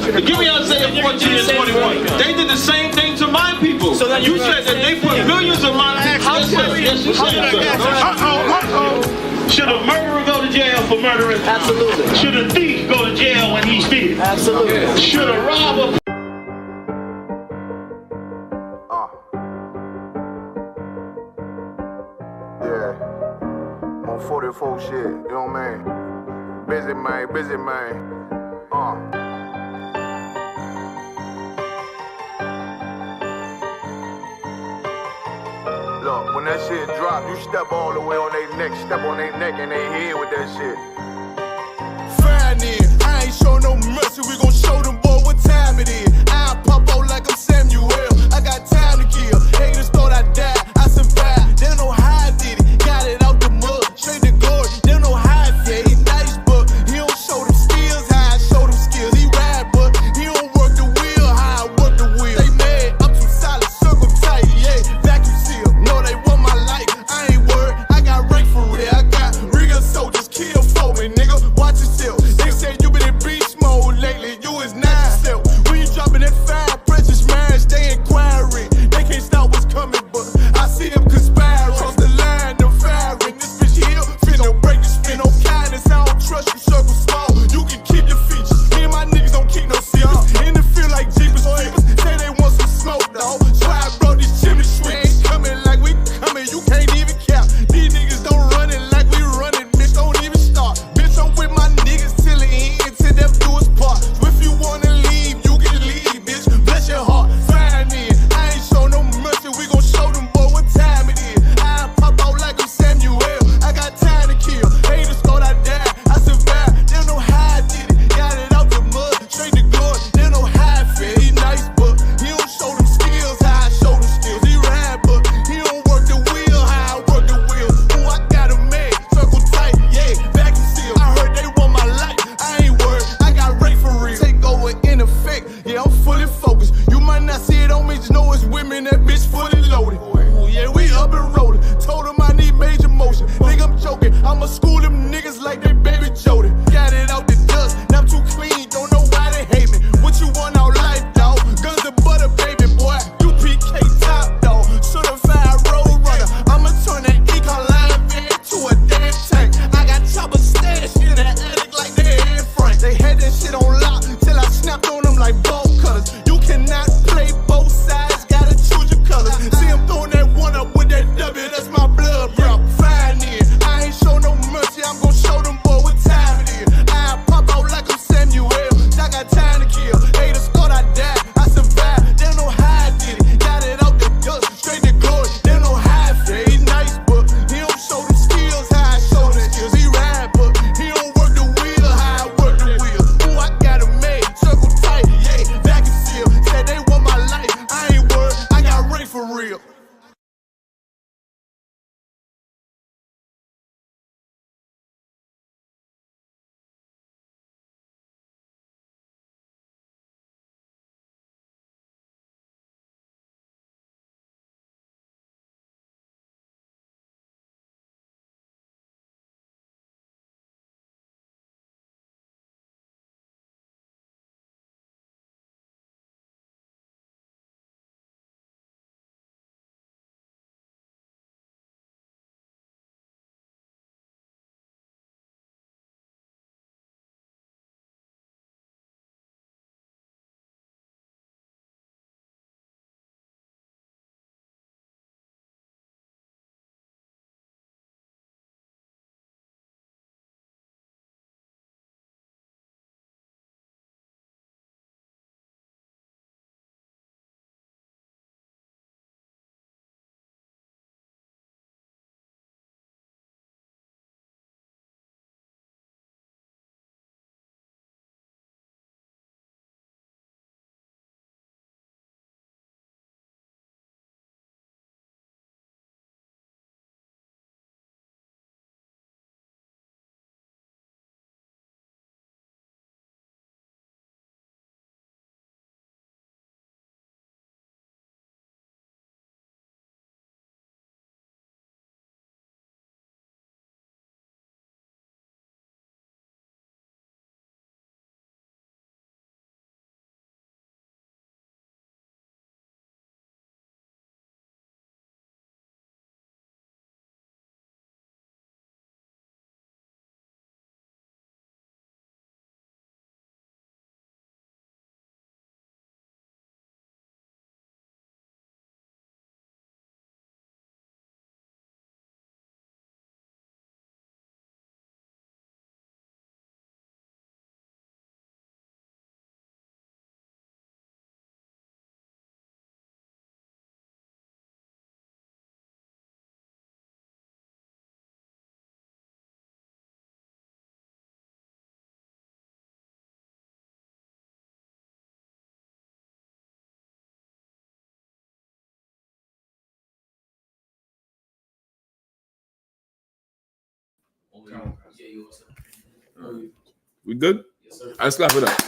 Give me Isaiah 14 and 21. They did the same thing to my people. So you said that they put millions of my people. Should a murderer go to jail for murdering? Absolutely. Should a thief go to jail when he steals? Absolutely. Should a robber? Yeah. On 44 shit, you know what I mean? Busy man. Look, when that shit drop, you step all the way on their neck, step on their neck and their head with that shit. Fine in, I ain't show no mercy, we gon' show them boy what time it is. I pop out like I'm Samuel, I got time to kill. Haters thought I died, I survived. They don't know how I did it, got it out the mud, straight to glory. They don't know how I feel, he nice but he don't show them skills, how I show them skills. He ride but he don't work the wheel, how I work the wheel. They mad, I'm too solid, circle tight, yeah, vacuum seal. No, they want my life, I ain't worried, I got rank for real. I got real soldiers, kill for me, nigga, watch yourself. They say you been in beast mode lately, you is not yourself. When you dropping that fire, precious marriage, they inquiring. They can't stop what's coming, but I see them conspiring. Cross the line, them firing. This bitch here, finna break the spin. No kindness, I don't trust you, circle small. You can keep your features. Me and my niggas don't keep no secrets. In the field like Jeepers Creepers, say they want some smoke, dawg. So I brought these chimney sweeps. Coming like we coming, you can't even cap. These niggas don't run it like we run it, bitch, don't even start. Bitch, I'm with my niggas till the end, till them do us part. So if you wanna leave, you can leave, bitch. Bless your heart, fine in. I ain't show no mercy, we gon' show them boy what time it is. I pop out like I'm Samuel, I got time to kill. Haters thought I died, I survived. They don't know how I did it, got it out the mud, straight to glory. They don't know how I feel, he nice but he don't show them skills, how I show them skills. He ride but he don't work the wheel, how I work the wheel. Ooh, I got a man, circle tight, yeah, vacuum seal. I heard they want my life, I ain't worried, I got rate for real. Take over in effect, yeah, I'm fully focused. You might not see it on me, just know it's women, that bitch fully loaded. Ooh, yeah, we up and rolling. Told them I need major motion. Think I'm joking, I'ma school them niggas like they baby Jody. Got it out the dust, now I'm too clean, don't know why they hate me. What you want out life, dawg? Guns and butter, baby boy. U.P.K top, dawg. Certified road runner. I'ma turn that econ line van to a damn tank. I got choppers stashed in the attic like they in Frank. They had that shit on lock till I snapped on them like bolt cutters. You cannot play both sides, gotta choose your colors. See him throwing that one up with that W, that's my blood, bro. Fine in, I ain't show no mercy, I'm We good? Yes, sir. Let's clap it up.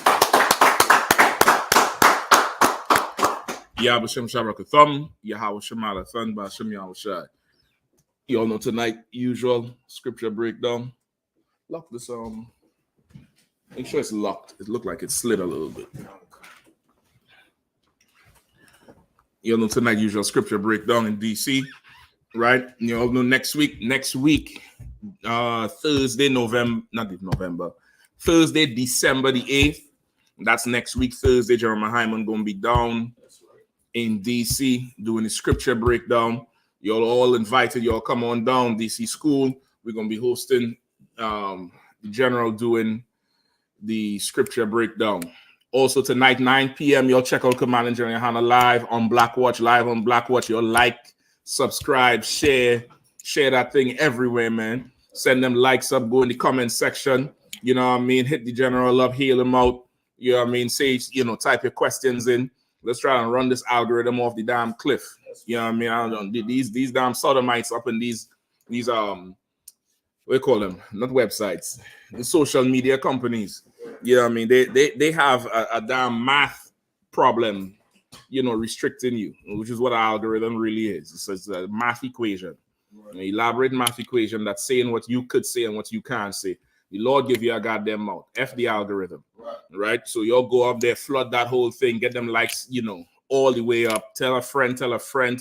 Yahweh Shabrak Yahweh Shemala Thun by Shem Yahweh. You all know tonight, usual scripture breakdown. Lock this make sure it's locked. It looked like it slid a little bit. You all know tonight, usual scripture breakdown in DC, right? You all know next week, Thursday, Thursday, December the 8th. That's next week, Thursday. Jeremiah Hyman gonna be down in DC doing the scripture breakdown. You're all invited. Y'all come on down, DC school. We're gonna be hosting the general doing the scripture breakdown. Also tonight, 9 p.m. You'll check out Command and General Yahanna live on Blackwatch. You'll like, subscribe, share that thing everywhere, man. Send them likes up, go in the comment section. You know what I mean? Hit the general up, heal him out. You know what I mean? Say, type your questions in. Let's try and run this algorithm off the damn cliff. You know what I mean? I don't know. These damn sodomites up in these what do you call them? Not websites. The social media companies. You know what I mean? They have a damn math problem, restricting you, which is what an algorithm really is. It's a math equation. An elaborate math equation that's saying what you could say and what you can't say. The Lord give you a goddamn mouth. F the algorithm. Right? So you'll go up there, flood that whole thing, get them likes, all the way up. Tell a friend, tell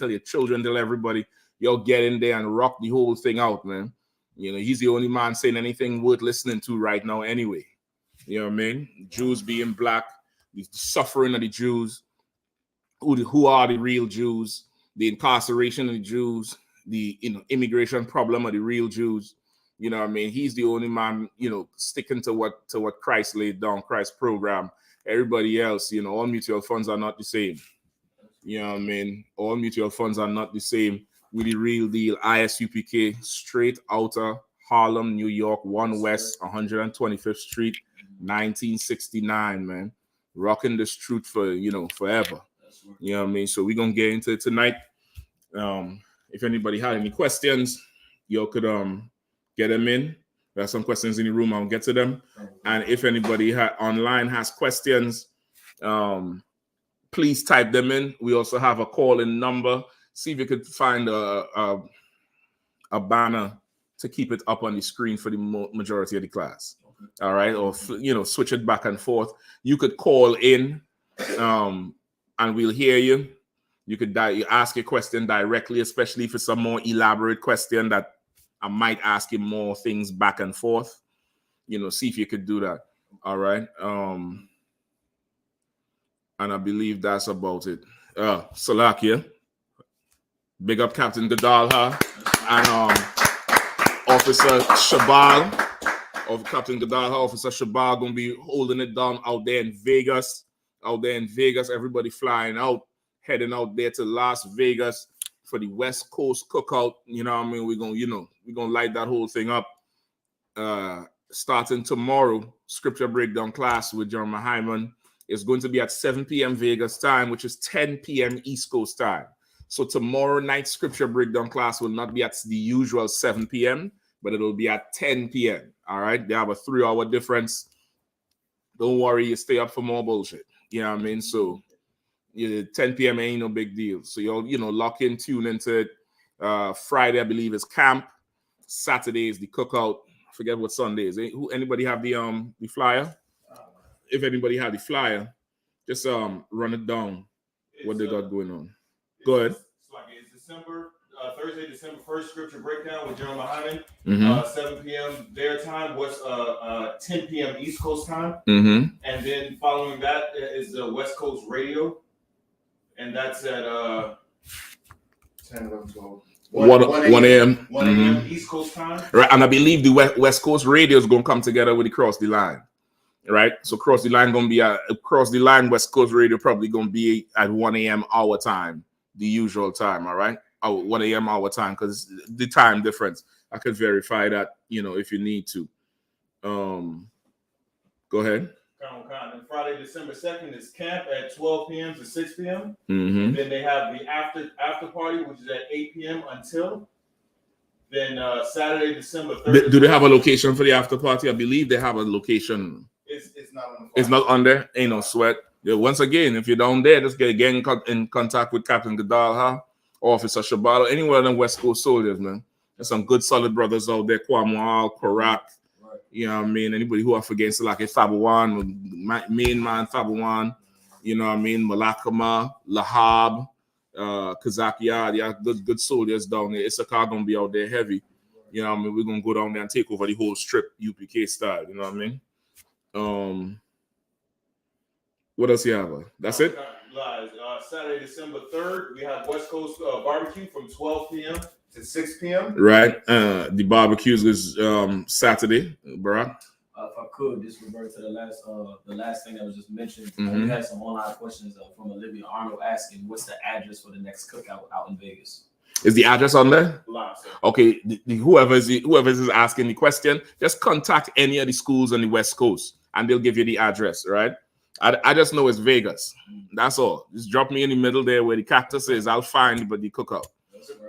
your children, tell everybody. You'll get in there and rock the whole thing out, man. He's the only man saying anything worth listening to right now anyway. You know what I mean? Jews being black, the suffering of the Jews, who are the real Jews, the incarceration of the Jews, the immigration problem of the real Jews. You know what I mean? He's the only man, sticking to what Christ laid down, Christ's program. Everybody else, all mutual funds are not the same. You know what I mean? All mutual funds are not the same. With the real deal, I.S.U.P.K, straight outer Harlem, New York, 1 West, 125th Street, 1969, man. Rocking this truth for, forever. You know what I mean? So we're going to get into it tonight. If anybody had any questions, y'all could get them in. There's some questions in the room. I'll get to them. And if anybody online has questions, please type them in. We also have a call-in number. See if you could find a banner to keep it up on the screen for the majority of the class. All right, or switch it back and forth. You could call in, and we'll hear you. You could ask a question directly, especially for some more elaborate question that I might ask you more things back and forth. See if you could do that. All right. And I believe that's about it. Salakia. Big up Captain Gadalha and Officer Shabal. Captain Gadalha, Officer Shabal gonna be holding it down out there in Vegas. Everybody flying out, heading out there to Las Vegas for the West Coast cookout. You know what I mean? We're gonna light that whole thing up. Starting tomorrow, scripture breakdown class with Jeremiah Hyman is going to be at 7 p.m. Vegas time, which is 10 p.m. East Coast time. So tomorrow night's scripture breakdown class will not be at the usual 7 p.m., but it'll be at 10 p.m. All right? They have a 3-hour difference. Don't worry, you stay up for more bullshit. You know what I mean? So 10 p.m. ain't no big deal. So you'll lock in, tune into it. Friday, I believe, is camp. Saturday is the cookout. I forget what Sunday is. Anybody have the flyer? If anybody have the flyer, just run it down. What they got going on. Go ahead. It's Thursday, December 1st, scripture breakdown with Jeremiah Hyman. 7 p.m. their time. What's 10 p.m. East Coast time. And then following that is the West Coast radio. And that's at 10, 11, 12. 1 a.m. 1 a.m. East Coast time. Right, and I believe the West Coast radio is going to come together with the Cross the Line. Right, so Cross the Line West Coast radio probably going to be at 1 a.m. our time, the usual time. All right, 1 a.m. our time, because the time difference. I could verify that, if you need to. Go ahead. And Friday, December 2nd is camp at 12 p.m. to 6 p.m. And then they have the after party, which is at 8 p.m. until Then Saturday, December 3rd. Do they have a location for the after party? I believe they have a location. It's not on the flyer. It's not on there. Ain't no sweat. Yeah, once again, if you're down there, just get in contact with Captain Gadalha, Officer Shabala, anywhere of them West Coast soldiers, man. There's some good solid brothers out there. Kwamal, Korak, you know what I mean? Anybody who are against like Fabuwan, main man Fabuwan, you know what I mean? Malakama, Lahab, Kazakia, yeah, good soldiers down there. Issachar gonna be out there heavy. You know what I mean? We're gonna go down there and take over the whole strip, UPK style, you know what I mean? What else you have? That's it? Saturday, December 3rd, we have West Coast barbecue from 12 p.m. to 6 p.m. Right. The barbecues is Saturday, Barack. If I could, just revert to the last thing that was just mentioned. We had some online questions from Olivia Arnold asking, what's the address for the next cookout out in Vegas? Is the address on there? Live, sir. Okay. Whoever is asking the question, just contact any of the schools on the West Coast, and they'll give you the address. Right. I just know it's Vegas. That's all. Just drop me in the middle there where the cactus is. I'll find the cookout.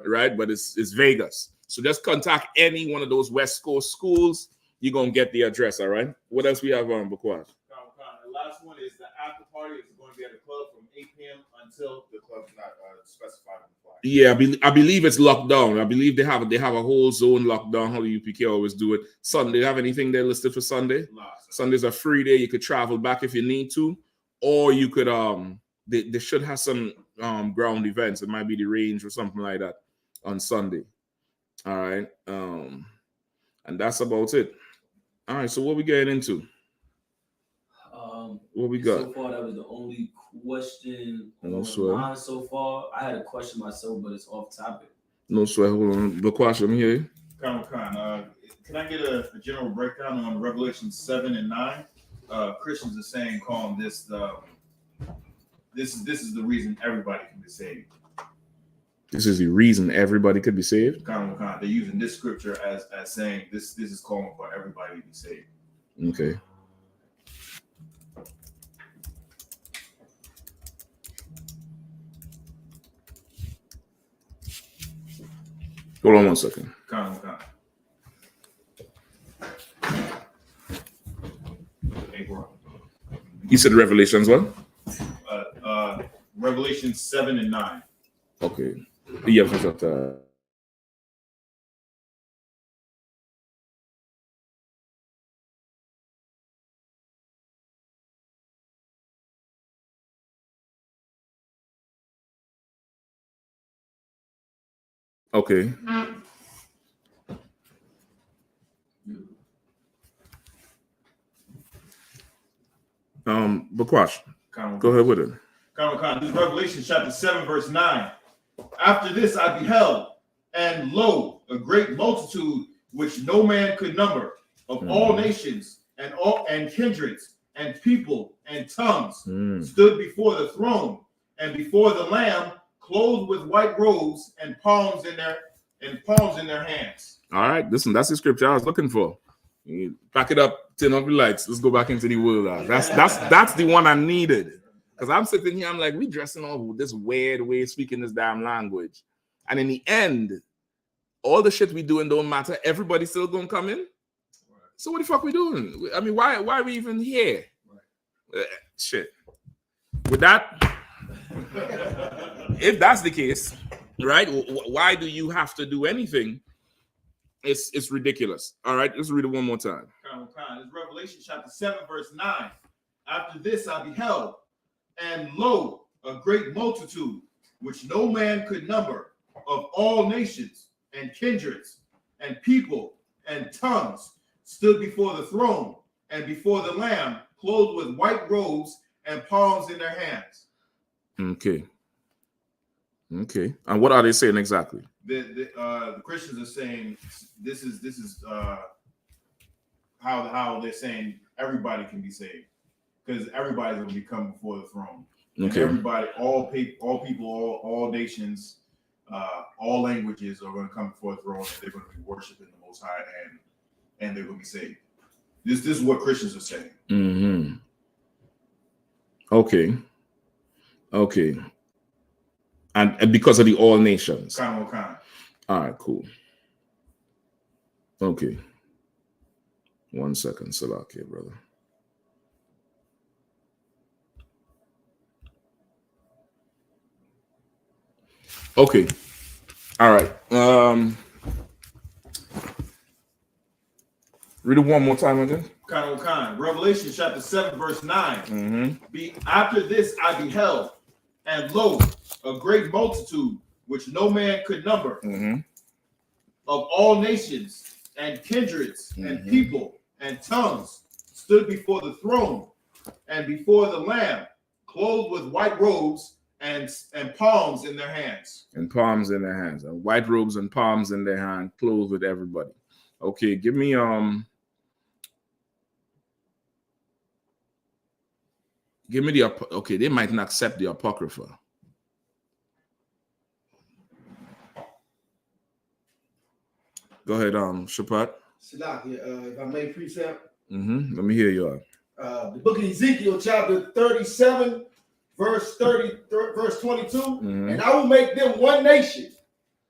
Right. But it's Vegas. So just contact any one of those West Coast schools. You're going to get the address. All right. What else we have on Bakwash? The last one is the after party. It's going to be at the club from 8 p.m. until the club's not specified on the flyer. Yeah, I believe it's locked down. I believe they have a whole zone locked down. How the UPK always do it. Sunday, have anything there listed for Sunday? Sunday's a free day. You could travel back if you need to, or you could they should have some ground events. It might be the range or something like that on Sunday. All right, and that's about it. All right, so what we getting into? What we got? So far, that was the only question No sweat. So far. I had a question myself, but it's off topic. No sweat. Hold on. The question, let me hear you. Can I get a general breakdown on Revelation 7 and 9? Christians are saying, calling this this is the reason everybody can be saved. This is the reason everybody could be saved. They're using this scripture as saying this is calling for everybody to be saved. Okay. Hold on one second. You said Revelations what? Revelation 7 and 9. Okay. Yeah, for sure. Okay. Bakwash, go ahead with it. This is Revelation chapter 7, verse 9. After this I beheld, and lo, a great multitude which no man could number, of all nations and kindreds and people and tongues, stood before the throne and before the Lamb, clothed with white robes and palms in their hands. All right, listen, that's the scripture I was looking for. You back it up, turn off the lights. Let's go back into the world. That's the one I needed. Because I'm sitting here, I'm like, we dressing all this weird way, speaking this damn language. And in the end, all the shit we doing don't matter. Everybody's still gonna come in. So what the fuck we doing? I mean, why are we even here? Shit. With that, if that's the case, right? Why do you have to do anything? It's ridiculous. All right, let's read it one more time. It's Revelation chapter 7, verse 9. After this I beheld, and lo, a great multitude, which no man could number, of all nations and kindreds and people and tongues, stood before the throne and before the Lamb, clothed with white robes and palms in their hands. Okay. And what are they saying exactly? The Christians are saying this is how they're saying everybody can be saved, because everybody's going to be coming before the throne. Okay. And everybody, all people, all nations, all languages are going to come before the throne, and they're going to be worshiping the Most High, and they're going to be saved. This is what Christians are saying. Mm-hmm. Okay. And because of the all nations. All right, cool. Okay. 1 second, Salaki, brother. Okay. All right. Read it one more time again. Revelation chapter 7, verse 9. After this I beheld, and lo, a great multitude, which no man could number, of all nations and kindreds and people and tongues, stood before the throne and before the Lamb, clothed with white robes and palms in their hands. And palms in their hands. And white robes and palms in their hand, clothed with everybody. Okay, give me the okay, they might not accept the Apocrypha. Go ahead, Shapat. If I may precept. Let me hear you. The book of Ezekiel, chapter 37, verse 22. And I will make them one nation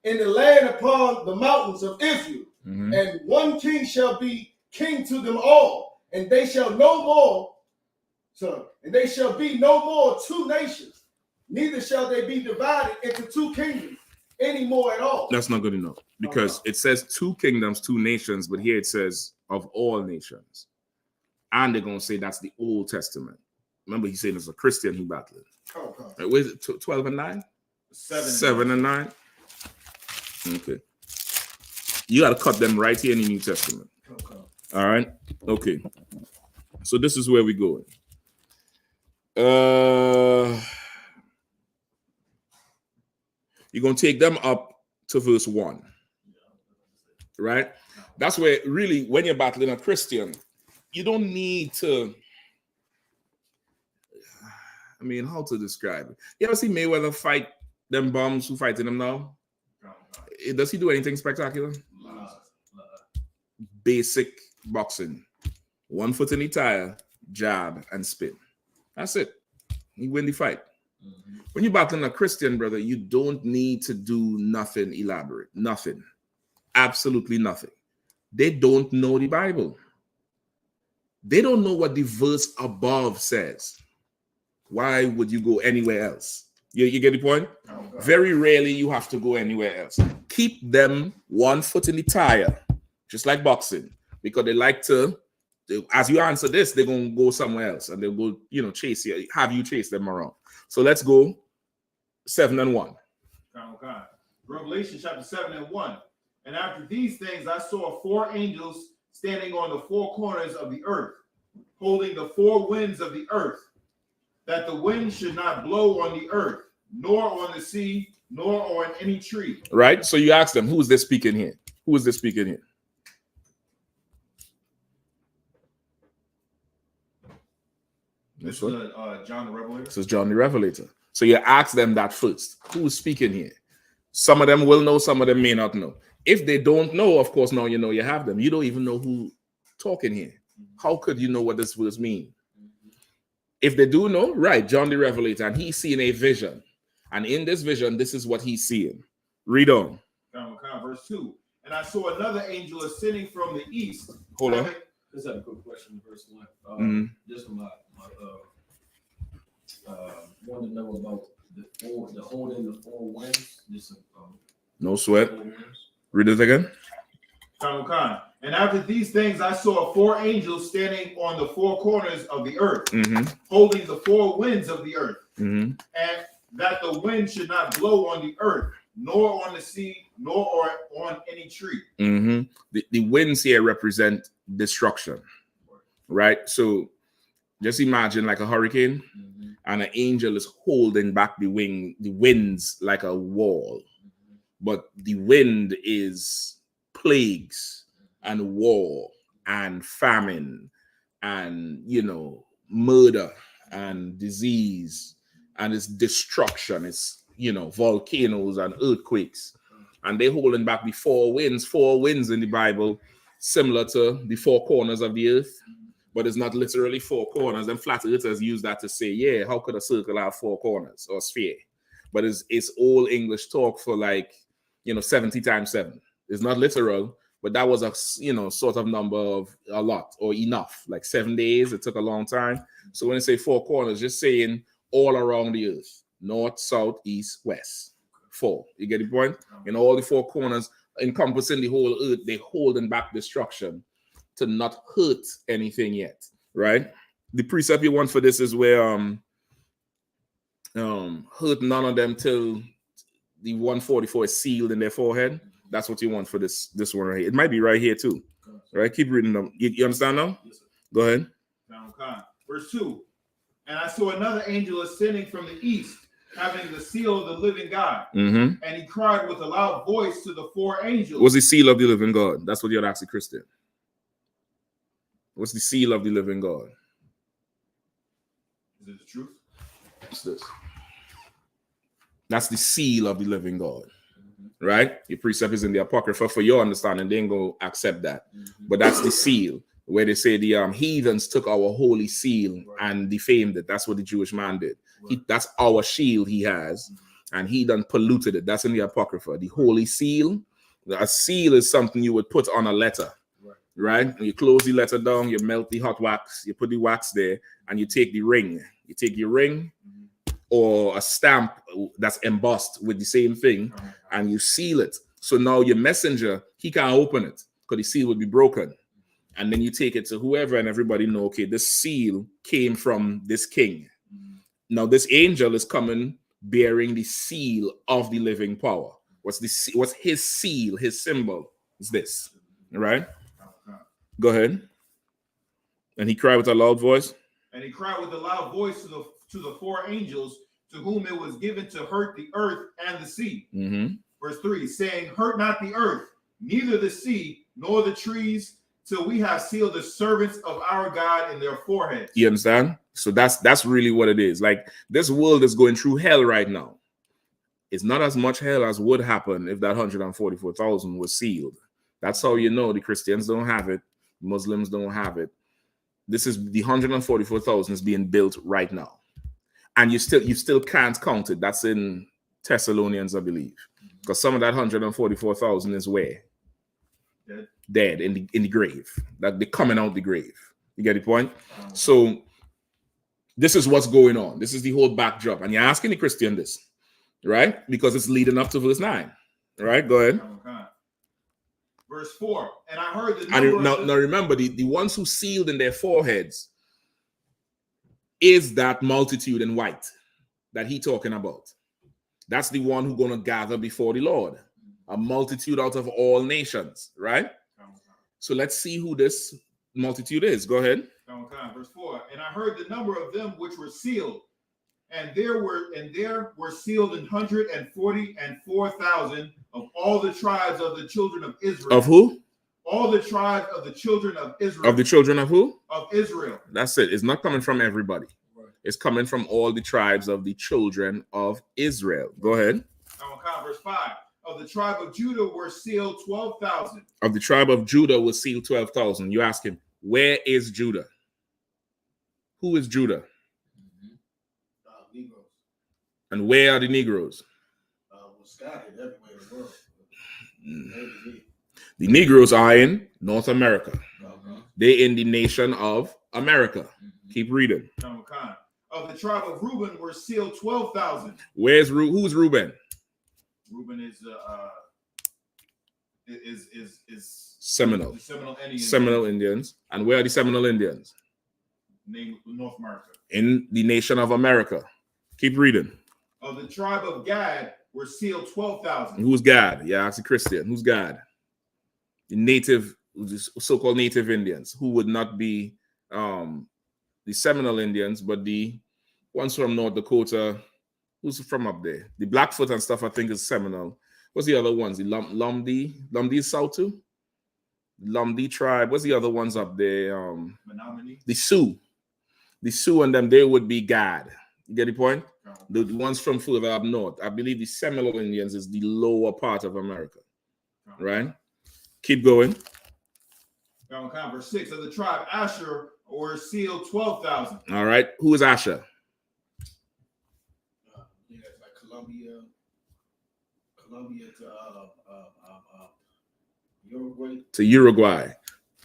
in the land upon the mountains of Israel. And one king shall be king to them all, and they shall be no more two nations, neither shall they be divided into two kingdoms anymore at all. That's not good enough, because it says two kingdoms, two nations, but here it says of all nations. And they're going to say that's the Old Testament. Remember, he's saying as a Christian he battled. Where is it? 12 and 9? 7 and 9? Okay. You got to cut them right here in the New Testament. All right? Okay. So this is where we're going. You're going to take them up to verse 1. Right? That's where really, when you're battling a Christian, you don't need to, I mean, how to describe it? You ever see Mayweather fight them bums who fighting him now? Does he do anything spectacular? Basic boxing. 1 foot in the tire, jab, and spin. That's it. You win the fight. When you're battling a Christian, brother, you don't need to do nothing elaborate. Nothing. Absolutely nothing. They don't know the Bible. They don't know what the verse above says. Why would you go anywhere else? You get the point? Very rarely you have to go anywhere else. Keep them 1 foot in the tire, just like boxing, because they like to, as you answer this, they're going to go somewhere else and they'll go, chase you, have you chase them around. So let's go 7 and 1. Revelation chapter 7 and 1. And after these things, I saw 4 angels standing on the 4 corners of the earth, holding the 4 winds of the earth, that the wind should not blow on the earth, nor on the sea, nor on any tree. Right? So you ask them, who is this speaking here? Who is this speaking here? This is John the Revelator. This is John the Revelator. So you ask them that first. Who is speaking here? Some of them will know, some of them may not know. If they don't know, of course, now you know you have them. You don't even know who talking here. How could you know what this verse mean? If they do know, right, John the Revelator, and he's seeing a vision. And in this vision, this is what he's seeing. Read on. Verse 2. And I saw another angel ascending from the east. Hold on. Just have a quick question. Verse 1. Just for my want to know about the holding the 4 winds. No sweat. Read it again. And after these things, I saw 4 angels standing on the 4 corners of the earth, holding the 4 winds of the earth, and that the wind should not blow on the earth, nor on the sea, nor on any tree. The winds here represent destruction, right? So just imagine like a hurricane, and an angel is holding back the winds like a wall, but the wind is plagues and war and famine and murder and disease, and it's destruction. It's volcanoes and earthquakes, and they're holding back the 4 winds in the Bible, similar to the 4 corners of the earth, but it's not literally 4 corners. And flat earthers use that to say, yeah, how could a circle have 4 corners or sphere? But it's old English talk for 70 times 7. It's not literal, but that was a sort of number of a lot or enough, like 7 days. It took a long time. So when they say 4 corners, just saying all around the earth, north, south, east, west. 4. You get the point? All the 4 corners encompassing the whole earth, they holding back destruction to not hurt anything yet, right? The precept you want for this is where hurt none of them till the 144 is sealed in their forehead. That's what you want for this one right here. It might be right here too, right? Keep reading them. You understand now? Yes, go ahead. Verse 2. And I saw another angel ascending from the east, having the seal of the living God. And he cried with a loud voice to the 4 angels. What's the seal of the living God? That's what you'd ask a Christian. What's the seal of the living God? Is it the truth? What's this? That's the seal of the living God. Right? Your precept is in the Apocrypha. For your understanding, they ain't going to accept that. But that's the seal, where they say the heathens took our holy seal and defamed it. That's what the Jewish man did. That's our shield he has, and he done polluted it. That's in the Apocrypha. The holy seal. A seal is something you would put on a letter, right? And you close the letter down, you melt the hot wax, you put the wax there, and you take the ring. You take your ring or a stamp that's embossed with the same thing, and you seal it. So now your messenger, he can't open it because the seal would be broken. And then you take it to whoever, and everybody know, okay, this seal came from this king. Now this angel is coming bearing the seal of the living power. What's his seal, his symbol? Is this, right? Go ahead. And he cried with a loud voice. And he cried with a loud voice to the 4 angels, to whom it was given to hurt the earth and the sea. Verse 3, saying, hurt not the earth, neither the sea, nor the trees, till we have sealed the servants of our God in their foreheads. You understand? So that's really what it is. Like, this world is going through hell right now. It's not as much hell as would happen if that 144,000 was sealed. That's how you know the Christians don't have it. Muslims don't have it. This is the 144,000 is being built right now. And you still can't count it. That's in Thessalonians, I believe. Because some of that 144,000 is where? Dead in the grave. That they're coming out the grave. You get the point? So this is what's going on. This is the whole backdrop. And you're asking the Christian this, right? Because it's leading up to verse 9. All right, go ahead. Verse 4. And I heard the number now remember, the ones who sealed in their foreheads is that multitude in white that he talking about. That's the one who's going to gather before the Lord. A multitude out of all nations, right? So let's see who this multitude is. Go ahead. Verse 4. And I heard the number of them which were sealed, and there were sealed 144,000 of all the tribes of the children of Israel. Of who? All the tribes of the children of Israel. Of the children of who? Of Israel. That's it. It's not coming from everybody. Right. It's coming from all the tribes of the children of Israel. Go ahead. Verse 5. Of the tribe of Judah were sealed 12,000. Of the tribe of Judah was sealed 12,000. You ask him, where is Judah? Who is Judah? Negroes. And where are the Negroes? Scattered everywhere in the world. The Negroes are in North America. They're in the nation of America. Keep reading. Of the tribe of Reuben were sealed 12,000. Who's Reuben? Reuben is Seminole. The Seminole Indians. Seminole Indians. And where are the Seminole Indians? North America. In the nation of America. Keep reading. Of the tribe of Gad were sealed 12,000. Who's Gad? Yeah, ask a Christian. Who's Gad? The native, so-called native Indians, who would not be the Seminole Indians, but the ones from North Dakota. Who's from up there? The Blackfoot and stuff, I think, is Seminole. What's the other ones? The Lumdi? Lumdi is South too? Lumdi tribe. What's the other ones up there? The Sioux. The Sioux and them, they would be Gad. You get the point? The ones from further up north. I believe the Seminole Indians is the lower part of America. Right? Keep going. Verse 6. Of the tribe Asher were sealed 12,000. All right. Who is Asher? Like Columbia to to Uruguay.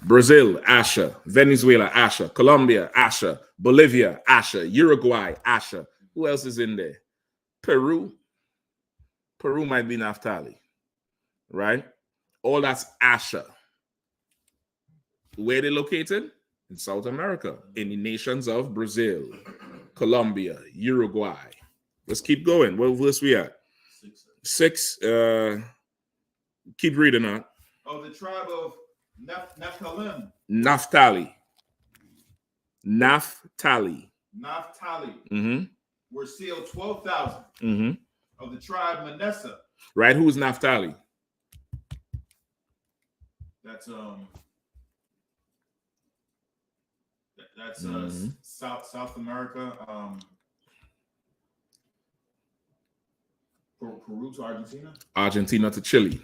Brazil, Asher. Venezuela, Asher. Colombia, Asher. Bolivia, Asher. Uruguay, Asher. Who else is in there? Peru. Peru might be Naphtali, right? All that's Asher. Where they located? In South America, in the nations of Brazil, Colombia, Uruguay. Let's keep going. What verse we at? 6. Keep reading on. Of the tribe of Naphtali. Naphtali. Were sealed 12,000. Of the tribe Manasseh. Right, who's Naphtali? That's South America. Peru to Argentina. Argentina to Chile.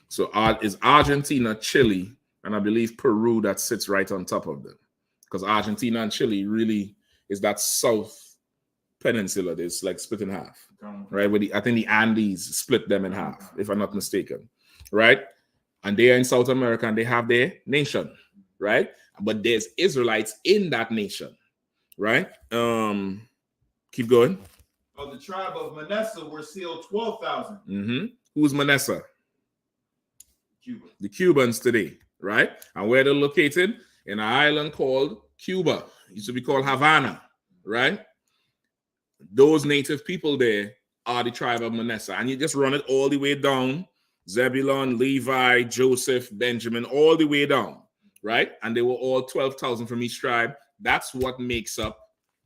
So is Argentina, Chile, and I believe Peru that sits right on top of them, because Argentina and Chile really is that south peninsula. It's like split in half, right? I think the Andes split them in half, if I'm not mistaken, right? And they are in South America and they have their nation, right? But there's Israelites in that nation, right? Keep going. Of the tribe of Manasseh were sealed 12,000. Who's Manasseh? Cuba. The Cubans today, right? And where they're located? In an island called Cuba. It used to be called Havana, right? Those native people there are the tribe of Manasseh. And you just run it all the way down. Zebulun, Levi, Joseph, Benjamin, all the way down, right? And they were all 12,000 from each tribe. That's what makes up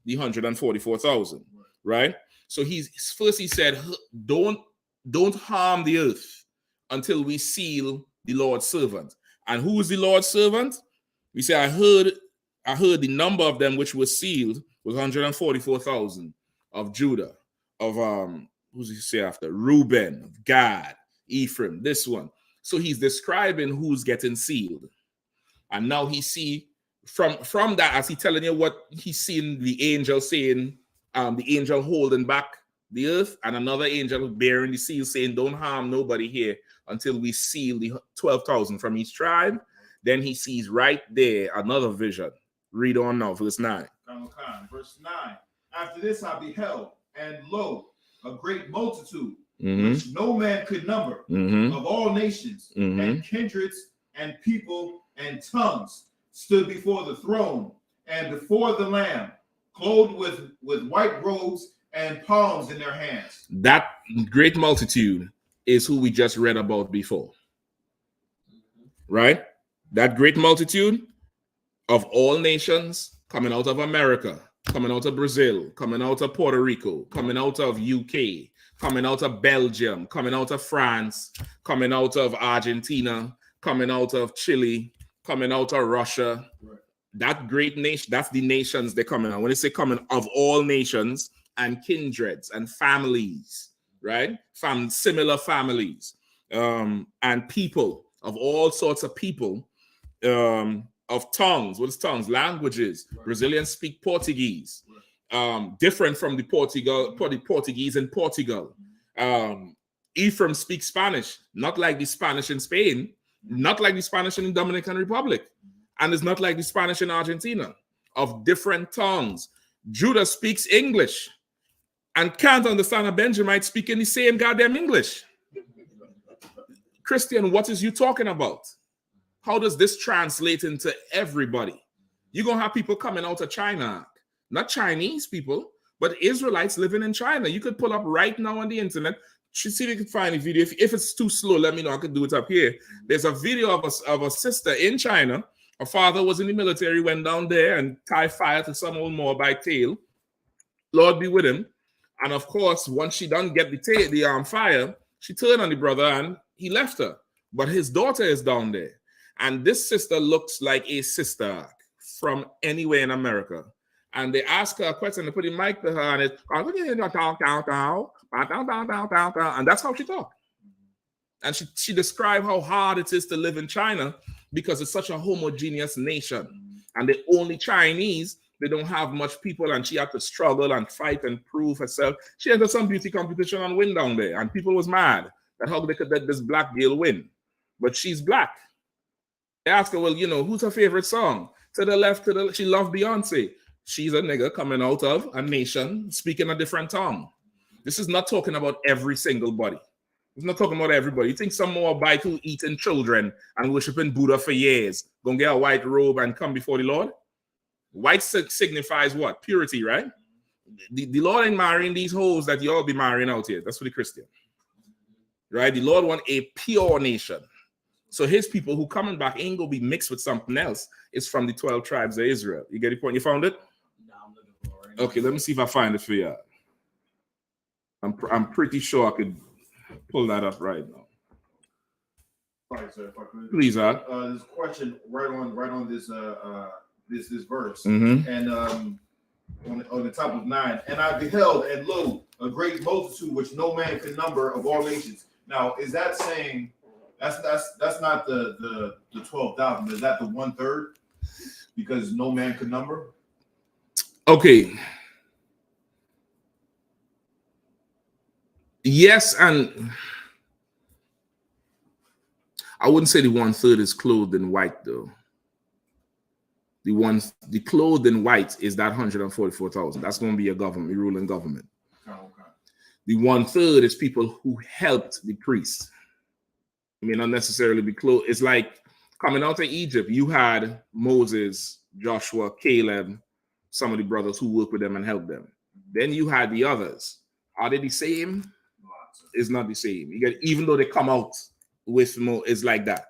the 144,000, right? So he said, don't harm the earth until we seal the Lord's servant. And who is the Lord's servant? We say, I heard the number of them which were sealed was 144,000 of Judah, of who's he say after? Reuben, of Gad, Ephraim, this one. So he's describing who's getting sealed. And now he see from that, as he telling you what he's seen the angel saying, the angel holding back the earth, and another angel bearing the seal saying, don't harm nobody here until we seal the 12,000 from each tribe. Then he sees right there another vision. Read on now, verse 9. Verse 9. After this I beheld, and lo, a great multitude, which no man could number, of all nations, and kindreds, and people, and tongues, stood before the throne, and before the Lamb, clothed with white robes and palms in their hands. That great multitude is who we just read about before. Right? That great multitude of all nations coming out of America, coming out of Brazil, coming out of Puerto Rico, coming out of UK, coming out of Belgium, coming out of France, coming out of Argentina, coming out of Chile, coming out of Russia. Right. That great nation, that's the nations they're coming out. When they say coming of all nations and kindreds and families, right? Similar families, and people of all sorts of people, of tongues. What is tongues? Languages. Right. Brazilians speak Portuguese, different from the Portuguese in Portugal. Ephraim speaks Spanish, not like the Spanish in Spain, not like the Spanish in the Dominican Republic, and it's not like the Spanish in Argentina, of different tongues. Judah speaks English and can't understand a Benjamite speaking the same goddamn English. Christian, what is you talking about? How does this translate into everybody? You're going to have people coming out of China, not Chinese people, but Israelites living in China. You could pull up right now on the internet. See if you can find a video. If it's too slow, let me know. I could do it up here. There's a video of a sister in China. Her father was in the military, went down there and tied fire to some old Moabite tail. Lord be with him. And of course, once she done get the fire, she turned on the brother and he left her. But his daughter is down there. And this sister looks like a sister from anywhere in America. And they ask her a question, they put the mic to her, and it's, and that's how she talks. And she described how hard it is to live in China because it's such a homogeneous nation. And the only Chinese, they don't have much people, and she had to struggle and fight and prove herself. She entered some beauty competition and win down there, and people was mad that how they could let this black girl win. But she's black. They ask her, well, who's her favorite song? To the left, she loved Beyonce. She's a nigga coming out of a nation speaking a different tongue. This is not talking about every single body. It's not talking about everybody. You think some more bite who eating children and worshiping Buddha for years gonna get a white robe and come before the Lord? White signifies what? Purity, right? The Lord ain't marrying these hoes that you all be marrying out here. That's for the Christian. Right? The Lord want a pure nation. So his people who coming back ain't gonna be mixed with something else. It's from the 12 tribes of Israel. You get the point? You found it? No, I'm looking for it. Okay, let me see if I find it for you. I'm pretty sure I could pull that up right now. Sorry, sir, if I could. Please, this question right on this this verse, Mm-hmm. and on the top of 9, and I beheld, and lo, a great multitude which no man could number of all nations. Now, is that saying that's not the 12,000? Is that the 1/3? Because no man could number. Okay. Yes, and I wouldn't say the 1/3 is clothed in white though. The clothed in white is that 144,000. That's going to be a government, a ruling government. Okay. The 1/3 is people who helped the priest. I mean, not necessarily be clothed. It's like coming out of Egypt. You had Moses, Joshua, Caleb, some of the brothers who worked with them and helped them. Then you had the others. Are they the same? It's not the same. You get, even though they come out with more, it's like that.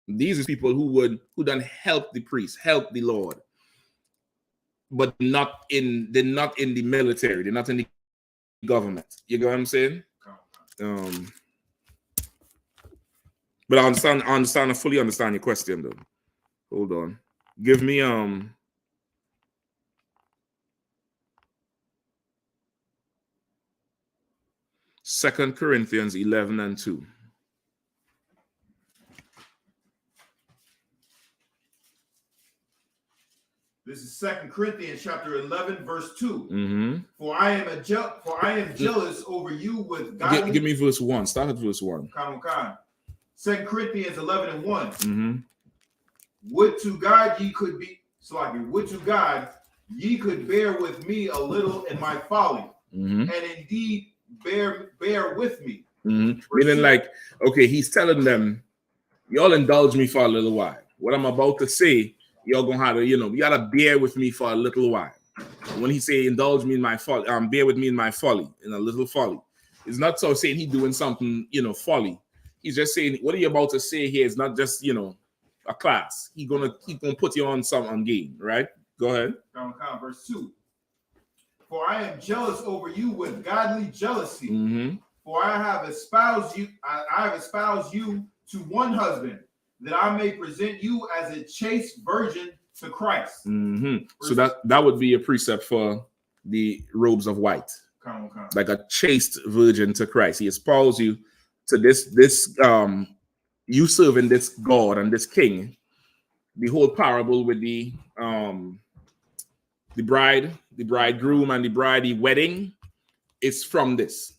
These are people who done help the priest, help the Lord, but they're not in the military. They're not in the government. You get what I'm saying? But I fully understand your question though. Hold on. Give me 2 Corinthians 11:2. This is 2 Corinthians chapter 11, verse 2. Mm-hmm. For I am jealous over you with godly. Give me verse 1. Start at verse 1. 2 Corinthians 11:1. Mm-hmm. Would to God ye could be would to God ye could bear with me a little in my folly, Mm-hmm. and indeed bear with me. Mm-hmm. Meaning, like, okay, he's telling them, y'all indulge me for a little while. What I'm about to say, y'all gonna have to, you gotta bear with me for a little while. When he say indulge me in my folly, bear with me in my folly, in a little folly. It's not so saying he doing something, folly. He's just saying what are you about to say here is not just, a class. He's gonna put you on some game, right? Go ahead. Verse 2. For I am jealous over you with godly jealousy. Mm-hmm. For I have espoused you. I have espoused you to one husband, that I may present you as a chaste virgin to Christ. Mm-hmm. So that would be a precept for the robes of white, like a chaste virgin to Christ. He espoused you to this you serving this God and this King. The whole parable with the bride, the bridegroom, and the bride, the wedding, is from this.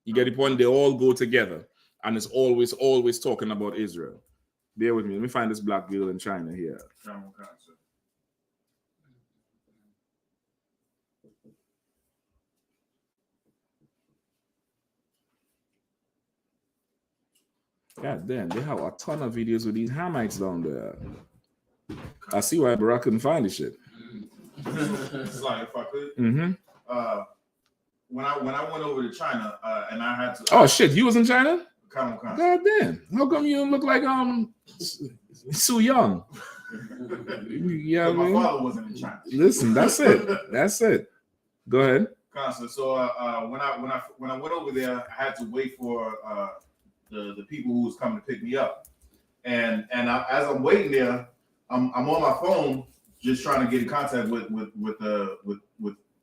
You get the point? They all go together, and it's always talking about Israel. Bear with me. Let me find this black girl in China here. God damn, they have a ton of videos with these Hamites down there. I see why Barack couldn't find this shit. If I could. Mm-hmm. When I went over to China, and I had to. Oh shit, you was in China? God damn. How come you don't look like Su Young? Yeah, my father wasn't in China. Listen, that's it. Go ahead. So when I went over there, I had to wait for the people who was coming to pick me up, and as I'm waiting there, I'm on my phone just trying to get in contact with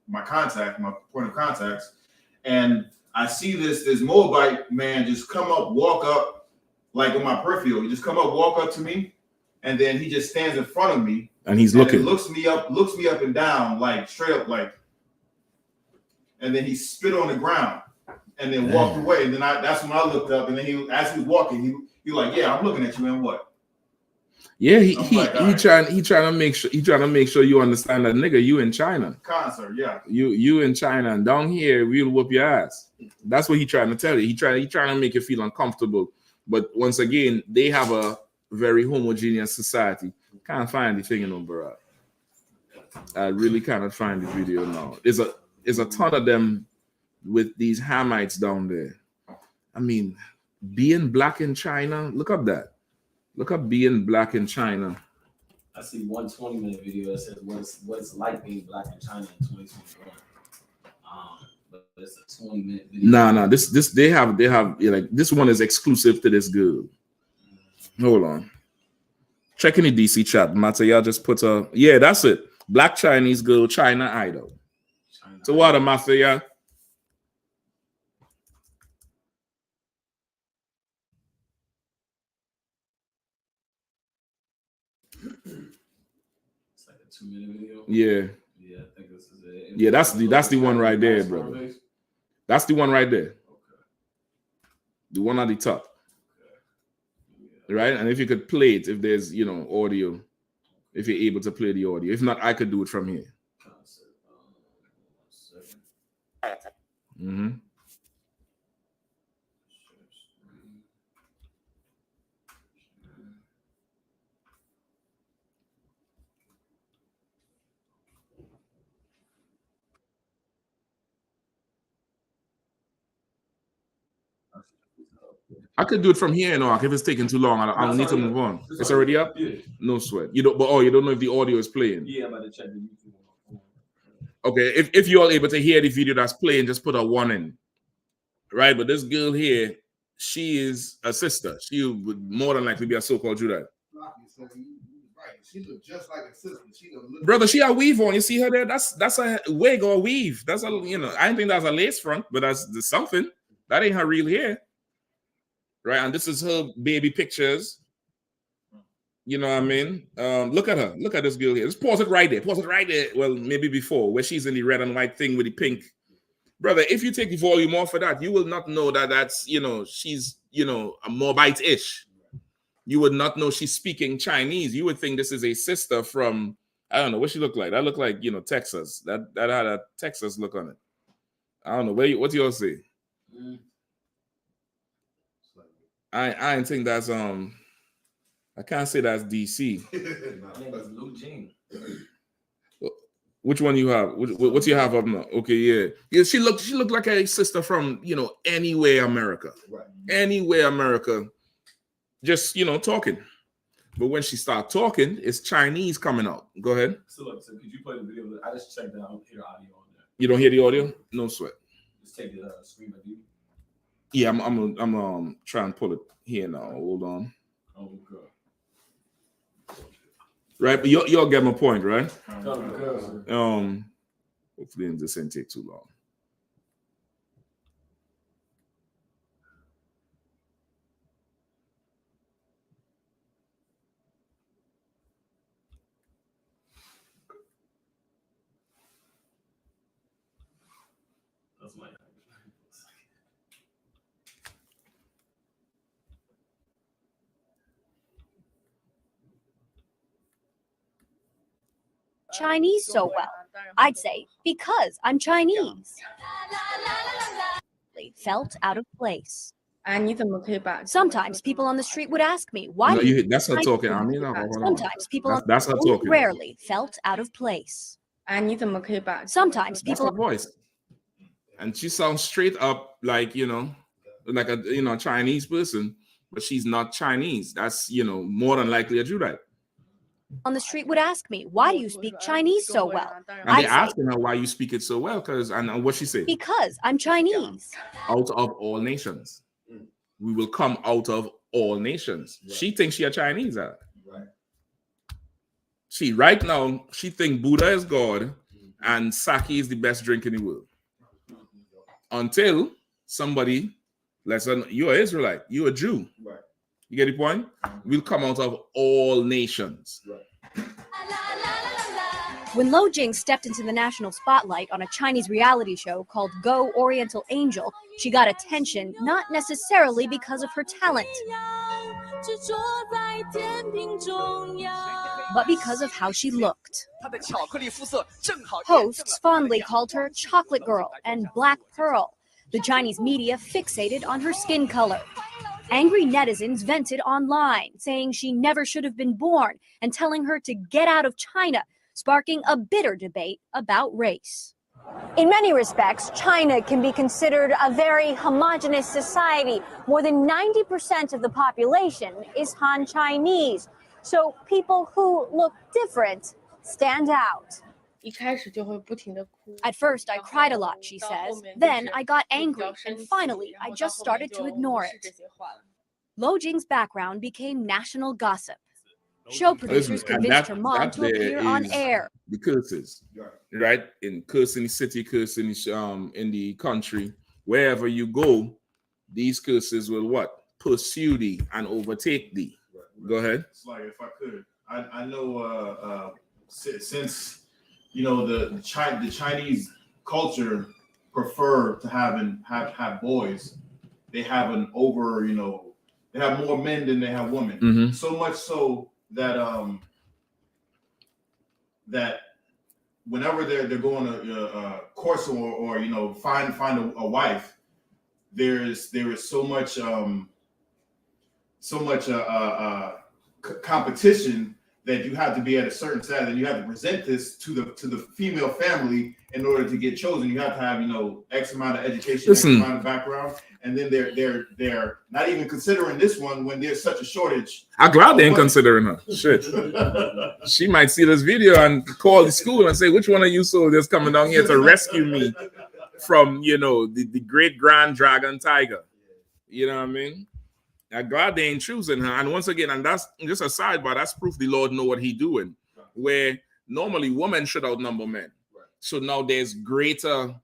my contact, my point of contacts, and I see this Moabite man just walk up, like in my peripheral. He just walk up to me, and then he just stands in front of me, and he's looking, looks me up and down, like straight up, like, and then he spit on the ground, and then walked away. And then that's when I looked up, and then as he was walking, he like, yeah, I'm looking at you, and what? Yeah, he Alright. trying to make sure you understand that, nigga, you in China. Concert, yeah. You in China, and down here we'll whoop your ass. That's what he trying to tell you. He trying to make you feel uncomfortable. But once again, they have a very homogeneous society. Can't find the thing in Barack. I really cannot find the video now. There's a ton of them with these Hamites down there. I mean, being black in China. Look up that. Look up being black in China. I see 120-minute video that says what it's like being black in China in 2021. But it's a 20-minute video. Nah. This they have like this one is exclusive to this girl. Hold on. Checking the DC chat. Matter y'all just put that's it. Black Chinese girl, China idol. So what a matter y'all? It's like a 2-minute video. Yeah. Yeah, I think this is it. Yeah, that's the one right there, brother. That's the one right there. Okay. The one at the top. Okay. Yeah. Right? And if you could play it, if there's audio, if you're able to play the audio. If not, I could do it from here. Mm-hmm. I could do it from here, if it's taking too long. I don't need to move on. It's already up? Yeah. No sweat. You don't know if the audio is playing. Yeah, I'm about to check the YouTube. Okay, if you are able to hear the video that's playing, just put a 1 in. Right? But this girl here, she is a sister. She would more than likely be a so-called Judite. She look just like a sister. Brother, she a weave on. You see her there? That's a wig or weave. That's I didn't think that's a lace front, but that's something. That ain't her real hair. Right? And this is her baby pictures. You know what I mean? Look at her. Look at this girl here. Just pause it right there. Pause it right there. Well, maybe before, where she's in the red and white thing with the pink. Brother, if you take the volume off of that, you will not know that that's, she's, a Moabite-ish. You would not know she's speaking Chinese. You would think this is a sister from, I don't know, what she look like. That look like, Texas. That had a Texas look on it. I don't know. What do y'all say? I didn't think that's, I can't say that's DC. Which one you have? What you have up now? Okay, yeah. She looked like a sister from anywhere America, right? Anywhere America, just talking. But when she start talking, it's Chinese coming out. Go ahead. So could you play the video? I just checked that I don't hear audio on there. You don't hear the audio? No sweat. Just take the screen review. Yeah, I'm trying to pull it here now. Hold on. Oh god. Right, but y'all get my point, right? Oh, hopefully this didn't take too long. that's my. Chinese so well? I'd say because I'm Chinese. Felt out of place. Sometimes people on the street would ask me, why do you that's her talking. I mean, sometimes people that's her talking. Rarely felt out of place. Sometimes people that's her voice. And she sounds straight up like like a Chinese person, but she's not Chinese. That's more than likely a Judite. On the street would ask me, why do you speak Chinese so well? And they're asking her why you speak it so well, and what she say? Because I'm Chinese. Out of all nations. We will come out of all nations. Right. She thinks she a Chinese. Right. Right now, she think Buddha is God and sake is the best drink in the world. Until somebody, let's say you're an Israelite, you're a Jew. Right. You get the point? We'll come out of all nations. Right. When Lo Jing stepped into the national spotlight on a Chinese reality show called Go Oriental Angel, she got attention not necessarily because of her talent. but because of how she looked. Hosts fondly called her Chocolate Girl and Black Pearl. The Chinese media fixated on her skin color. Angry netizens vented online, saying she never should have been born and telling her to get out of China, sparking a bitter debate about race. In many respects, China can be considered a very homogenous society. More than 90% of the population is Han Chinese. So people who look different stand out. At first, I cried a lot, she says. Then I got angry, and finally, I just started to ignore it. Lo Jing's background became national gossip. Show producers convinced her mom to appear on air. The curses, right? In cursing the city, cursing in the country, wherever you go, these curses will what? Pursue thee and overtake thee. Go ahead. It's like, if I could, I know since the Chinese culture prefer to have boys, they have they have more men than they have women. Mm-hmm. So much so that that whenever they're going to course or find a wife, there is so much competition that you have to be at a certain status, and you have to present this to the female family in order to get chosen. You have to have X amount of education, X amount of background, and then they're not even considering this one when there's such a shortage. I'm glad they ain't considering her. Shit, she might see this video and call the school and say, "Which one of you soldiers coming down here to rescue me from the great grand dragon tiger?" You know what I mean? I'm glad they ain't choosing her. And once again, and that's just a sidebar, that's proof the Lord know what he doing. Where normally women should outnumber men. So now there's greater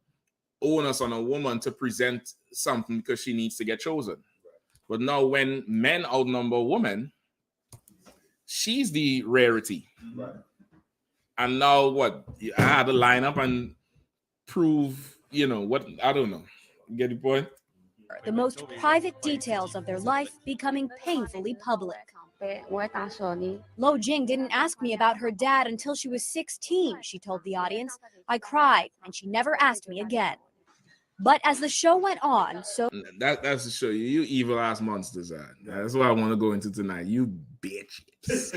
onus on a woman to present something because she needs to get chosen. But now when men outnumber women, she's the rarity. And now what? I had to line up and prove, what? I don't know. Get the point? The most private details of their life becoming painfully public. Lo Jing didn't ask me about her dad until she was 16, she told the audience. I cried, and she never asked me again. But as the show went on, so... That's to show you evil ass monsters are. That's what I want to go into tonight. You bitches.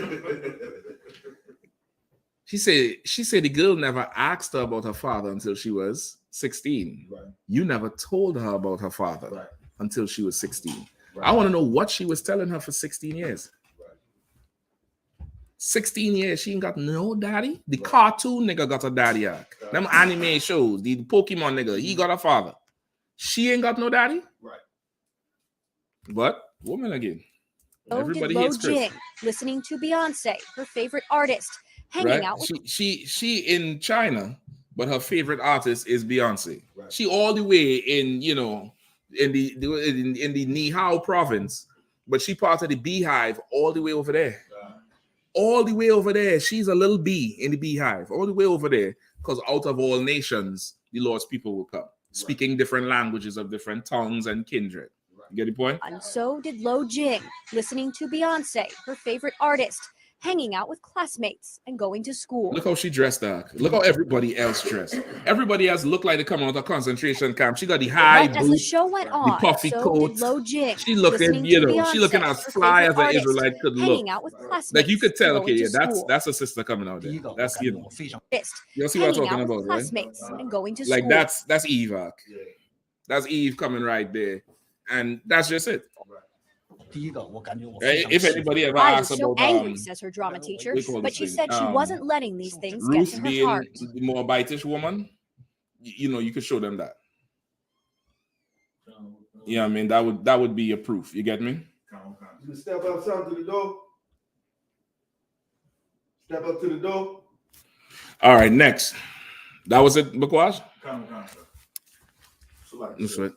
She said the girl never asked her about her father until she was 16. Right. You never told her about her father until she was 16. Right. I want to know what she was telling her for 16 years. 16 years, she ain't got no daddy. The cartoon nigga got a daddy. Them anime shows, the Pokemon nigga, he got a father. She ain't got no daddy. Right. But woman again. So Everybody did Lo hates Chris. Jing, listening to Beyonce, her favorite artist, hanging out with... She in China, but her favorite artist is Beyonce. Right. She all the way in in the Nihao province, but she part of the beehive all the way over there. All the way over there. She's a little bee in the beehive, all the way over there, because out of all nations, the Lord's people will come, speaking different languages of different tongues and kindred. You get the point? And so did Lo Jing, listening to Beyonce, her favorite artist, hanging out with classmates and going to school. Look how she dressed, Doc. Look how everybody else dressed. Everybody else looked like they come out of a concentration camp. She got the high But as the show went on, the puffy so coat. did Lo Jing, She looking, Beyonce, she looking as her fly as favorite an artist, Israelite could look. hanging out with classmates. Like you could tell, and okay, going yeah, to school. that's a sister coming out there. That's you see what I'm hanging talking out about, with right? classmates and going to Like school. that's Eve, that's Eve coming right there, and that's just it. If anybody ever I asks was so about angry, says her drama teacher, but she said she wasn't letting these things get Ruth to her being heart. the more Moabitish woman, you could show them that. Yeah, I mean that would be a proof. You get me? You step outside to the door. Step up to the door. All right, next. That was it, Bakwash?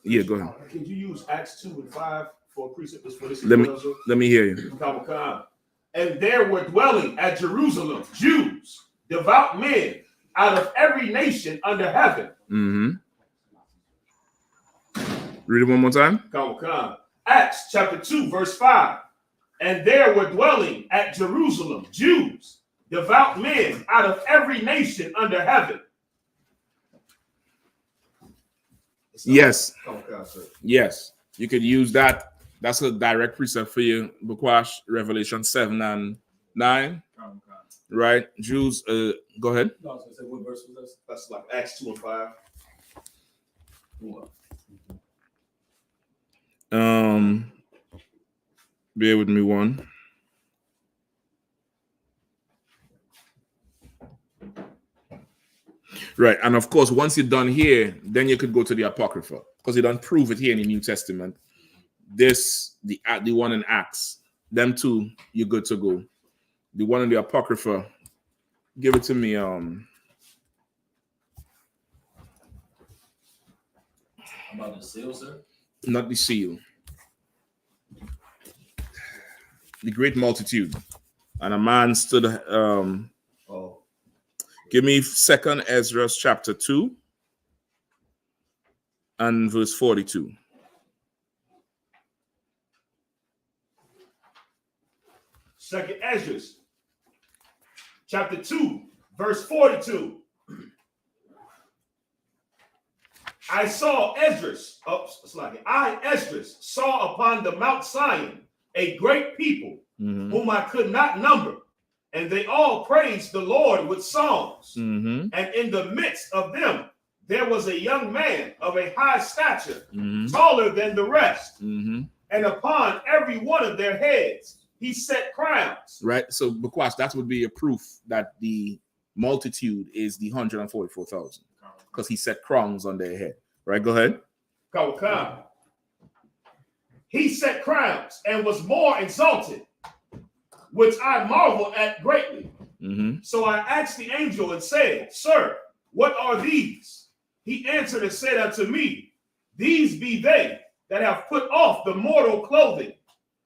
Yeah, go ahead. Can you use Acts 2 and 5 for a precept for this? Let me hear you. And there were dwelling at Jerusalem Jews, devout men out of every nation under heaven. Mm-hmm. Read it one more time. Acts chapter 2, verse 5. And there were dwelling at Jerusalem Jews, devout men out of every nation under heaven. Yes. Yes. You could use that. That's a direct precept for you. Bukwash, Revelation 7 and 9. Right? Jews, go ahead. No, I was gonna say, what verse was this? That's like Acts 2 and 5. Bear with me one. Right, and of course, once you're done here, then you could go to the Apocrypha, because you don't prove it here in the New Testament. This, the one in Acts, them two, you're good to go. The one in the Apocrypha, give it to me. About the seal, sir? Not the seal. The great multitude. And a man stood. Give me 2nd Ezra chapter 2 and verse 42. Second Ezra chapter 2, verse 42. I, Esdras, saw upon the Mount Zion a great people, whom I could not number, and they all praised the Lord with songs. And in the midst of them there was a young man of a high stature, taller than the rest, and upon every one of their heads he set crowns. Right, so because that would be a proof that the multitude is the 144,000, because he set crowns on their head. Right, go ahead. He set crowns and was more exalted, which I marvel at greatly. So I asked the angel and said, Sir, what are these? He answered and said unto me, These be they that have put off the mortal clothing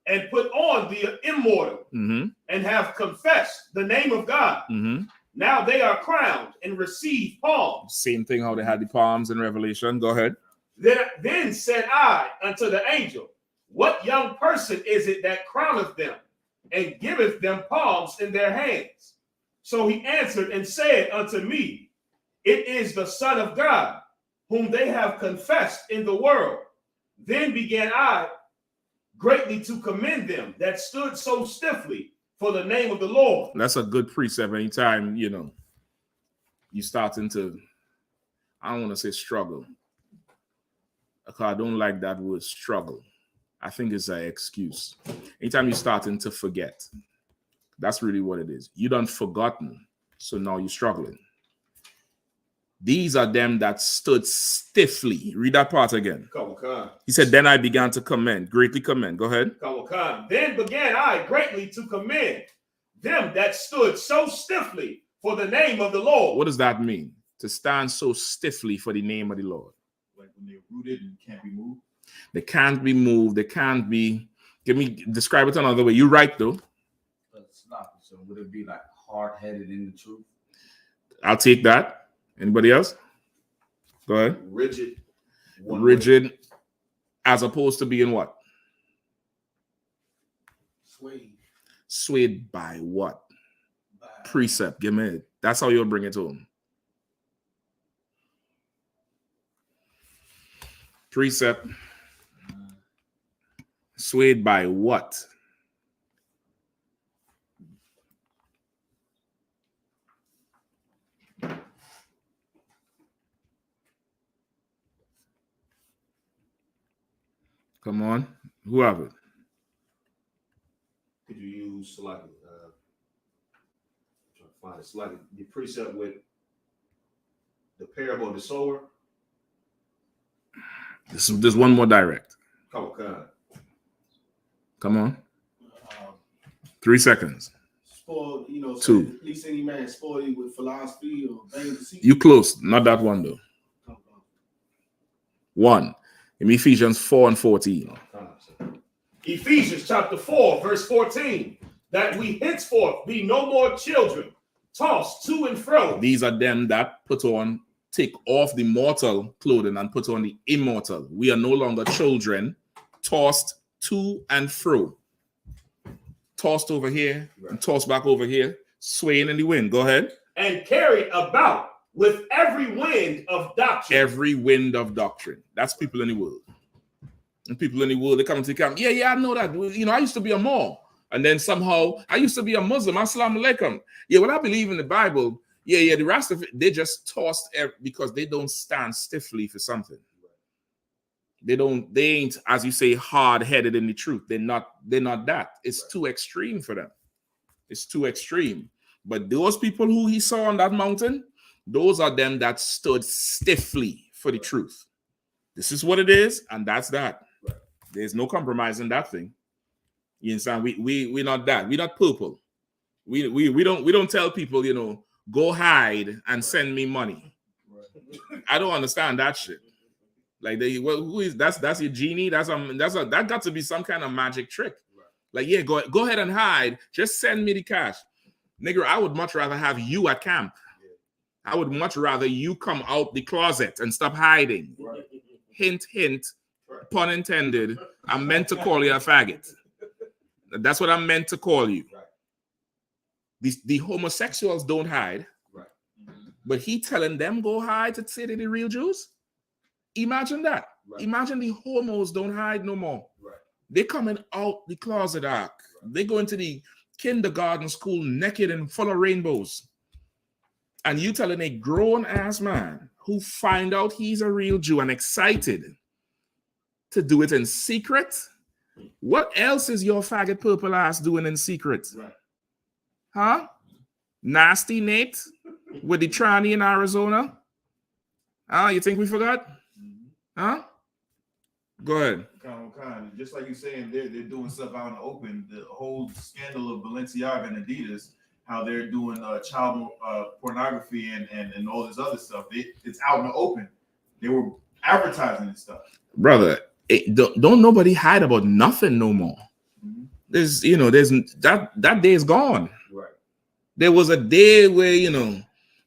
and put on the immortal, and have confessed the name of God. Now they are crowned and receive palms. Same thing how they had the palms in Revelation. Go ahead. Then said I unto the angel, What young person is it that crowneth them and giveth them palms in their hands? So he answered and said unto me, It is the Son of God, whom they have confessed in the world. Then began I greatly to commend them that stood so stiffly for the name of the Lord. That's a good precept. Anytime, you starting to, I don't want to say struggle, because I don't like that word struggle. I think it's an excuse. Anytime you're starting to forget, that's really what it is. You done forgotten, so now you're struggling. These are them that stood stiffly. Read that part again. He said, then I began to commend, greatly commend. Go ahead. Then began I greatly to commend them that stood so stiffly for the name of the Lord. What does that mean? To stand so stiffly for the name of the Lord. Like when they're rooted and can't be moved. They can't be moved. They can't be. Describe it another way. You're right, though. So would it be like hard-headed in the truth? I'll take that. Anybody else? Go ahead. Rigid. Rigid, as opposed to being what? Swayed by what? Precept. Give me it. That's how you'll bring it home. Precept. Swayed by what? Come on. Who have it? Could you use like trying to find it's like the precept with the parable of the sower? There's one more direct. Come on. 3 seconds. Spoil, 2. At least any man spoil you with philosophy or vain deceit. You close. Not that one though. 1. In Ephesians 4 and 14. Ephesians chapter 4, verse 14. That we henceforth be no more children, tossed to and fro. These are them that take off the mortal clothing and put on the immortal. We are no longer children, tossed to and fro. tossed over here and tossed back over here, swaying in the wind. Go ahead. And carried about with every wind of doctrine. Every wind of doctrine. That's people in the world. And people in the world, they come to the camp. Yeah, I know that. You know, I used to be a Moor. And then somehow, I used to be a Muslim. Assalamu alaikum. Yeah, well, I believe in the Bible. Yeah, the rest of it, they just tossed because they don't stand stiffly for something. They ain't, as you say, hard-headed in the truth. They're not that. It's too extreme for them. It's too extreme. But those people who he saw on that mountain, those are them that stood stiffly for the truth. This is what it is, and that's that. There's no compromise in that thing. You understand? We're not that. We're not purple. We don't tell people, you know, go hide and send me money. I don't understand that shit. Like who is that's your genie? That got to be some kind of magic trick. Like, yeah, go ahead and hide. Just send me the cash. Nigga, I would much rather have you at camp. I would much rather you come out the closet and stop hiding. Hint, hint, pun intended. I'm meant to call you a faggot. That's what I'm meant to call you. The homosexuals don't hide. But he telling them go hide to say they're the real Jews? Imagine that. Imagine the homos don't hide no more. They're coming out the closet ark. They go into the kindergarten school naked and full of rainbows. And you telling a grown-ass man who find out he's a real Jew and excited to do it in secret? What else is your faggot purple ass doing in secret? Huh? Nasty Nate with the tranny in Arizona? You think we forgot? Huh? Go ahead. Just like you're saying, they're doing stuff out in the open. The whole scandal of Balenciaga and Adidas, how they're doing child pornography and all this other stuff. It's out in the open. They were advertising this stuff. Brother, don't nobody hide about nothing no more. There's that day is gone. There was a day where, you know,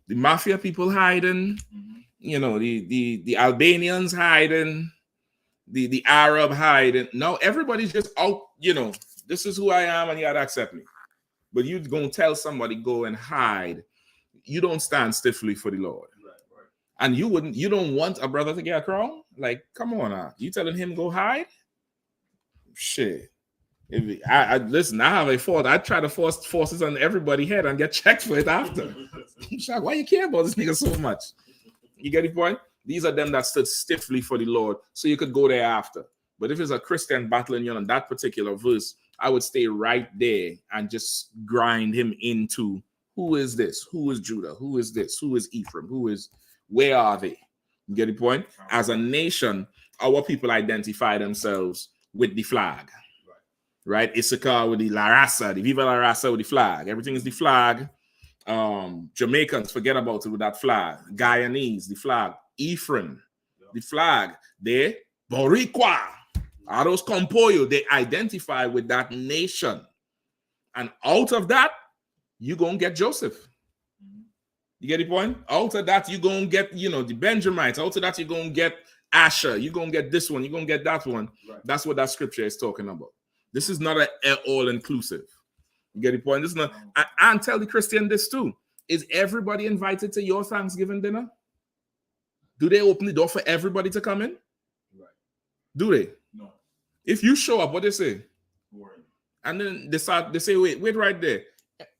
the mafia people hiding, you know, the Albanians hiding, the Arab hiding. Now everybody's just out, you know, this is who I am and you gotta accept me. But you gonna tell somebody go and hide. You don't stand stiffly for the Lord. And you don't want a brother to get a crown? Like, come on now. You telling him go hide? Shit. Listen, I have a fault. I try to force forces on everybody's head and get checked for it after. I'm shocked. Why you care about this nigga so much? You get the point? These are them that stood stiffly for the Lord, so you could go there after. But if it's a Christian battling you on that particular verse, I would stay right there and just grind him into who is this? Who is Judah? Who is this? Who is Ephraim? Where are they? You get the point? As a nation, our people identify themselves with the flag. Right? I.S.U.P.K with the La Raza, the Viva La Raza with the flag. Everything is the flag. Jamaicans, forget about it with that flag. Guyanese, the flag. Ephraim, the flag. They Boricua. All those Compoyo, they identify with that nation. And out of that, you're going to get Joseph. You get the point? Out of that, you're going to get, you know, the Benjamites. Out of that, you're going to get Asher. You're going to get this one. You're going to get that one. That's what that scripture is talking about. This is not an all-inclusive. You get the point? This is not. And tell the Christian this too. Is everybody invited to your Thanksgiving dinner? Do they open the door for everybody to come in? Do they? No. If you show up, what they say? And then they say, wait right there.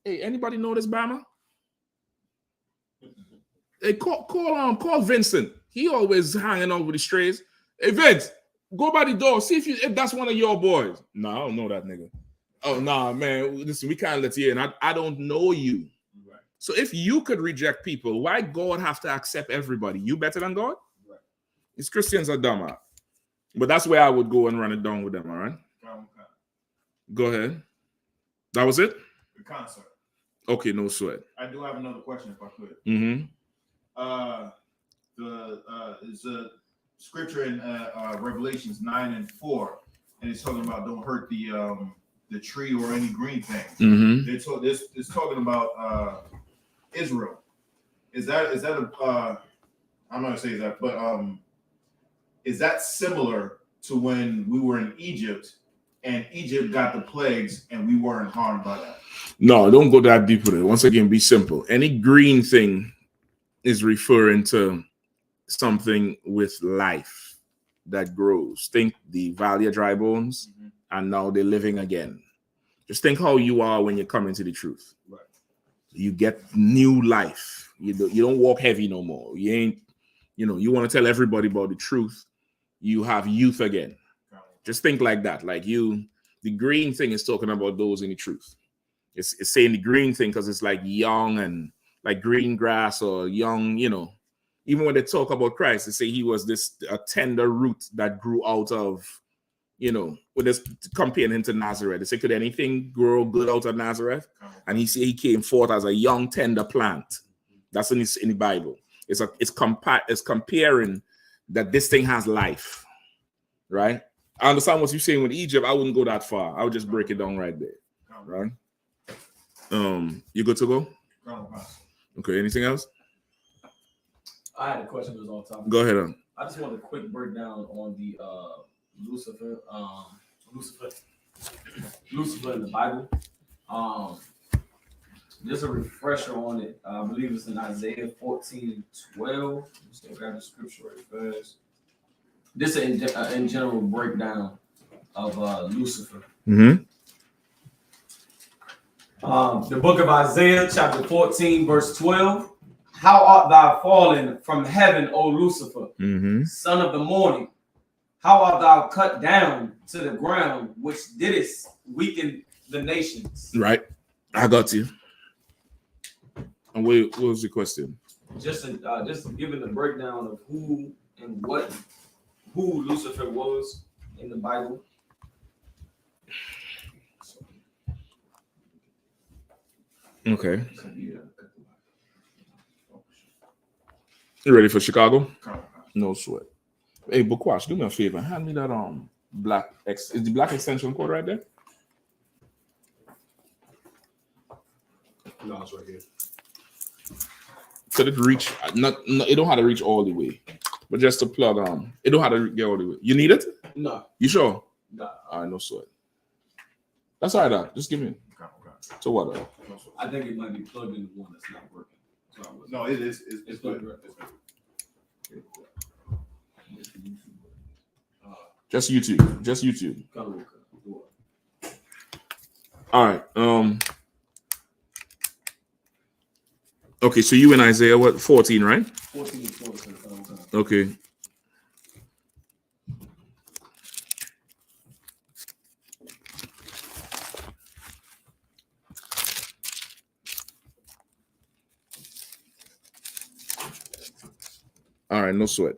Hey, anybody know this Bama? Hey, call Vincent. He always hanging out with the strays. Hey, Vince, go by the door. See if that's one of your boys. No, I don't know that nigga. Oh, nah, man. Listen, we can't let you in. I don't know you. Right. So if you could reject people, why God have to accept everybody? You better than God? Right. These Christians are dumb. But that's where I would go and run it down with them, all right? Go ahead. That was it? The concert. Okay, no sweat. I do have another question if I could. It's a scripture in Revelations 9:4, and it's talking about don't hurt the tree or any green thing. It's talking about Israel. Is that a I'm not gonna say that, but is that similar to when we were in Egypt and Egypt got the plagues and we weren't harmed by that? No, don't go that deep with it. Once again, be simple. Any green thing is referring to something with life that grows. Think the Valley of Dry Bones, and now they're living again. Just think how you are when you come into the truth. Right. You get new life. You don't walk heavy no more. You ain't, you want to tell everybody about the truth. You have youth again. Just think like that. Like the green thing is talking about those in the truth. It's saying the green thing because it's like young and like green grass or young, Even when they talk about Christ, they say he was a tender root that grew out of, when they're comparing him to Nazareth. They say, could anything grow good out of Nazareth? And he came forth as a young, tender plant. That's in the Bible. It's comparing that this thing has life, right? I understand what you're saying with Egypt. I wouldn't go that far. I would just break it down right there, right? You good to go? Okay. Anything else? I had a question that was on top. Go ahead. I just want a quick breakdown on the Lucifer in the Bible. Just a refresher on it. I believe it's in Isaiah 14:12. Let's grab the scripture right first. This is in general breakdown of Lucifer. Mm-hmm. The book of Isaiah, chapter 14, verse 12. How art thou fallen from heaven, O Lucifer, son of the morning? How art thou cut down to the ground, which didst weaken the nations? Right. I got you. And what was the question? Just giving the breakdown of who and who Lucifer was in the Bible. Okay. You ready for Chicago? No sweat. Hey, Bukwash, do me a favor. Hand me that black is the black extension cord right there? No, it's right here. Could it reach? It don't have to reach all the way, but just to plug it don't have to get all the way. You need it? No. You sure? No. All right, no sweat. That's all right, Doc. Just give me. So what? I think it might be plugged into one that's not working. No, it is. It's good. Just YouTube. Just YouTube. All right. Okay, so you in Isaiah 14, right? 14. Okay. All right, no sweat.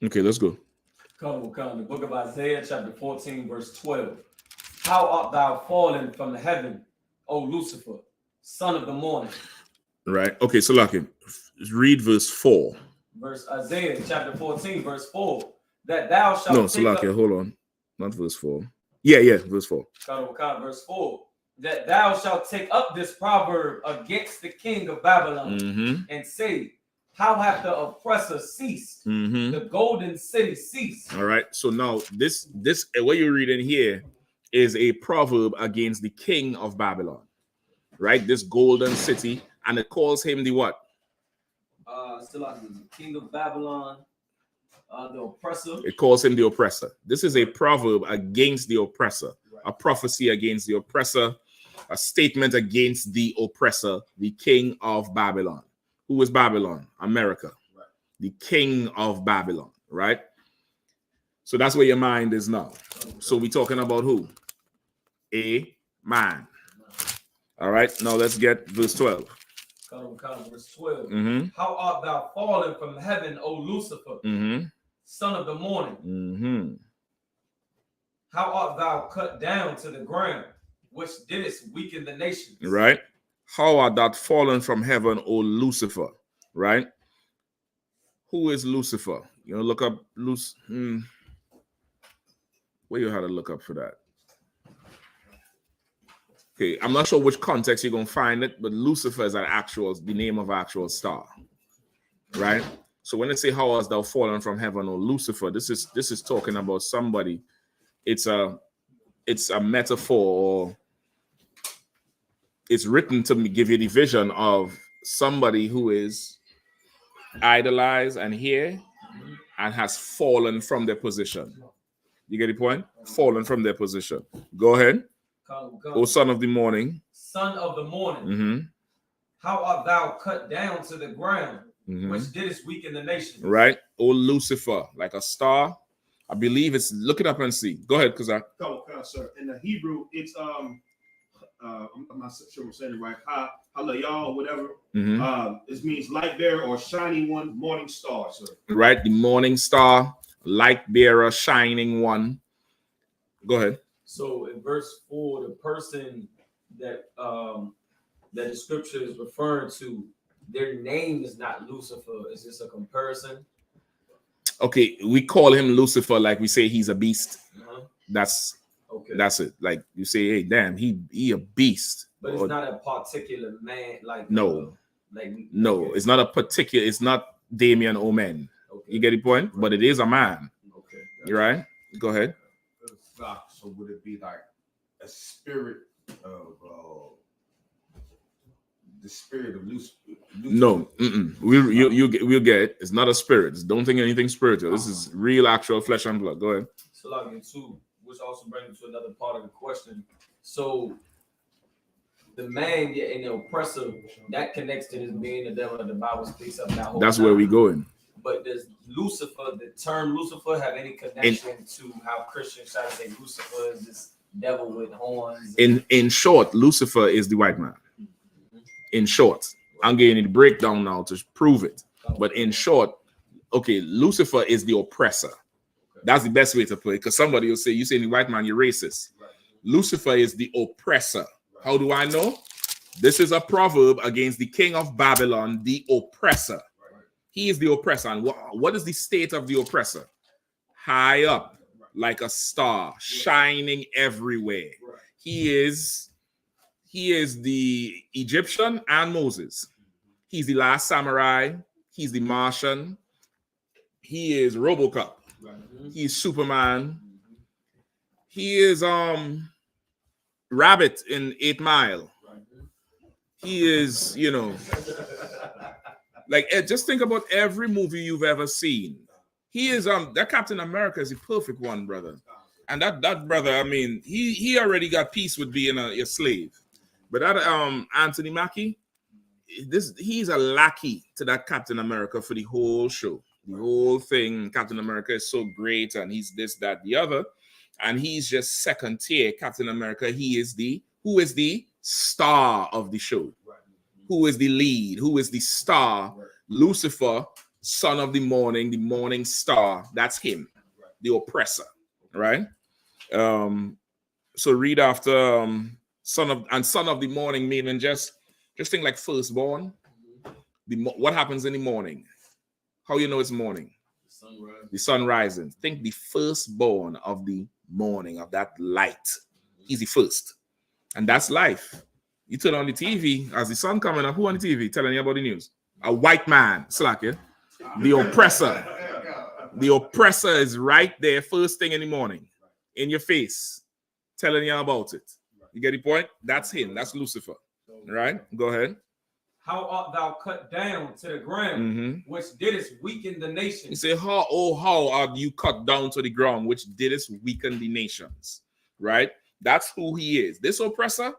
Okay, let's go. Come. The book of Isaiah, chapter 14, verse 12. How art thou fallen from heaven, O Lucifer, son of the morning? Right. Okay, so Lucky, read verse 4. Verse Isaiah, chapter 14, verse 4. That thou shalt No, so Lucky, hold on. Not verse 4. Yeah, verse 4. Verse 4. That thou shalt take up this proverb against the king of Babylon and say, how hath the oppressor ceased? The golden city ceased. All right. So now this what you're reading here is a proverb against the king of Babylon. Right? This golden city, and it calls him the what? Still like the king of Babylon, the oppressor. It calls him the oppressor. This is a proverb against the oppressor, a prophecy against the oppressor, a statement against the oppressor, the king of Babylon. Who is Babylon? America. Right. The king of Babylon, right? So that's where your mind is now. So we're talking about who? A man. All right, now let's get verse 12. Verse 12. How art thou fallen from heaven, O Lucifer, son of the morning? How art thou cut down to the ground, which didst weaken the nations? Right. How art thou fallen from heaven, O Lucifer? Right. Who is Lucifer? You know, look up Where you had to look up for that? Okay, I'm not sure which context you're gonna find it, but Lucifer is the name of actual star, right? So when they say how hast thou fallen from heaven, or Lucifer, this is talking about somebody. It's a metaphor, or it's written to give you the vision of somebody who is idolized and here and has fallen from their position. You get the point? Fallen from their position. Go ahead. Come. O son of the morning. Son of the morning. How art thou cut down to the ground, which didst weaken the nation? Right. O Lucifer, like a star. I believe it's, look it up and see. Go ahead, Kazak. Come, sir. In the Hebrew, it's I'm not sure I'm saying it right. Halayah, whatever. It means light bearer or shining one, morning star, sir. Right, the morning star, light bearer, shining one. Go ahead. So in verse 4, the person that the scripture is referring to, their name is not Lucifer. Is this a comparison? Okay, we call him Lucifer, like we say he's a beast. That's it. Like you say, hey, damn, he a beast. But it's not a particular man, like no, it's not a particular. It's not Damien Omen. You get the point? But it is a man. Okay, you right? Go ahead. So would it be like a spirit of the spirit of Lucifer? No, we'll get it. It's not a spirit. Don't think anything spiritual. This is real, actual flesh and blood. Go ahead. So too, which also brings me to another part of the question. So the man and the oppressor, that connects to this being the devil, and the Bible speaks of that whole. That's where we going. But does Lucifer, the term Lucifer, have any connection to how Christians try to say Lucifer is this devil with horns? In short, Lucifer is the white man. In short, I'm getting the breakdown now to prove it. But in short, okay, Lucifer is the oppressor. That's the best way to put it, because somebody will say, you say the white man, you're racist. Lucifer is the oppressor. How do I know? This is a proverb against the king of Babylon, the oppressor. He is the oppressor. And what is the state of the oppressor? High up, like a star, shining everywhere. He is the Egyptian and Moses. He's the last samurai. He's the Martian. He is RoboCop. He's Superman. He is Rabbit in 8 Mile. He is, like, just think about every movie you've ever seen. He is that Captain America is a perfect one, brother. And that brother, I mean, he already got peace with being a slave. But that Anthony Mackie, he's a lackey to that Captain America for the whole show. The whole thing, Captain America is so great, and he's this, that, the other. And he's just second tier Captain America. Who is the star of the show? Who is the lead? Who is the star? Lucifer, son of the morning star. That's him, the oppressor, right? So read after son of the morning, meaning just think like firstborn. What happens in the morning? How you know it's morning? The sun rising. Think the firstborn of the morning, of that light. He's the first, and that's life. You turn on the TV as the sun coming up. Who on the TV telling you about the news? A white man, slack, yeah? The oppressor. The oppressor is right there, first thing in the morning, in your face, telling you about it. You get the point? That's him. That's Lucifer. Right? Go ahead. How art thou cut down to the ground, which didst weaken the nation? You say, how are you cut down to the ground, which didst weaken the nations? Right? That's who he is. This oppressor,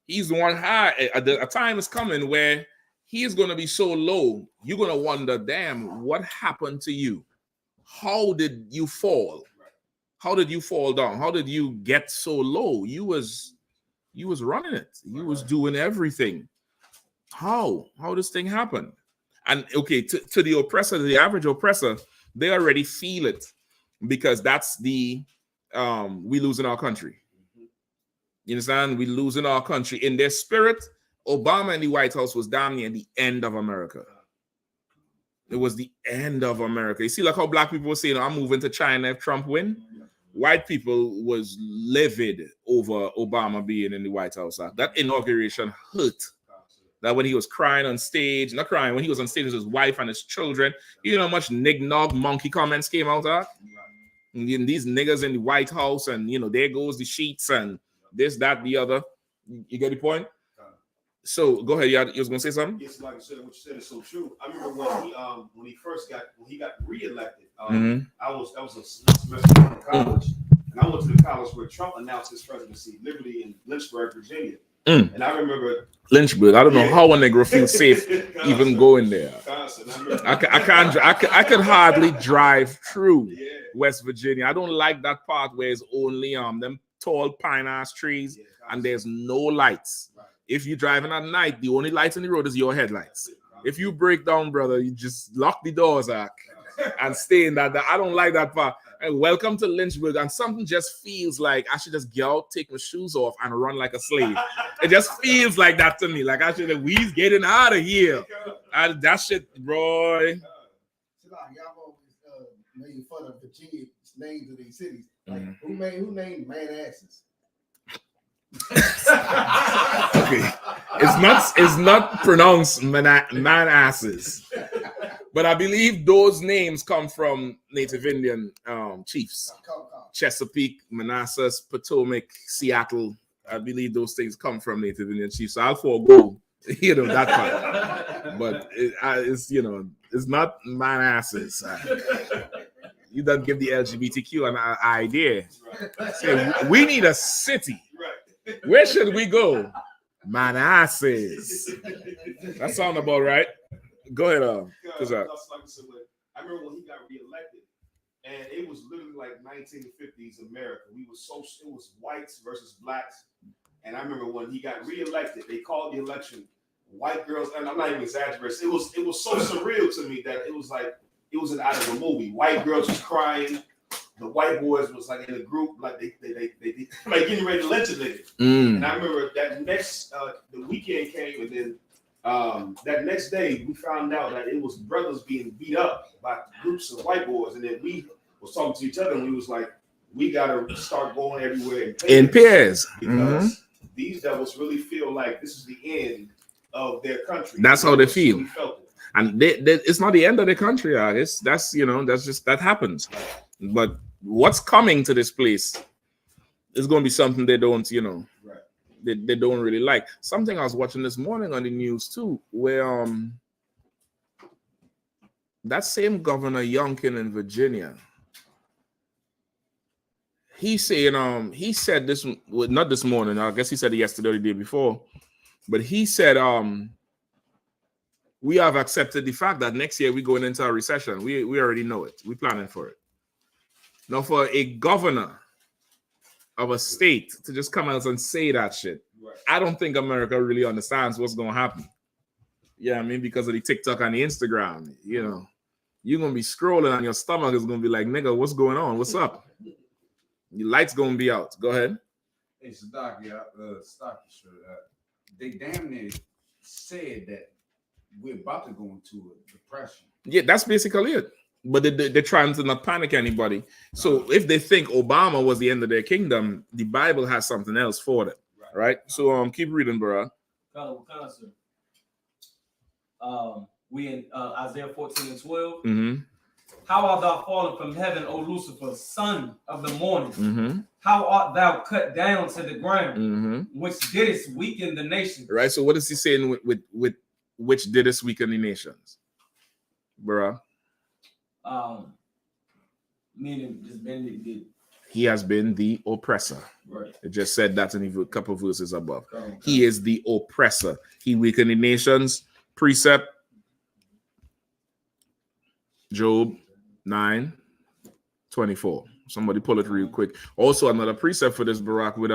he's the one high. A time is coming where he is going to be so low, you're going to wonder, damn, what happened to you? How did you fall? How did you fall down? How did you get so low? You was running it. You was doing everything. How this thing happen? And okay, to the oppressor, the average oppressor, they already feel it, because that's the we lose in our country. You understand? We lose in our country. In their spirit, Obama in the White House was damn near the end of America. It was the end of America. You see, like how black people were saying, I'm moving to China if Trump win. white people was livid over Obama being in the White House. That inauguration hurt. That when he was crying on stage, not crying, when he was on stage with his wife and his children, you know how much nig-nog monkey comments came out of? And these niggas in the White House, and you know, there goes the sheets and this, that, the other. You get the point? So go ahead, you was gonna say something? Yes, like I said, what you said is so true. I remember when he got reelected. That was a semester in college, and I went to the college where Trump announced his presidency, Liberty in Lynchburg, Virginia. And I remember Lynchburg. I don't know how a nigga feels safe even going there. I could hardly drive through West Virginia. I don't like that part where it's only them tall pine ass trees and there's no lights. If you're driving at night, the only lights on the road is your headlights. If you break down, brother, you just lock the doors and stay in that. I don't like that part. And welcome to Lynchburg. And something just feels like I should just get out, take my shoes off, and run like a slave. It just feels like that to me. Like I should have, we's getting out of here. That shit, bro. Y'all always made fun of Virginia names of these cities. Like who named man asses? Okay, it's not pronounced man asses, but I believe those names come from Native Indian chiefs. Chesapeake, Manassas, Potomac, Seattle. I believe those things come from Native Indian chiefs. So I'll forego, that part. But it's it's not man asses. You don't give the LGBTQ an idea. Say, we need a city. Where should we go? Manassas. That sound about right. Go ahead, I remember when he got reelected, and it was literally like 1950s America. It was whites versus blacks. And I remember when he got reelected, they called the election white girls, and I'm not even exaggerating. It was so surreal to me that it was like it was out of a movie. White girls was crying. The white boys was like in a group, like they like getting ready to lynch a nigga. And I remember that next the weekend came, and then that next day we found out that it was brothers being beat up by groups of white boys, and then we was talking to each other, and we was like, we gotta start going everywhere in pairs because these devils really feel like this is the end of their country. That's how they feel. Really felt it. And it's not the end of the country, that's just that happens. But what's coming to this place is going to be something they don't, they don't really like. Something I was watching this morning on the news too, where that same Governor Youngkin in Virginia, he said this, not this morning, I guess he said it yesterday or the day before, but he said we have accepted the fact that next year we're going into a recession. We already know it. We're planning for it. Now, for a governor of a state to just come out and say that shit, I don't think America really understands what's going to happen. Yeah, I mean, because of the TikTok and the Instagram, you're going to be scrolling and your stomach is going to be like, nigga, what's going on? What's up? Your light's going to be out. Go ahead. Hey, Stocky, they damn near said that we're about to go into a depression. Yeah, that's basically it. But they're trying to not panic anybody. So if they think Obama was the end of their kingdom, the Bible has something else for them, right? So keep reading, bro. We in Isaiah 14:12. How art thou fallen from heaven, O Lucifer, son of the morning? How art thou cut down to the ground, which didst weaken the nations? Right. So what is he saying with which didst weaken the nations, bro? Meaning just been he has been the oppressor. Right. It just said that in a couple of verses above. He is the oppressor. He weakened the nations. Precept. Job 9:24. Somebody pull it real quick. Also, another precept for this, Barack, with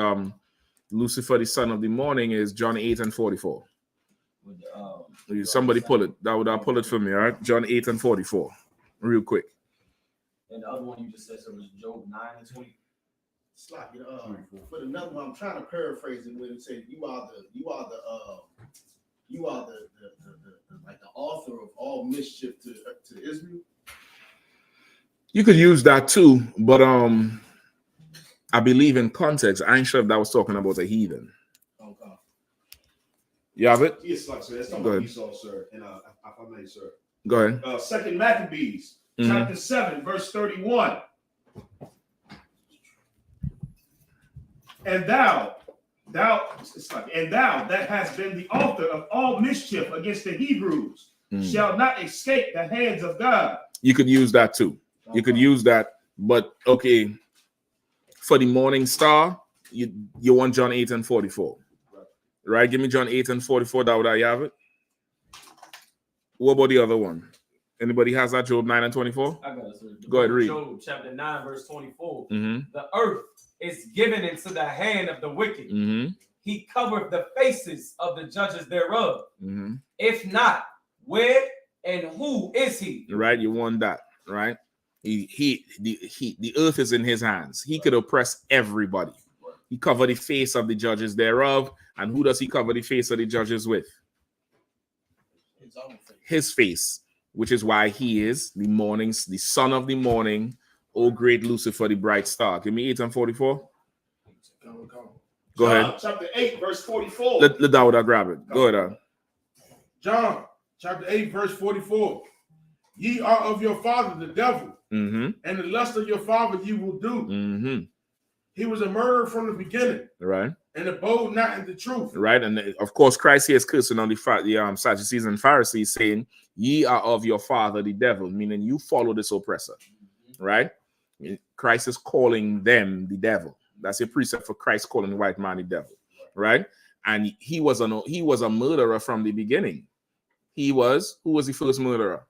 Lucifer, the son of the morning, is John 8:44. Somebody pull it. I'll pull it for me, all right? John 8:44. Real quick. And the other one you just said was Job 9:20. But another one, I'm trying to paraphrase it when it said you are the like the author of all mischief to Israel. You could use that too, but I believe in context. I ain't sure if that was talking about a heathen. Okay. You have it? Yes, sir. That's talking Go about ahead. Esau, sir. And if I may, sir. Go ahead. Second Maccabees, chapter 7, verse 31. And thou that hast been the author of all mischief against the Hebrews, shall not escape the hands of God. You could use that too. You could use that, but okay. For the morning star, you want John 8 and 44. Right? Give me John 8 and 44. That would I have it? What about the other one? Anybody has that? Job 9 and 24? I got it, sir. Go ahead, read. Job chapter 9, verse 24. Mm-hmm. The earth is given into the hand of the wicked. Mm-hmm. He covered the faces of the judges thereof. Mm-hmm. If not, where and who is he? Right? You want that, right? The earth is in his hands. He could oppress everybody. He covered the face of the judges thereof. And who does he cover the face of the judges with? His own face. His face, which is why he is the mornings, the son of the morning, O great Lucifer, the bright star. Give me 8 and 44. Go ahead. Chapter 8, verse 44. Let Dawuda grab it. Go ahead. John chapter 8, verse 44. Ye are of your father, the devil, and the lust of your father you will do. He was a murderer from the beginning, Right. and abode not in the truth. Right. And of course, Christ here is cursing on the Sadducees and Pharisees, saying, ye are of your father, the devil, meaning you follow this oppressor. Right. Christ is calling them the devil. That's a precept for Christ calling the white man the devil. Right. And he was a murderer from the beginning. Who was the first murderer?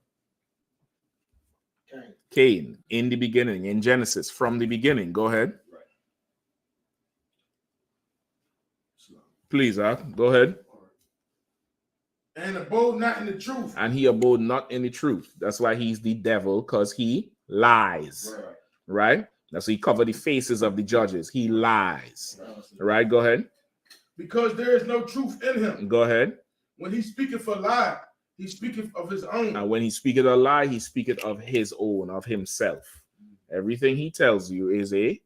Cain, in the beginning, in Genesis, from the beginning. Go ahead. Please, go ahead. And abode not in the truth. And he abode not in the truth. That's why he's the devil, because he lies. Right? That's why he covered the faces of the judges. He lies. Right? Go ahead. Because there is no truth in him. Go ahead. When he speaketh a lie, he speaketh of his own. And when he speaketh a lie, he speaketh of his own, of himself. Everything he tells you is a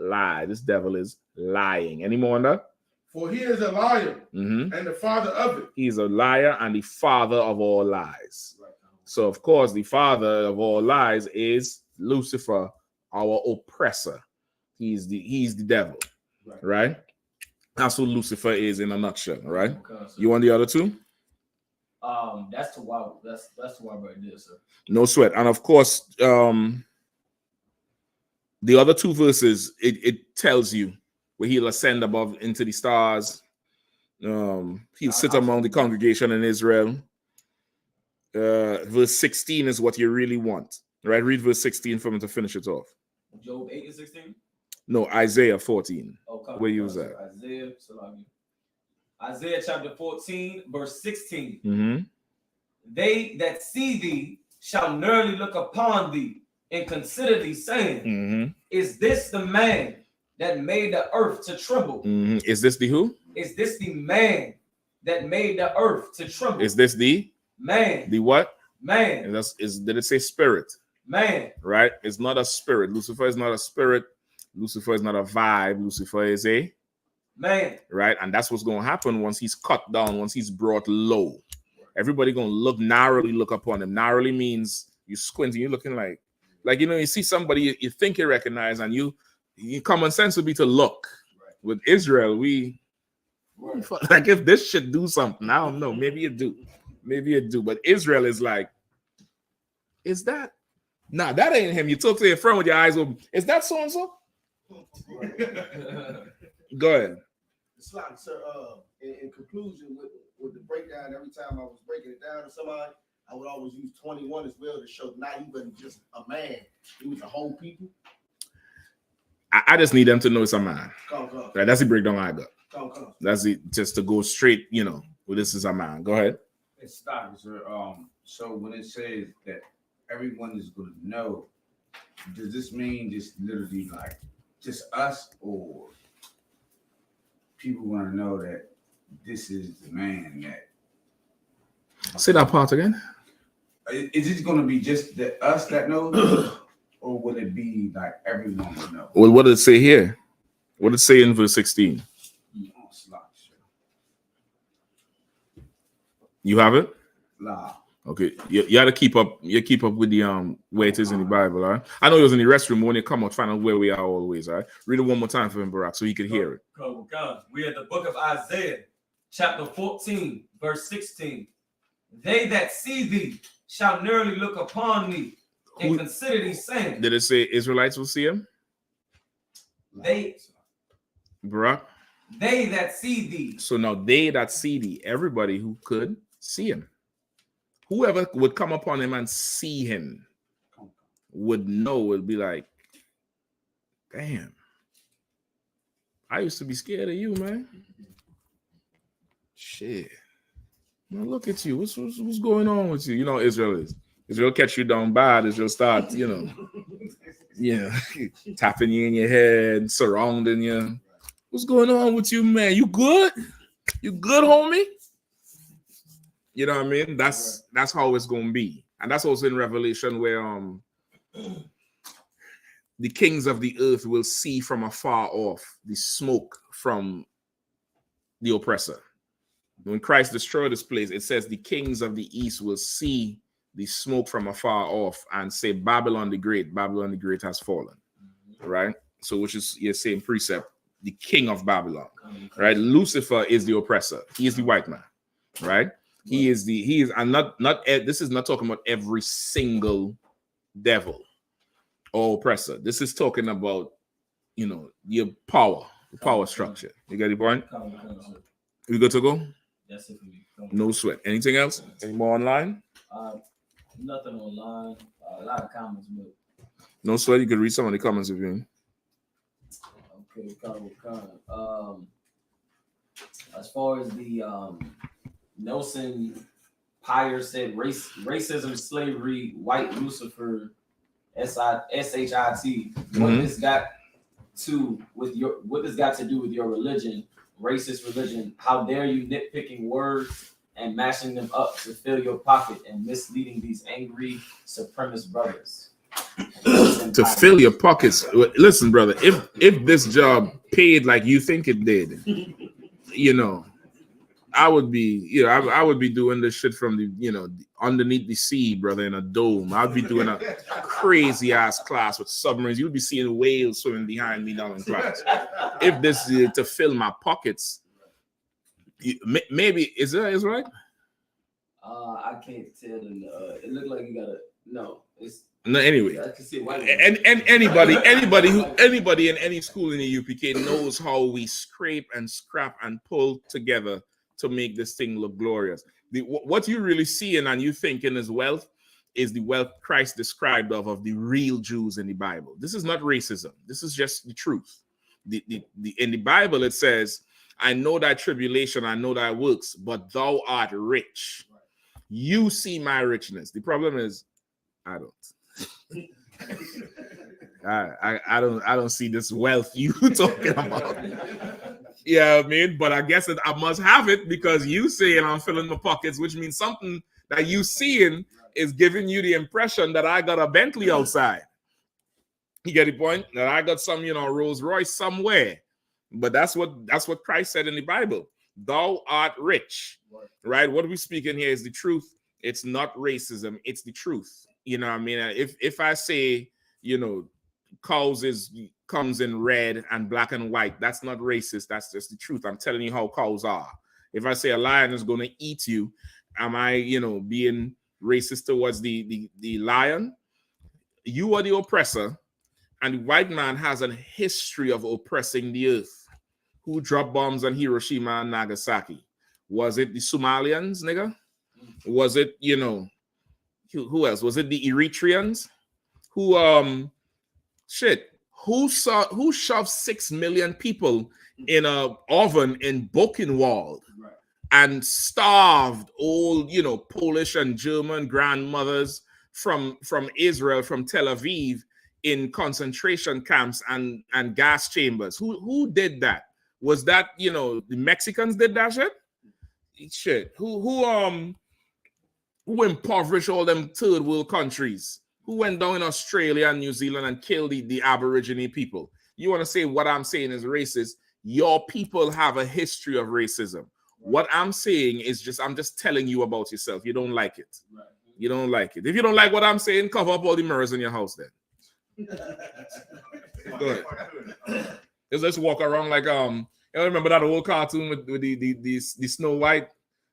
lie. This devil is lying. Any more on that? For he is a liar and the father of it. He's a liar and the father of all lies. So, of course, the father of all lies is Lucifer, our oppressor. He's the devil, right? That's who Lucifer is in a nutshell, right? Okay, you want the other two? That's the why. That's the why right there, sir. No sweat. And of course, the other two verses, it tells you where he'll ascend above into the stars. He'll sit among the congregation in Israel. Verse 16 is what you really want, right? Read verse 16 for me to finish it off. Job 8 and 16? No, Isaiah 14. Okay. Where you was that? Isaiah chapter 14, verse 16. They that see thee shall nearly look upon thee and consider thee, saying, is this the man that made the earth to tremble? Is this the who? Is this the man that made the earth to tremble? Is this the man? The what? Man. And did it say spirit? Man. Right? It's not a spirit. Lucifer is not a spirit. Lucifer is not a vibe. Lucifer is a man. Right? And that's what's going to happen once he's cut down, once he's brought low. Everybody going to look narrowly, look upon him. Narrowly means you squinting, you're looking like you see somebody you think you recognize, and your common sense would be to look. With Israel, like if this should do something, I don't know. Maybe it do. But Israel is like, is that? Nah, that ain't him. You talk to your friend with your eyes open. Is that so and so? Go ahead. It's like, sir, in conclusion with the breakdown, every time I was breaking it down to somebody, I would always use 21 as well to show not even just a man, he was a whole people. I just need them to know it's a man. Come. Right, that's the breakdown I got. Come. That's it, just to go straight, well, this is a man. Go ahead. It's stopped, sir. So when it says that everyone is going to know, does this mean just literally like just us, or people want to know that this is the man that? Say that part again. Is it going to be just us that knows, or will it be like everyone will know? Well, what does it say here? What did it say in verse 16? You have it? Okay. You got to keep up. You keep up with the where it is in the Bible, all right? I know it was in the restroom when you come out, find out where we are always, all right? Read it one more time for him, Barack, so he can hear it. We're in the book of Isaiah, chapter 14, verse 16. They that see thee shall narrowly look upon thee and consider thee, saying. Did it say Israelites will see him? They, Barack? They that see thee. So now they that see thee, everybody who could see him. Whoever would come upon him and see him would know, would be like, damn, I used to be scared of you, man. Shit. Now look at you. What's going on with you? You know, Israel is. Israel catch you down bad. Israel start, tapping you in your head, surrounding you. What's going on with you, man? You good? You good, homie? You know what I mean? That's how it's gonna be. And that's also in Revelation where the kings of the earth will see from afar off the smoke from the oppressor. When Christ destroyed this place, it says the kings of the east will see the smoke from afar off and say, Babylon the Great has fallen. Right? So which is your same precept, the king of Babylon. Right? Lucifer is the oppressor. He is the white man. Right? This is not talking about every single devil or oppressor. This is talking about, your power, the power structure. You got the point? We good to go? Yes, if we no sweat. Anything else? Any more online? Nothing online. A lot of comments, but no sweat. You could read some of the comments if you okay. As far as the Nelson Pyre said, racism, slavery, white Lucifer, SHIT. What this got to do with your religion, racist religion? How dare you nitpicking words and mashing them up to fill your pocket and misleading these angry supremacist brothers? To fill your pockets. Listen, brother, if this job paid like you think it did, I would be, I would be doing this shit from the, underneath the sea, brother, in a dome. I'd be doing a crazy ass class with submarines. You'd be seeing whales swimming behind me down in class. If this is to fill my pockets, maybe is right? I can't tell. It looked like you gotta no. Anyway, I can see and anybody in any school in the UPK knows how we scrape and scrap and pull together to make this thing look glorious. What you really seeing and you thinking is wealth is the wealth Christ described of the real Jews in the Bible. This is not racism. This is just the truth. In the Bible, it says, I know thy tribulation, I know thy works, but thou art rich. You see my richness. The problem is, I don't. I don't see this wealth you talking about. Yeah, I mean, but I guess that I must have it because you saying I'm filling my pockets, which means something that you seeing is giving you the impression that I got a Bentley outside. You get the point? That I got some, Rolls Royce somewhere. But that's what Christ said in the Bible. Thou art rich, right? What we speaking here is the truth. It's not racism. It's the truth. You know what I mean? If I say, cows comes in red and black and white, that's not racist. That's just the truth. I'm telling you how cows are. If I say a lion is going to eat you, am I, being racist towards the lion? You are the oppressor, and the white man has a history of oppressing the earth. Who dropped bombs on Hiroshima and Nagasaki? Was it the Somalians, nigga? Was it, who else? Was it the Eritreans? Who shoved 6 million people in a oven in Buchenwald and starved all, Polish and German grandmothers from Israel, from Tel Aviv, in concentration camps and gas chambers? Who did that? Was that, the Mexicans did that shit? Who impoverished all them third world countries? Who went down in Australia and New Zealand and killed the Aborigine people? you want to say what I'm saying is racist, your people have a history of racism. What I'm saying is I'm just telling you about yourself. You don't like it. You don't like it. If you don't like what I'm saying, cover up all the mirrors in your house then. Go ahead. Let's walk around like you remember that old cartoon with the Snow White?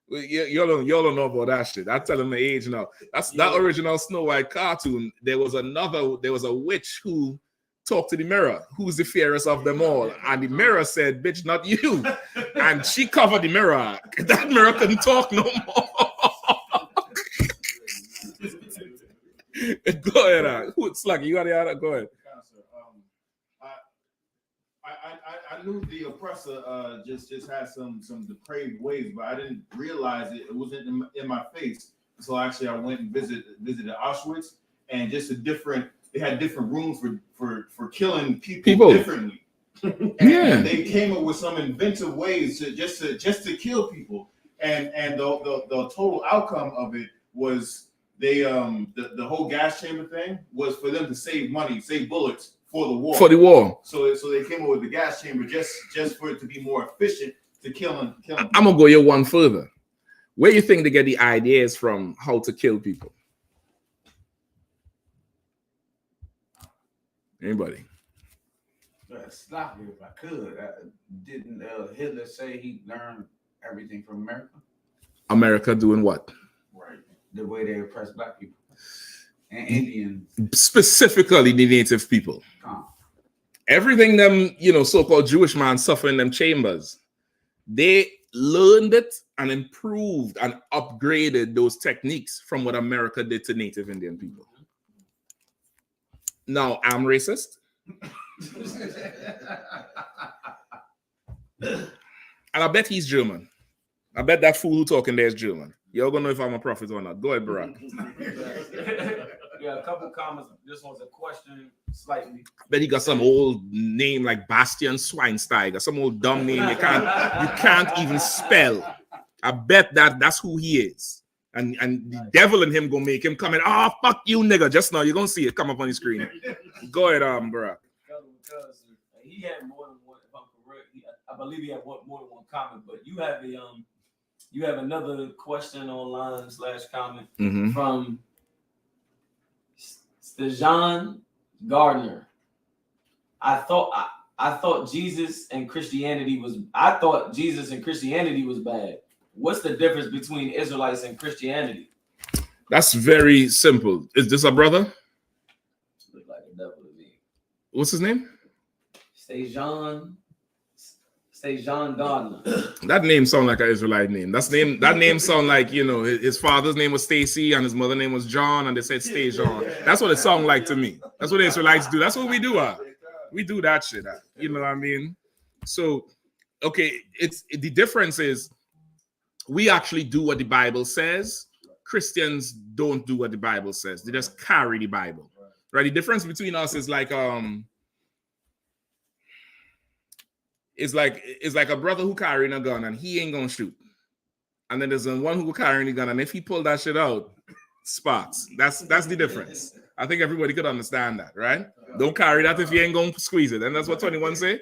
Y'all don't know about that shit. I tell them the age now. That's that original Snow White cartoon. There was a witch who talked to the mirror. Who's the fairest of them all? And the mirror said, "Bitch, not you." And she covered the mirror. That mirror couldn't talk no more. Go ahead. Sluggy, you got the other? Go ahead. I knew the oppressor just had some depraved ways, but I didn't realize it wasn't in my face. So actually, I went and visited Auschwitz, and they had different rooms for killing people differently. And they came up with some inventive ways to just to kill people, and the total outcome of it was the whole gas chamber thing was for them to save money, save bullets for the war. For the war. So they came up with the gas chamber just for it to be more efficient to kill them. I'm gonna go you one further. Where you think they get the ideas from how to kill people? Anybody? Stop it if I could. Didn't Hitler say he learned everything from America? America doing what? Right. The way they oppress black people and Indians. Specifically the native people. Everything them, so-called Jewish man suffer in them chambers. They learned it and improved and upgraded those techniques from what America did to native Indian people. Now, I'm racist. And I bet he's German. I bet that fool who talking there is German. Y'all gonna know if I'm a prophet or not. Go ahead, Barack. Yeah, a couple comments. This one's a question, slightly. Bet he got some old name like Bastian Schweinsteiger, some old dumb name you can't even spell. I bet that's who he is. And the devil in him gonna make him come in. Oh, fuck you, nigga. Just now you're gonna see it come up on the screen. Go ahead, Barack. Because he had more than one, if I'm correct. I believe he had more than one comment, but you have another question online / comment from Stejan Gardner. I thought Jesus and Christianity was bad. What's the difference between Israelites and Christianity? That's very simple. Is this a brother? Look like a devil to me. What's his name? Stejan Gardner. That name sounds like an Israelite name. That name sounds like, his father's name was Stacy and his mother's name was John, and they said Stejan. That's what it sounds like to me. That's what the Israelites do. That's what we do. We do that shit. You know what I mean? So, okay, the difference is we actually do what the Bible says. Christians don't do what the Bible says. They just carry the Bible. Right? The difference between us is like it's like a brother who carrying a gun and he ain't gonna shoot. And then there's one who carrying a gun, and if he pull that shit out, sparks. That's the difference. I think everybody could understand that, right? Don't carry that if you ain't gonna squeeze it. And that's what 21 say.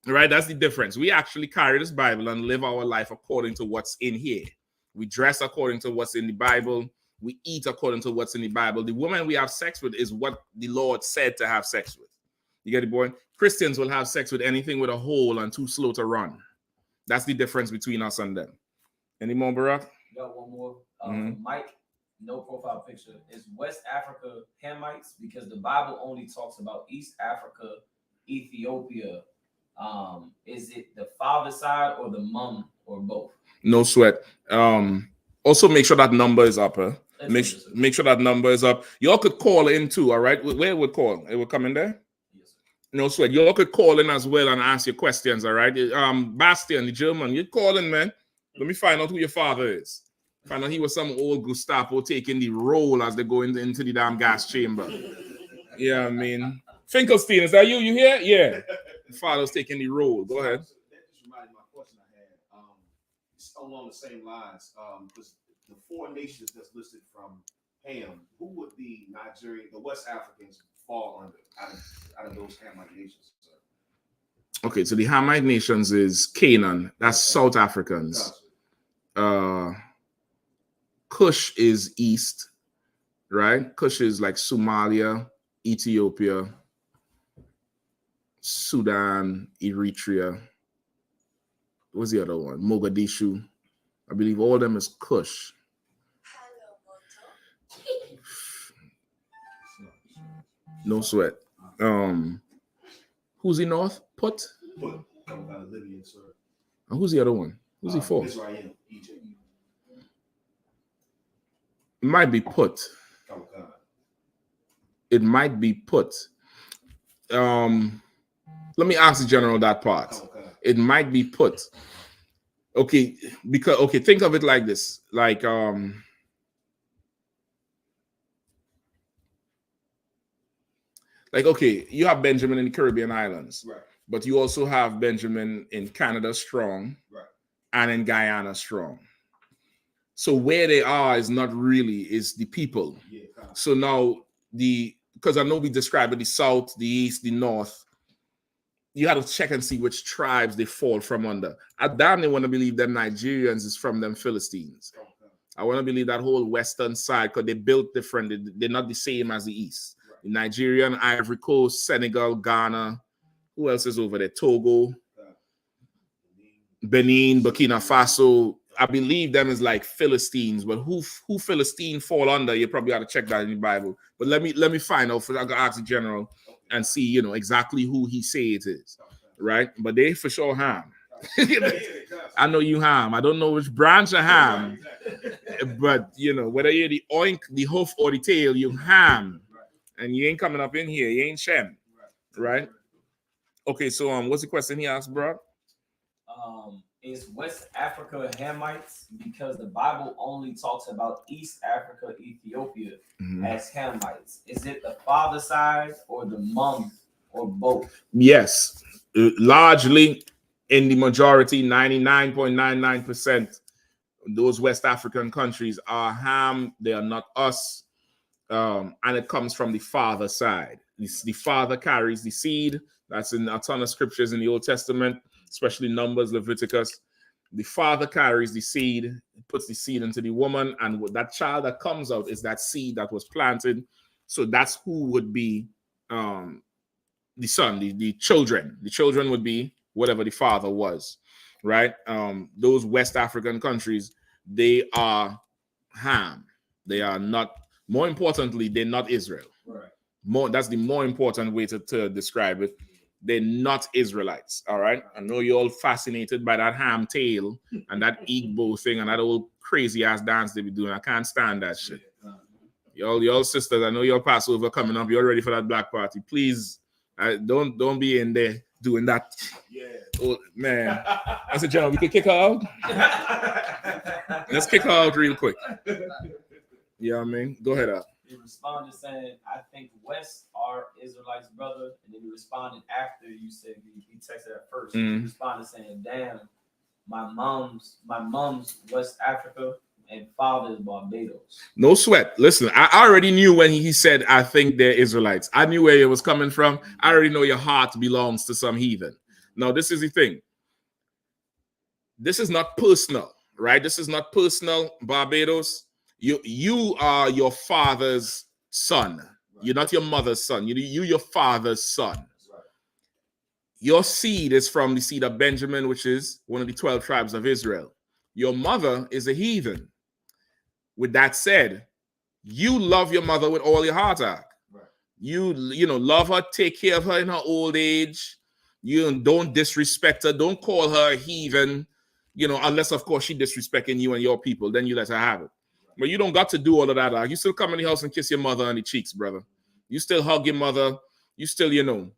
Right? That's the difference. We actually carry this Bible and live our life according to what's in here. We dress according to what's in the Bible. We eat according to what's in the Bible. The woman we have sex with is what the Lord said to have sex with. You get it, boy? Christians will have sex with anything with a hole and too slow to run. That's the difference between us and them. Any more, Barack? Got one more. Mike, no profile picture. Is West Africa Hamites? Because the Bible only talks about East Africa, Ethiopia. Is it the father side or the mom or both? No sweat. Also make sure that number is up. Make sure that number is up. Y'all could call in too, all right? Where would call? It would come in there? Yes, no sweat. Y'all could call in as well and ask your questions, all right? Bastian, the German, you call in, man. Let me find out who your father is. Find out he was some old Gestapo taking the role as they go into the damn gas chamber. Yeah, I mean. Finkelstein, is that you? You here? Yeah. The father's taking the role. Go ahead. That just reminded me of my question I had. It's along the same lines. Because the four nations that's listed from Ham, who would the West Africans fall under out of those Hamite nations? Sir? Okay, so the Hamite nations is Canaan. That's South Africans. Cush is east, right? Cush is like Somalia, Ethiopia, Sudan, Eritrea. What's the other one? Mogadishu. I believe all of them is Cush. No sweat. Who's the north? Put. Libya, sir. And who's the other one? Who's he for? Israel, Egypt. It might be Put. It might be Put. Let me ask the general that part. It might be Put. Okay, because think of it like this. Like okay, you have Benjamin in the Caribbean islands, right? But you also have Benjamin in Canada strong, right? And in Guyana strong. So where they are is not really, is the people. Yeah, so now because I know we described the south, the east, the north, you have to check and see which tribes they fall from under. I damn want to believe them Nigerians is from them Philistines. Okay. I want to believe that whole western side, because they built different. They're not the same as the east. Right. The Nigerian, Ivory Coast, Senegal, Ghana. Who else is over there? Togo, Benin, Burkina Faso. I believe them is like Philistines, but who Philistine fall under? You probably got to check that in the Bible. But let me find out. I gotta ask the general and see, exactly who he say it is, right? But they for sure Ham. I know you Ham. I don't know which branch of Ham, but whether you're the oink, the hoof, or the tail, you Ham, and you ain't coming up in here. You ain't Shem, right? Okay, so what's the question he asked, bro? Is West Africa Hamites? Because the Bible only talks about East Africa, Ethiopia as Hamites. Is it the father side or the mom or both? Yes, largely in the majority, 99.99%, those West African countries are Ham. They are not us, and it comes from the father side. The father carries the seed. That's in a ton of scriptures in the Old Testament, especially Numbers, Leviticus. The father carries the seed, puts the seed into the woman, and that child that comes out is that seed that was planted. So that's who would be the son, the children. The children would be whatever the father was, right? Those West African countries, they are Ham. They are not, more importantly, they're not Israel. Right. That's the more important way to describe it. They're not Israelites, all right? I know you're all fascinated by that ham tail and that Igbo thing and that old crazy-ass dance they be doing. I can't stand that shit. Y'all sisters, I know your Passover coming up. You're ready for that black party. Please, don't be in there doing that. Yeah. Oh, man. I said, John, we can kick her out? Let's kick her out real quick. You know what I mean? Go ahead, Al. He responded saying, I think West are Israelites, brother. And then he responded after you said he texted at first. He responded saying, damn, my mom's West Africa and father is Barbados. No sweat. Listen, I already knew when he said, I think they're Israelites. I knew where it was coming from. I already know your heart belongs to some heathen. Now, this is the thing. This is not personal, right? This is not personal, Barbados. You are your father's son. Right. You're not your mother's son. You're your father's son. Right. Your seed is from the seed of Benjamin, which is one of the 12 tribes of Israel. Your mother is a heathen. With that said, you love your mother with all your heart out. Right. You love her, take care of her in her old age. You don't disrespect her. Don't call her a heathen, unless, of course, she disrespecting you and your people. Then you let her have it. But you don't got to do all of that. You still come in the house and kiss your mother on the cheeks, brother. You still hug your mother. You still, you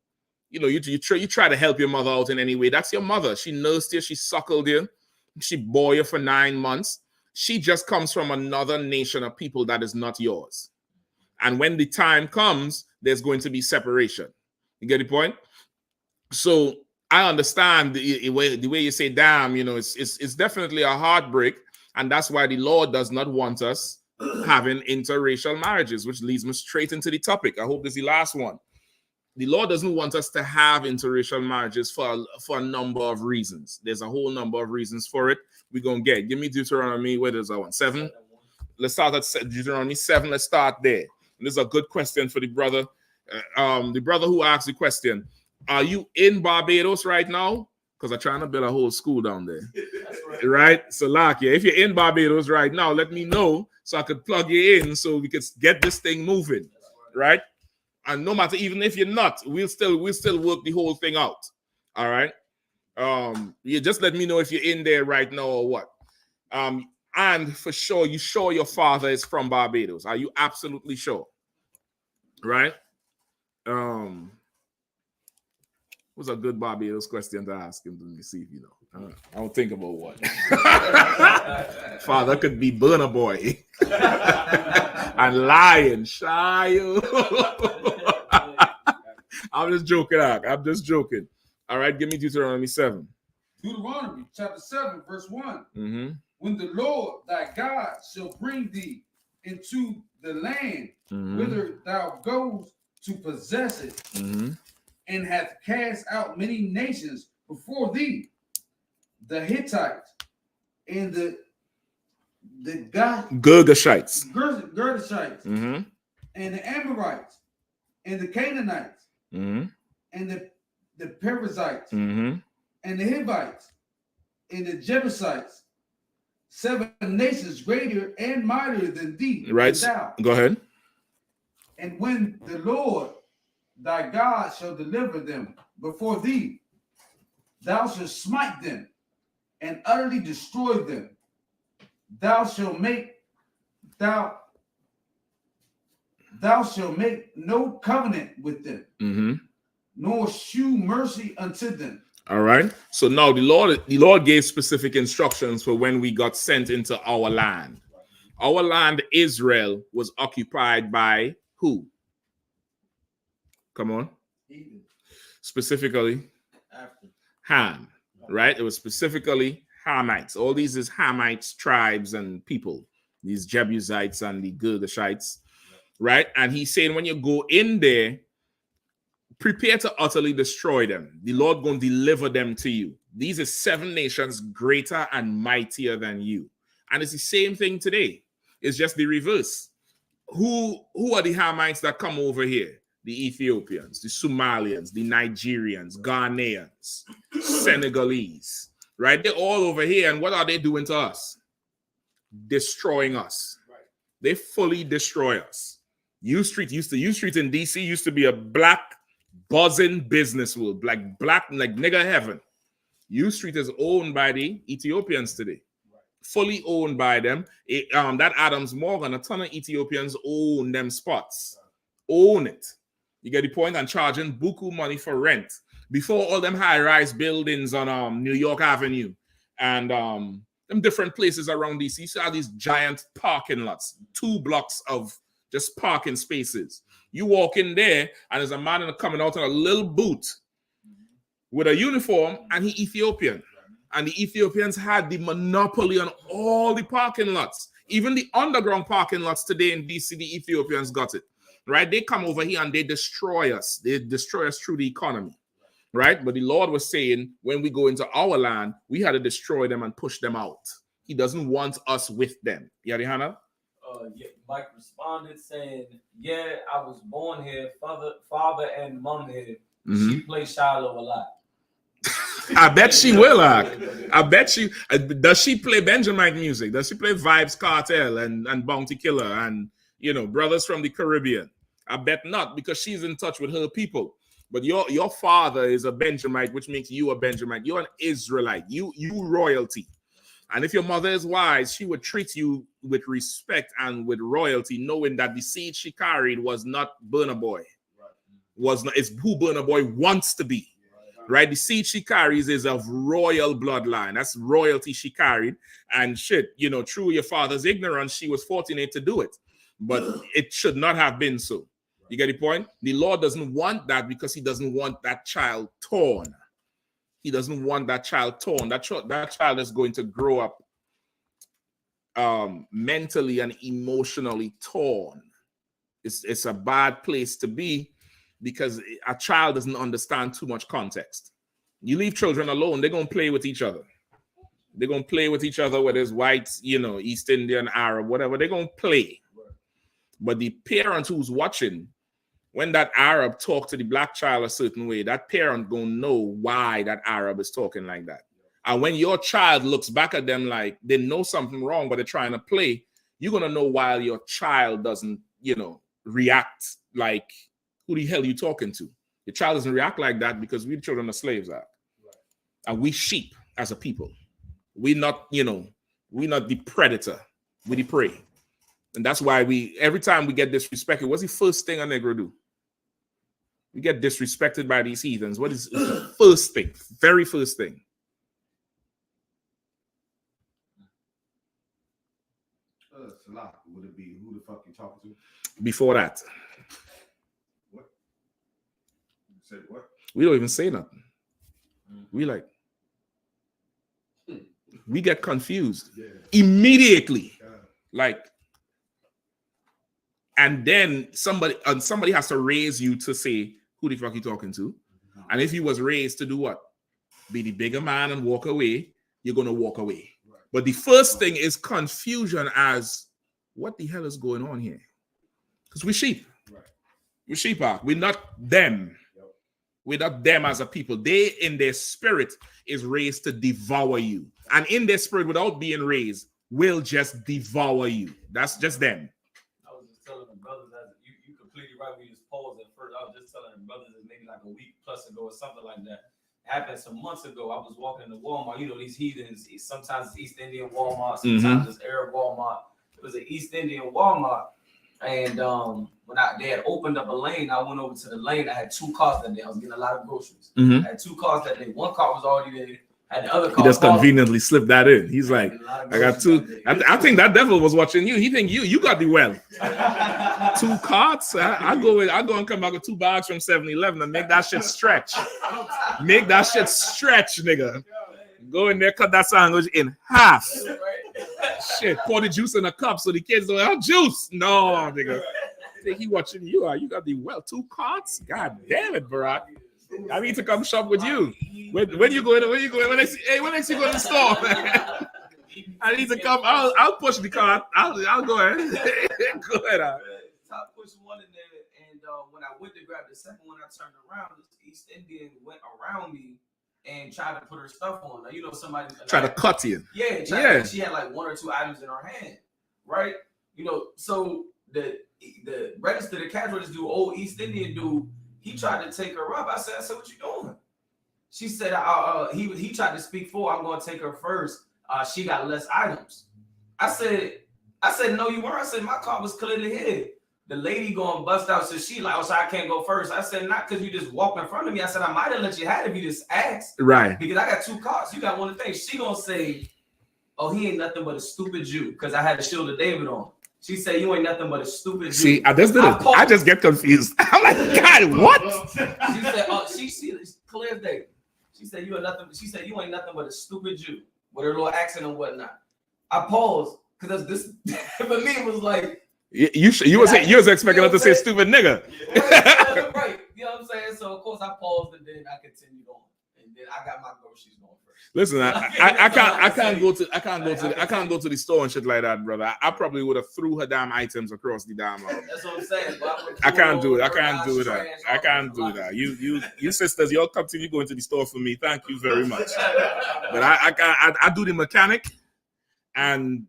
try to help your mother out in any way. That's your mother. She nursed you. She suckled you. She bore you for 9 months. She just comes from another nation of people that is not yours. And when the time comes, there's going to be separation. You get the point? So I understand the way you say, damn, it's definitely a heartbreak. And that's why the Lord does not want us having interracial marriages, which leads me straight into the topic. I hope this is the last one. The Lord doesn't want us to have interracial marriages for a number of reasons. There's a whole number of reasons for it. We're going to give me Deuteronomy, where does that one? 7? Let's start at Deuteronomy 7. Let's start there. And this is a good question for the brother. The brother who asked the question, are you in Barbados right now? Because I'm trying to build a whole school down there. Right? So, Lakia, if you're in Barbados right now, let me know so I could plug you in so we could get this thing moving. Right? And no matter, even if you're not, we'll still work the whole thing out. All right. You just let me know if you're in there right now or what. And for sure, you sure your father is from Barbados? Are you absolutely sure? Right? What's a good Barbados question to ask him? Let me see if you know. I don't think about what. Father could be Burna Boy and Lion Shy. I'm just joking. I'm just joking. All right, give me Deuteronomy 7. Deuteronomy chapter 7, verse 1. Mm-hmm. When the Lord thy God shall bring thee into the land whither thou goest to possess it, and hath cast out many nations before thee, the Hittites and the Girgashites, and the Amorites and the Canaanites and the Perizzites and the Hivites and the Jebusites, 7 nations greater and mightier than thee. Right. Thou. Go ahead. And when the Lord thy God shall deliver them before thee, thou shalt smite them and utterly destroy them. Thou shalt make no covenant with them, nor shew mercy unto them. All right. So now the Lord gave specific instructions for when we got sent into our land. Our land, Israel, was occupied by who? Come on. Specifically, Ham. Right? It was specifically Hamites. All these is Hamites, tribes, and people. These Jebusites and the Girgashites. Right? And he's saying when you go in there, prepare to utterly destroy them. The Lord going to deliver them to you. These are 7 nations greater and mightier than you. And it's the same thing today. It's just the reverse. Who are the Hamites that come over here? The Ethiopians, the Somalians, the Nigerians, Ghanaians, Senegalese. Right? They're all over here. And what are they doing to us? Destroying us. They fully destroy us. U Street in DC used to be a black buzzing business world, like nigger heaven. U Street is owned by the Ethiopians today, fully owned by them. That Adams Morgan, a ton of Ethiopians own them spots, own it. You get the point? And charging buku money for rent before all them high-rise buildings on New York Avenue and them different places around DC. You see these giant parking lots, 2 blocks of just parking spaces. You walk in there, and there's a man coming out in a little boot with a uniform, and he Ethiopian. And the Ethiopians had the monopoly on all the parking lots. Even the underground parking lots today in DC, the Ethiopians got it. Right? They come over here and they destroy us. They destroy us through the economy. Right? But the Lord was saying, when we go into our land, we had to destroy them and push them out. He doesn't want us with them. Yeah, Yahanna? Mike responded saying, yeah, I was born here, father and mom here. She plays Shiloh a lot. I bet she will. I bet she does. She play Benjamin music? Does she play Vibes Cartel and Bounty Killer and Brothers from the Caribbean? I bet not, because she's in touch with her people. But your father is a Benjamite, which makes you a Benjamite. You're an Israelite. You royalty. And if your mother is wise, she would treat you with respect and with royalty, knowing that the seed she carried was not Burna Boy. It's who Burna Boy wants to be. Right? The seed she carries is of royal bloodline. That's royalty she carried. And through your father's ignorance, she was fortunate to do it. But it should not have been so. You get the point? The Lord doesn't want that, because he doesn't want that child torn. He doesn't want that child torn. That child is going to grow up mentally and emotionally torn. It's a bad place to be because a child doesn't understand too much context. You leave children alone, they're going to play with each other. They're going to play with each other, whether it's white, East Indian, Arab, whatever. They're going to play. But the parent who's watching, when that Arab talk to the black child a certain way, that parent going to know why that Arab is talking like that. And when your child looks back at them like they know something wrong, but they're trying to play, you're going to know why your child doesn't, react like, who the hell are you talking to? Your child doesn't react like that because we the children of slaves are. And we sheep as a people. We're not the predator. We the prey. And that's why every time we get disrespected, what's the first thing a Negro do? We get disrespected by these heathens. What is the first thing? Very first thing. Would it be who the fuck you talking to? Before that. What? You said what? We don't even say nothing. We get confused immediately. And then somebody has to raise you to say, who the fuck you talking to? And if you was raised to do what? Be the bigger man and walk away, you're going to walk away. Right. But the first thing is confusion as, what the hell is going on here? Because we're sheep. Right. We're sheep. We're not them. Yep. We're not them as a people. They, in their spirit, is raised to devour you. And in their spirit, without being raised, will just devour you. That's just them. I was just telling the brothers that you completely right. We just paused at first. I was just telling the brothers that maybe like a week plus ago or something like that. Happened some months ago. I was walking into Walmart. These heathens, sometimes it's East Indian Walmart, sometimes it's Arab Walmart. It was an East Indian Walmart. And when they had opened up a lane, I went over to the lane. I had two cars that day. I was getting a lot of groceries. I had two cars that day. One car was already there. Had the other car. He just conveniently slipped that in. He's like, I got two. I think that devil was watching you. He think you got the wealth. Two carts. I go and come back with 2 bags from 7-Eleven and make that shit stretch. Make that shit stretch, nigga. Go in there, cut that sandwich in half. Shit, pour the juice in a cup so the kids don't have juice. No, nigga. I think he watching you. You got the wealth. 2 carts? God damn it, Barack. I need to come shop with you. When you going? When next you go to the store, man? I need to come. I'll push the cart. I'll go ahead. Go ahead. Top push one in there, and when I went to grab the second one, I turned around. This East Indian went around me and tried to put her stuff on. Now, somebody try to cut you. Yeah. She had like 1 or 2 items in her hand, right? So the register, the cash register dude, old East Indian dude, he tried to take her up. I said, what you doing? She said, he tried to speak for her. I'm going to take her first. She got less items. I said, no, you weren't. I said, my car was clearly here. The lady going bust out. So she like, so I can't go first. I said, not because you just walked in front of me. I said, I might have let you have it if you just asked. Right. Because I got 2 cars. You got one thing. She going to say, oh, he ain't nothing but a stupid Jew because I had a shield of David on. She said, you ain't nothing but a stupid Jew. See, I just get confused. I'm like, God, what? She said, oh, she clear as day. She said, you ain't nothing but a stupid Jew with her little accent and whatnot. I paused because this for me it was like you was expecting her to say stupid nigga. Right. You know what I'm saying? So of course I paused and then I continued on. And then I got my groceries going first. Listen, I can't go to the store and shit like that, brother. I probably would have threw her damn items across the damn. That's what I'm saying. I can't do it. I can't do that. I can't do that. You sisters, y'all continue going to the store for me. Thank you very much. But I do the mechanic, and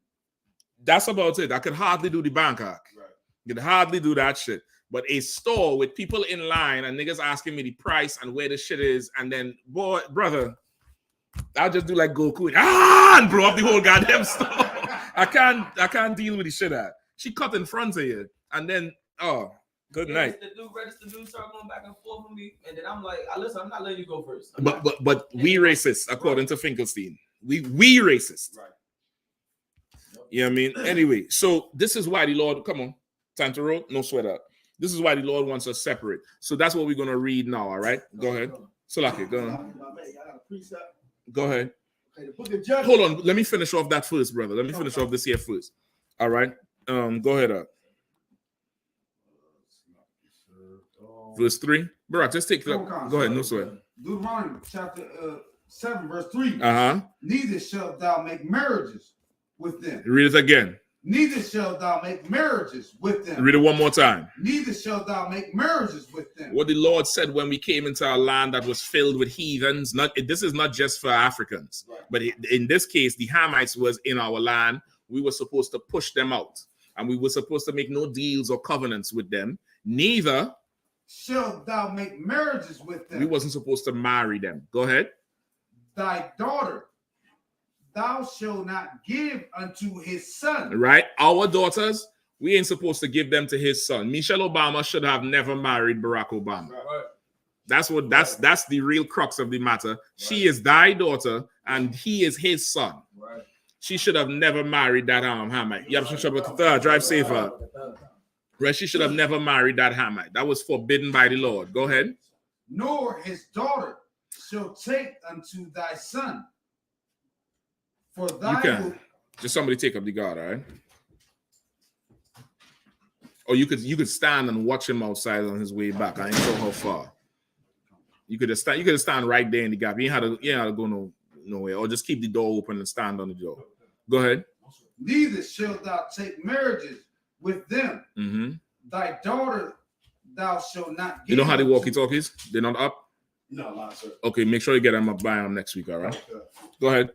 that's about it. I could hardly do the Bangkok. I could hardly do that shit. But a store with people in line and niggas asking me the price and where the shit is, and then brother, I'll just do like Goku and blow up the whole goddamn store. I can't deal with the shit out. She cut in front of you, and then good night. Register dude started going back and forth with me, and then I'm like, listen, I'm not letting you go first. But we racist according to Finkelstein. We racist. Right. You know what I mean? Anyway, so this is why the Lord, come on, time to roll, no sweat up. This is why the Lord wants us separate. So that's what we're going to read now, all right? Go ahead. Salaki, go on. Go ahead. Okay, the book of Judges. Hold on. Let me finish off that first, brother. Let me finish off this here first. All right. Go ahead. Verse 3. Barack, just take that. Go ahead. No sweat. Deuteronomy chapter 7, verse 3. Neither shalt thou make marriages with them. Read it again. Neither shalt thou make marriages with them. Read it one more time. Neither shalt thou make marriages with them. What the Lord said when we came into a land that was filled with heathens. This is not just for Africans, but in this case, the Hamites was in our land. We were supposed to push them out, and we were supposed to make no deals or covenants with them. Neither shalt thou make marriages with them. We wasn't supposed to marry them. Go ahead. Thy daughter thou shalt not give unto his son. Right? Our daughters, we ain't supposed to give them to his son. Michelle Obama should have never married Barack Obama. Right. That's the real crux of the matter. Right. She is thy daughter and he is his son. Right. She should have never married that Hamite. Drive safer. Right? She should have never married that Hamite. That was forbidden by the Lord. Go ahead. Nor his daughter shall take unto thy son. For thy will... Just somebody take up the guard, all right? Or you could stand and watch him outside on his way back. I ain't sure how far. You could stand right there in the gap. You ain't had to go nowhere. Or just keep the door open and stand on the door. Go ahead. Neither shalt thou take marriages with them. Mm-hmm. Thy daughter thou shalt not give. You know how the walkie-talkies? They're not up? No, sir. Okay, make sure you get them up by them next week, all right? Okay. Go ahead.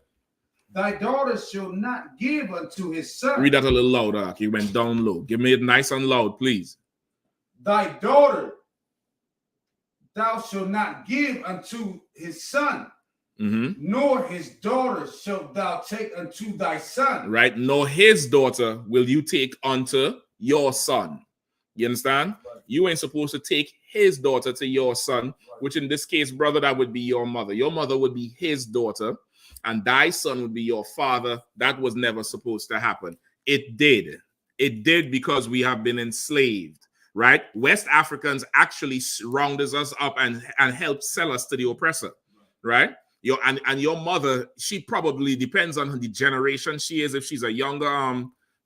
Thy daughter shall not give unto his son. Read that a little louder. You went down low. Give me it nice and loud, please. Thy daughter thou shalt not give unto his son, nor his daughter shalt thou take unto thy son. Right? Nor his daughter will you take unto your son. You understand? Right. You ain't supposed to take his daughter to your son, which in this case, brother, that would be your mother. Your mother would be his daughter, and thy son would be your father. That was never supposed to happen. It did. It did because we have been enslaved, right? West Africans actually rounded us up and helped sell us to the oppressor, right? Your mother, she probably depends on the generation she is. If she's a younger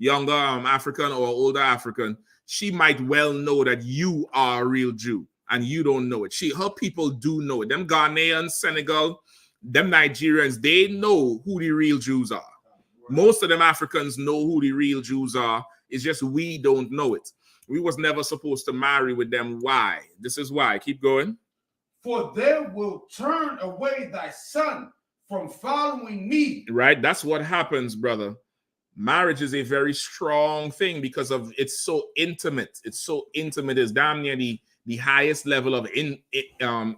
African or older African, she might well know that you are a real Jew and you don't know it. Her people do know it. Them Ghanaians, Senegal, them Nigerians, they know who the real Jews are. Most of them Africans know who the real Jews are. It's just we don't know it. We was never supposed to marry with them. Why? This is why. Keep going. For they will turn away thy son from following me. Right? That's what happens, brother. Marriage is a very strong thing because of it's so intimate. It's so intimate. It's damn near the highest level of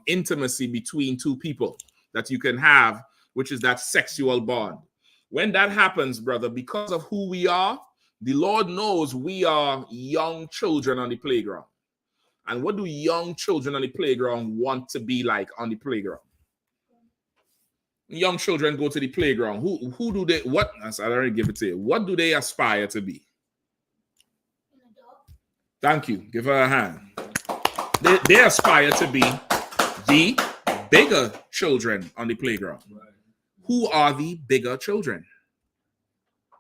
intimacy between two people that you can have, which is that sexual bond. When that happens, brother, because of who we are, the Lord knows we are young children on the playground. And what do young children on the playground want to be like on the playground? Young children go to the playground. Who do they, what, I already give it to you. What do they aspire to be? Thank you. Give her a hand. They aspire to be the bigger children on the playground. Who are the bigger children?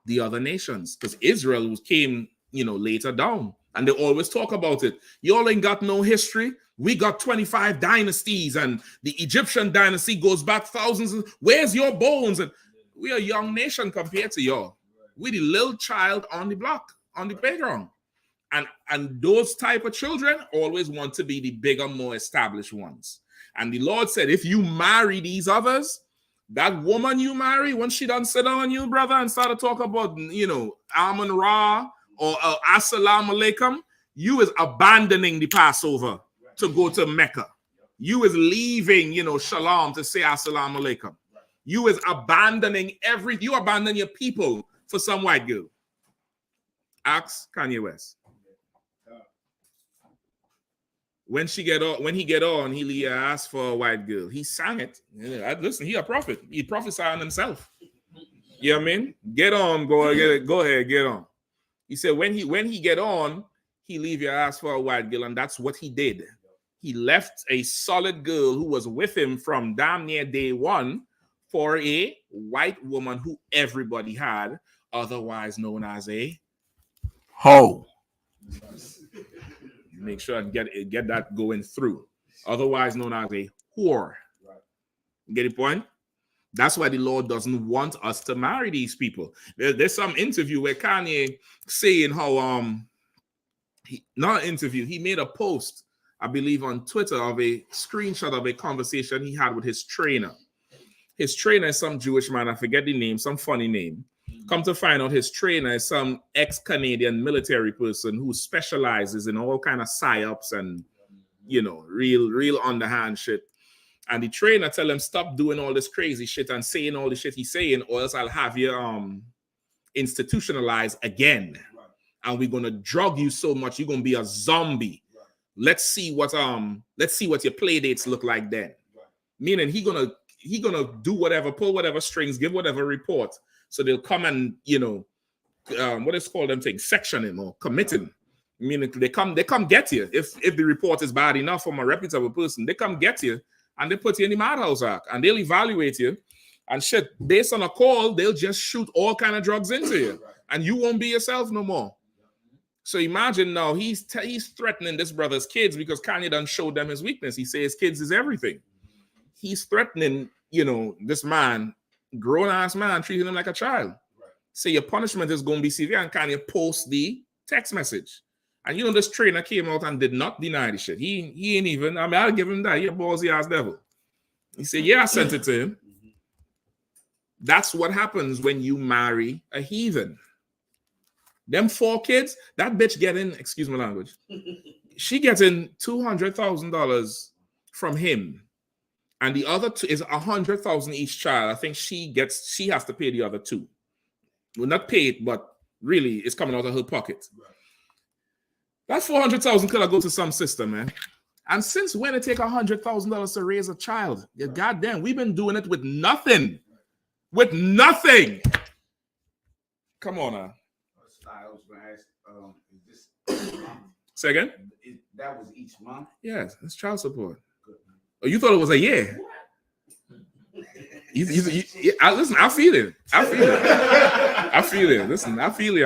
The other nations. Because Israel came, later down. And they always talk about it. Y'all ain't got no history. We got 25 dynasties, and the Egyptian dynasty goes back thousands. Where's your bones? And we are a young nation compared to y'all. We the little child on the block, on the playground. And those type of children always want to be the bigger, more established ones. And the Lord said, if you marry these others, that woman you marry, when she done sit down on you, brother, and start to talk about, Amun Ra or Assalamu Alaikum, you is abandoning the Passover to go to Mecca. You is leaving, Shalom to say Assalamu Alaikum. You is abandoning you abandon your people for some white girl. Ask Kanye West. When he get on, he asked for a white girl. He sang it. Listen, he a prophet. He prophesied on himself. You know what I mean? Get on, go ahead, get on. He said when he get on, he leave your ass for a white girl, and that's what he did. He left a solid girl who was with him from damn near day one for a white woman who everybody had, otherwise known as a hoe. Make sure and get that going through. Otherwise known as a whore. Get the point? That's why the Lord doesn't want us to marry these people. There's some interview where Kanye saying how not an interview, he made a post, I believe, on Twitter of a screenshot of a conversation he had with his trainer. His trainer is some Jewish man, I forget the name, some funny name. Come to find out his trainer is some ex-Canadian military person who specializes in all kind of psyops and, you know, real underhand shit. And the trainer tell him, stop doing all this crazy shit and saying all the shit he's saying, or else I'll have you institutionalized again. And we're gonna drug you so much you're gonna be a zombie. Let's see what your play dates look like then. Meaning he gonna do whatever, pull whatever strings, give whatever report. So they'll come and, you know, what is called them things, section him or commit him. Meaning they come get you. If the report is bad enough from a reputable person, they come get you and they put you in the madhouse act and they'll evaluate you and shit. Based on a call, they'll just shoot all kind of drugs into you and you won't be yourself no more. So imagine now he's threatening this brother's kids because Kanye done showed them his weakness. He says kids is everything. He's threatening, you know, this man, grown-ass man, treating him like a child. Say your punishment is going to be severe, and Kanye post the text message. And you know, this trainer came out and did not deny the shit. He ain't even, I mean, I'll give him that. He a ballsy ass devil. He said, yeah, I sent it to him. That's what happens when you marry a heathen. Them 4 kids, that bitch getting, excuse my language, she getting $200,000 from him. And the other 2 is $100,000 each child. I think she has to pay the other 2. Well, not paid, but really it's coming out of her pocket. That $400,000 could have go to some sister, man. And since when it take $100,000 to raise a child? Yeah, goddamn, we've been doing it with nothing. With nothing. Come on now. I was going to ask, is this each month? Say again? That was each month? Yes, it's child support. Oh, you thought it was a year? Listen, I feel it. I feel it. Listen, I feel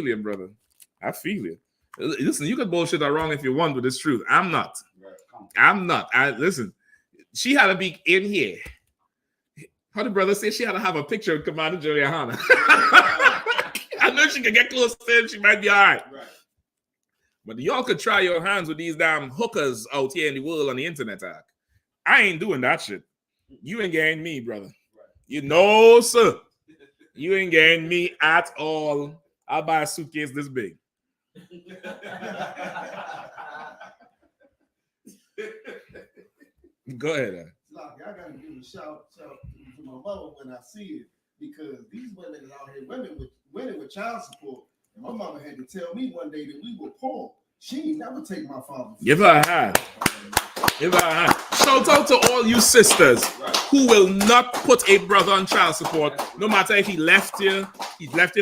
it, brother. I feel it. Listen, you can bullshit that wrong if you want, but it's true. I'm not. Listen, she had to be in here. How the brother said she had to have a picture of Commander Yahanna. I know she can get close to him. She might be all right. But y'all could try your hands with these damn hookers out here in the world on the internet. I ain't doing that shit. You ain't getting me, brother. You know, sir. You ain't getting me at all. I'll buy a suitcase this big. Go ahead. Look, I gotta give a shout to my mother when I see it, because these women is out here, women with child support. And my mama had to tell me one day that we were poor. She ain't never take my father. Give her a hand. Give her a hand. Shout out to all you sisters who will not put a brother on child support, no matter if he left you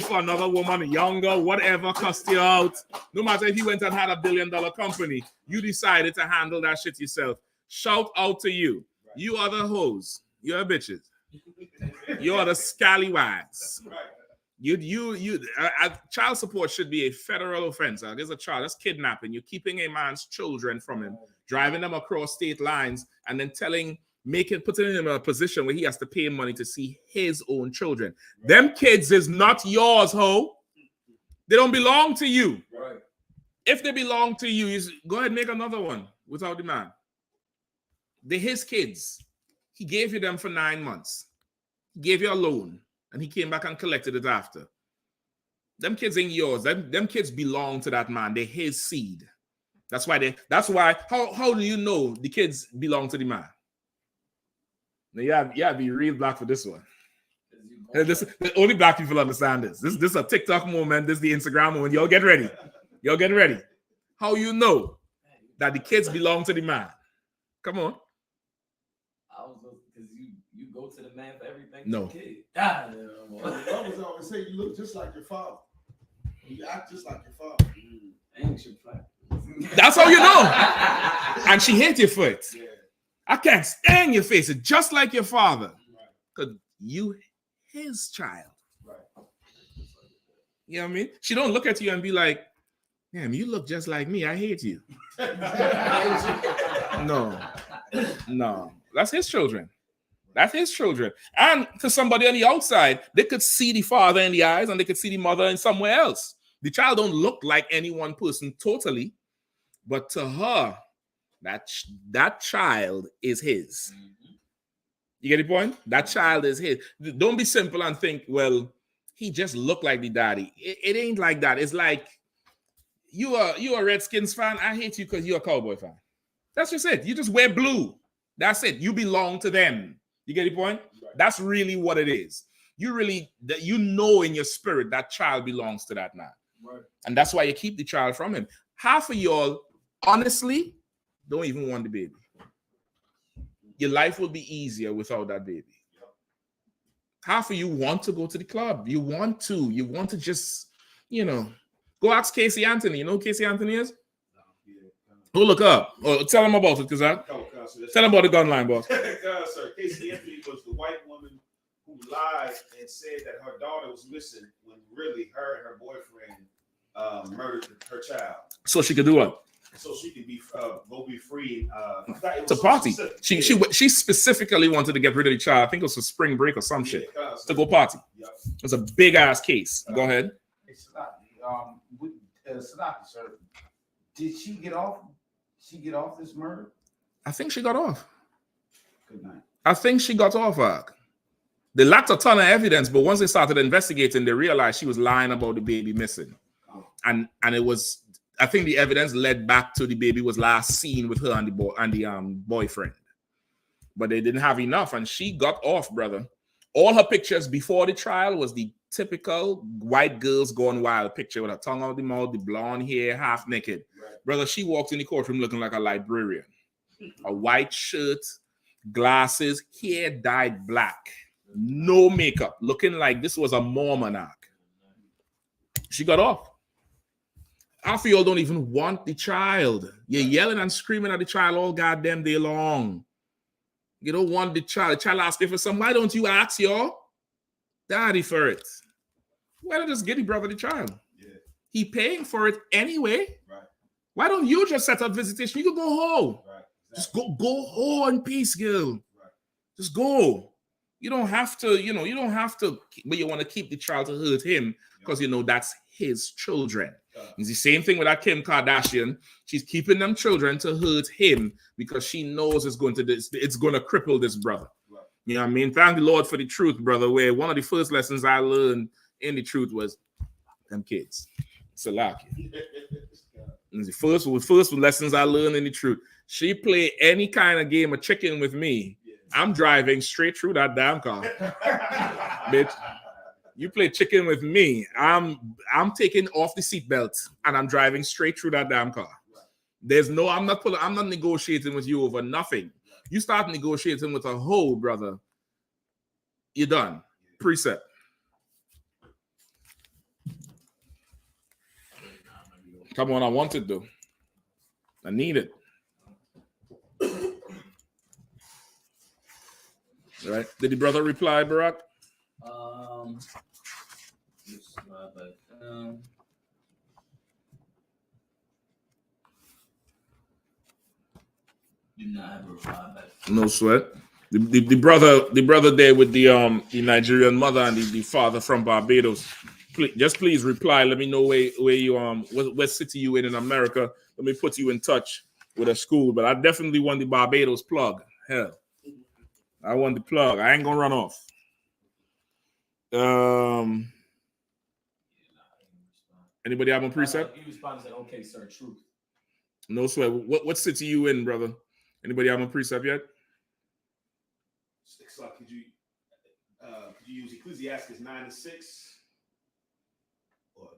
for another woman, younger, whatever, cussed you out. No matter if he went and had $1 billion company, you decided to handle that shit yourself. Shout out to you. You are the hoes. You are bitches. You are the scallywags. Child support should be a federal offense. There's a child, that's kidnapping. You're keeping a man's children from him, driving them across state lines, and then putting him in a position where he has to pay money to see his own children. Them kids is not yours, ho. They don't belong to you. Right. If they belong to you, go ahead and make another one without the man. They're his kids. He gave you them for 9 months. He gave you a loan, and he came back and collected it after. Them kids ain't yours. Them kids belong to that man. They're his seed. That's why. How do you know the kids belong to the man? Now, yeah, be real black for this one. The only black people understand this. This is a TikTok moment. This is the Instagram moment. Y'all get ready. How you know that the kids belong to the man? Come on. Because you go to the man for everything. No. Brothers always say you look just like your father. You act just like your father. That's how you know. And she hates you for it. Yeah. I can't stand your face. It's just like your father. because you his child. Right. You know what I mean? She don't look at you and be like, damn, you look just like me. I hate you. No. That's his children. That's his children. And to somebody on the outside, they could see the father in the eyes and they could see the mother in somewhere else. The child don't look like any one person totally, but to her, that child is his. You get the point? That child is his. Don't be simple and think, well, he just looked like the daddy. It ain't like that. It's like you are a Redskins fan. I hate you because you're a Cowboy fan. That's just it. You just wear blue. That's it. You belong to them. You get the point? Right. That's really what it is. You know in your spirit that child belongs to that man. Right. And that's why you keep the child from him. Half of y'all, honestly, don't even want the baby. Your life will be easier without that baby. Yep. Half of you want to go to the club. You want to just, go ask Casey Anthony. You know who Casey Anthony is? Go look up. Or tell him about it, because tell him about the gun line, boss. Sir, Casey Anthony was the white woman who lied and said that her daughter was missing when really her and her boyfriend murdered her child. So she could do what? So she could go be free. It's a party. She specifically wanted to get rid of the child. I think it was for spring break or some shit. To go party. Yep. It was a big ass case. Go ahead. Hey, Sadaki, sir, did she get off? She get off this murder? I think she got off. Good night. I think she got off. They lacked a ton of evidence, but once they started investigating, they realized she was lying about the baby missing. And it was, I think the evidence led back to the baby was last seen with her and the boyfriend. But they didn't have enough, and she got off, brother. All her pictures before the trial was the typical white girls gone wild picture with her tongue out the mouth, the blonde hair, half naked. Right. Brother, she walked in the courtroom looking like a librarian. A white shirt, glasses, hair dyed black, no makeup, looking like this was a Mormon ark. She got off. Half of y'all don't even want the child. You're yelling and screaming at the child all goddamn day long. You don't want the child. The child asking for something. Why don't you ask your daddy for it? Why don't you just get the brother the child? Yeah. He paying for it anyway. Right. Why don't you just set up visitation? You can go home. Right. Exactly. Just go home in peace, girl. Right. Just go. You don't have to, you don't have to, but you want to keep the child to hurt him because that's his children. It's the same thing with that Kim Kardashian. She's keeping them children to hurt him because she knows it's going to cripple this brother. Right. You know what I mean? Thank the Lord for the truth, brother, where one of the first lessons I learned in the truth was them kids. Salaki. The first lessons I learned in the truth. She play any kind of game of chicken with me. Yeah. I'm driving straight through that damn car. Bitch. You play chicken with me. I'm taking off the seatbelt and I'm driving straight through that damn car. I'm not negotiating with you over nothing. You start negotiating with a hoe, brother. You're done. Precept. Come on, I want it though. I need it. All right. Did the brother reply, Barack? Do not have a reply back. No sweat. The brother there with the Nigerian mother and the father from Barbados. Please reply. Let me know where you what city you in America. Let me put you in touch with a school. But I definitely want the Barbados plug. Hell, I want the plug. I ain't gonna run off. Anybody have a precept? He responded and said, "Okay, sir, truth." No sweat. What city you in, brother? Anybody have a precept yet? So could you use Ecclesiastes 9:6? Or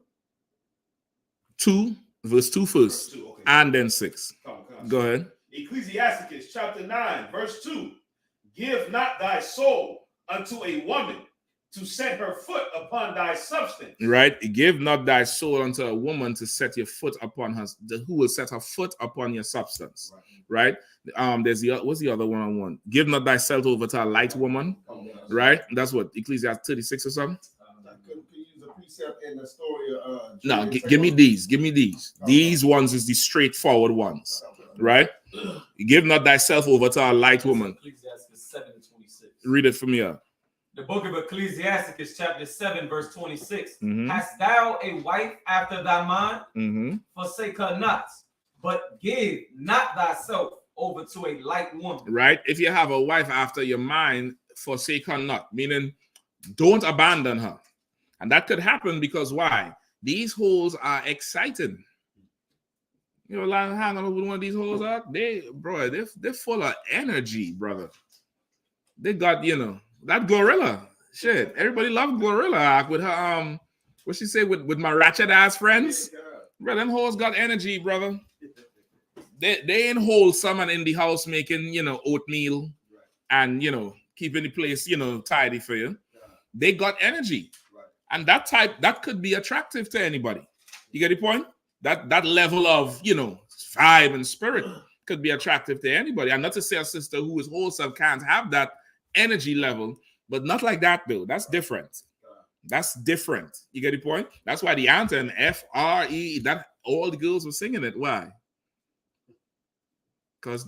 2, verse 2 first, verse 2, okay. And then 6. Go ahead. Ecclesiastes chapter 9, verse 2. Give not thy soul unto a woman, to set her foot upon thy substance. Right? Give not thy soul unto a woman to set your foot upon her, who will set her foot upon your substance. Right? There's what's the other one I want? Give not thyself over to a light woman. Right? That's what Ecclesiastes 36 or something. In the story of No, give me these. Give me these. These ones is the straightforward ones, right? Give not thyself over to a light woman. Ecclesiastes 7:26. Read it for me. The book of Ecclesiastes, chapter 7, verse 26. Mhm. Hast thou a wife after thy mind? Mm-hmm. Forsake her not, but give not thyself over to a light woman. Right? If you have a wife after your mind, forsake her not, meaning don't abandon her. And that could happen because why? These holes are exciting. You know, like hang on with one of these holes out. They're full of energy, brother. They got, that gorilla. Shit. Everybody loved gorilla with her what she say with my ratchet ass friends. Bro, them hoes got energy, brother. They ain't wholesome and in the house making, oatmeal and keeping the place, tidy for you. They got energy. And that could be attractive to anybody. You get the point? That level of, vibe and spirit could be attractive to anybody. And not to say a sister who is wholesome can't have that energy level, but not like that though. That's different. That's different. You get the point? That's why the anthem FRE, that all the girls were singing it. Why? Because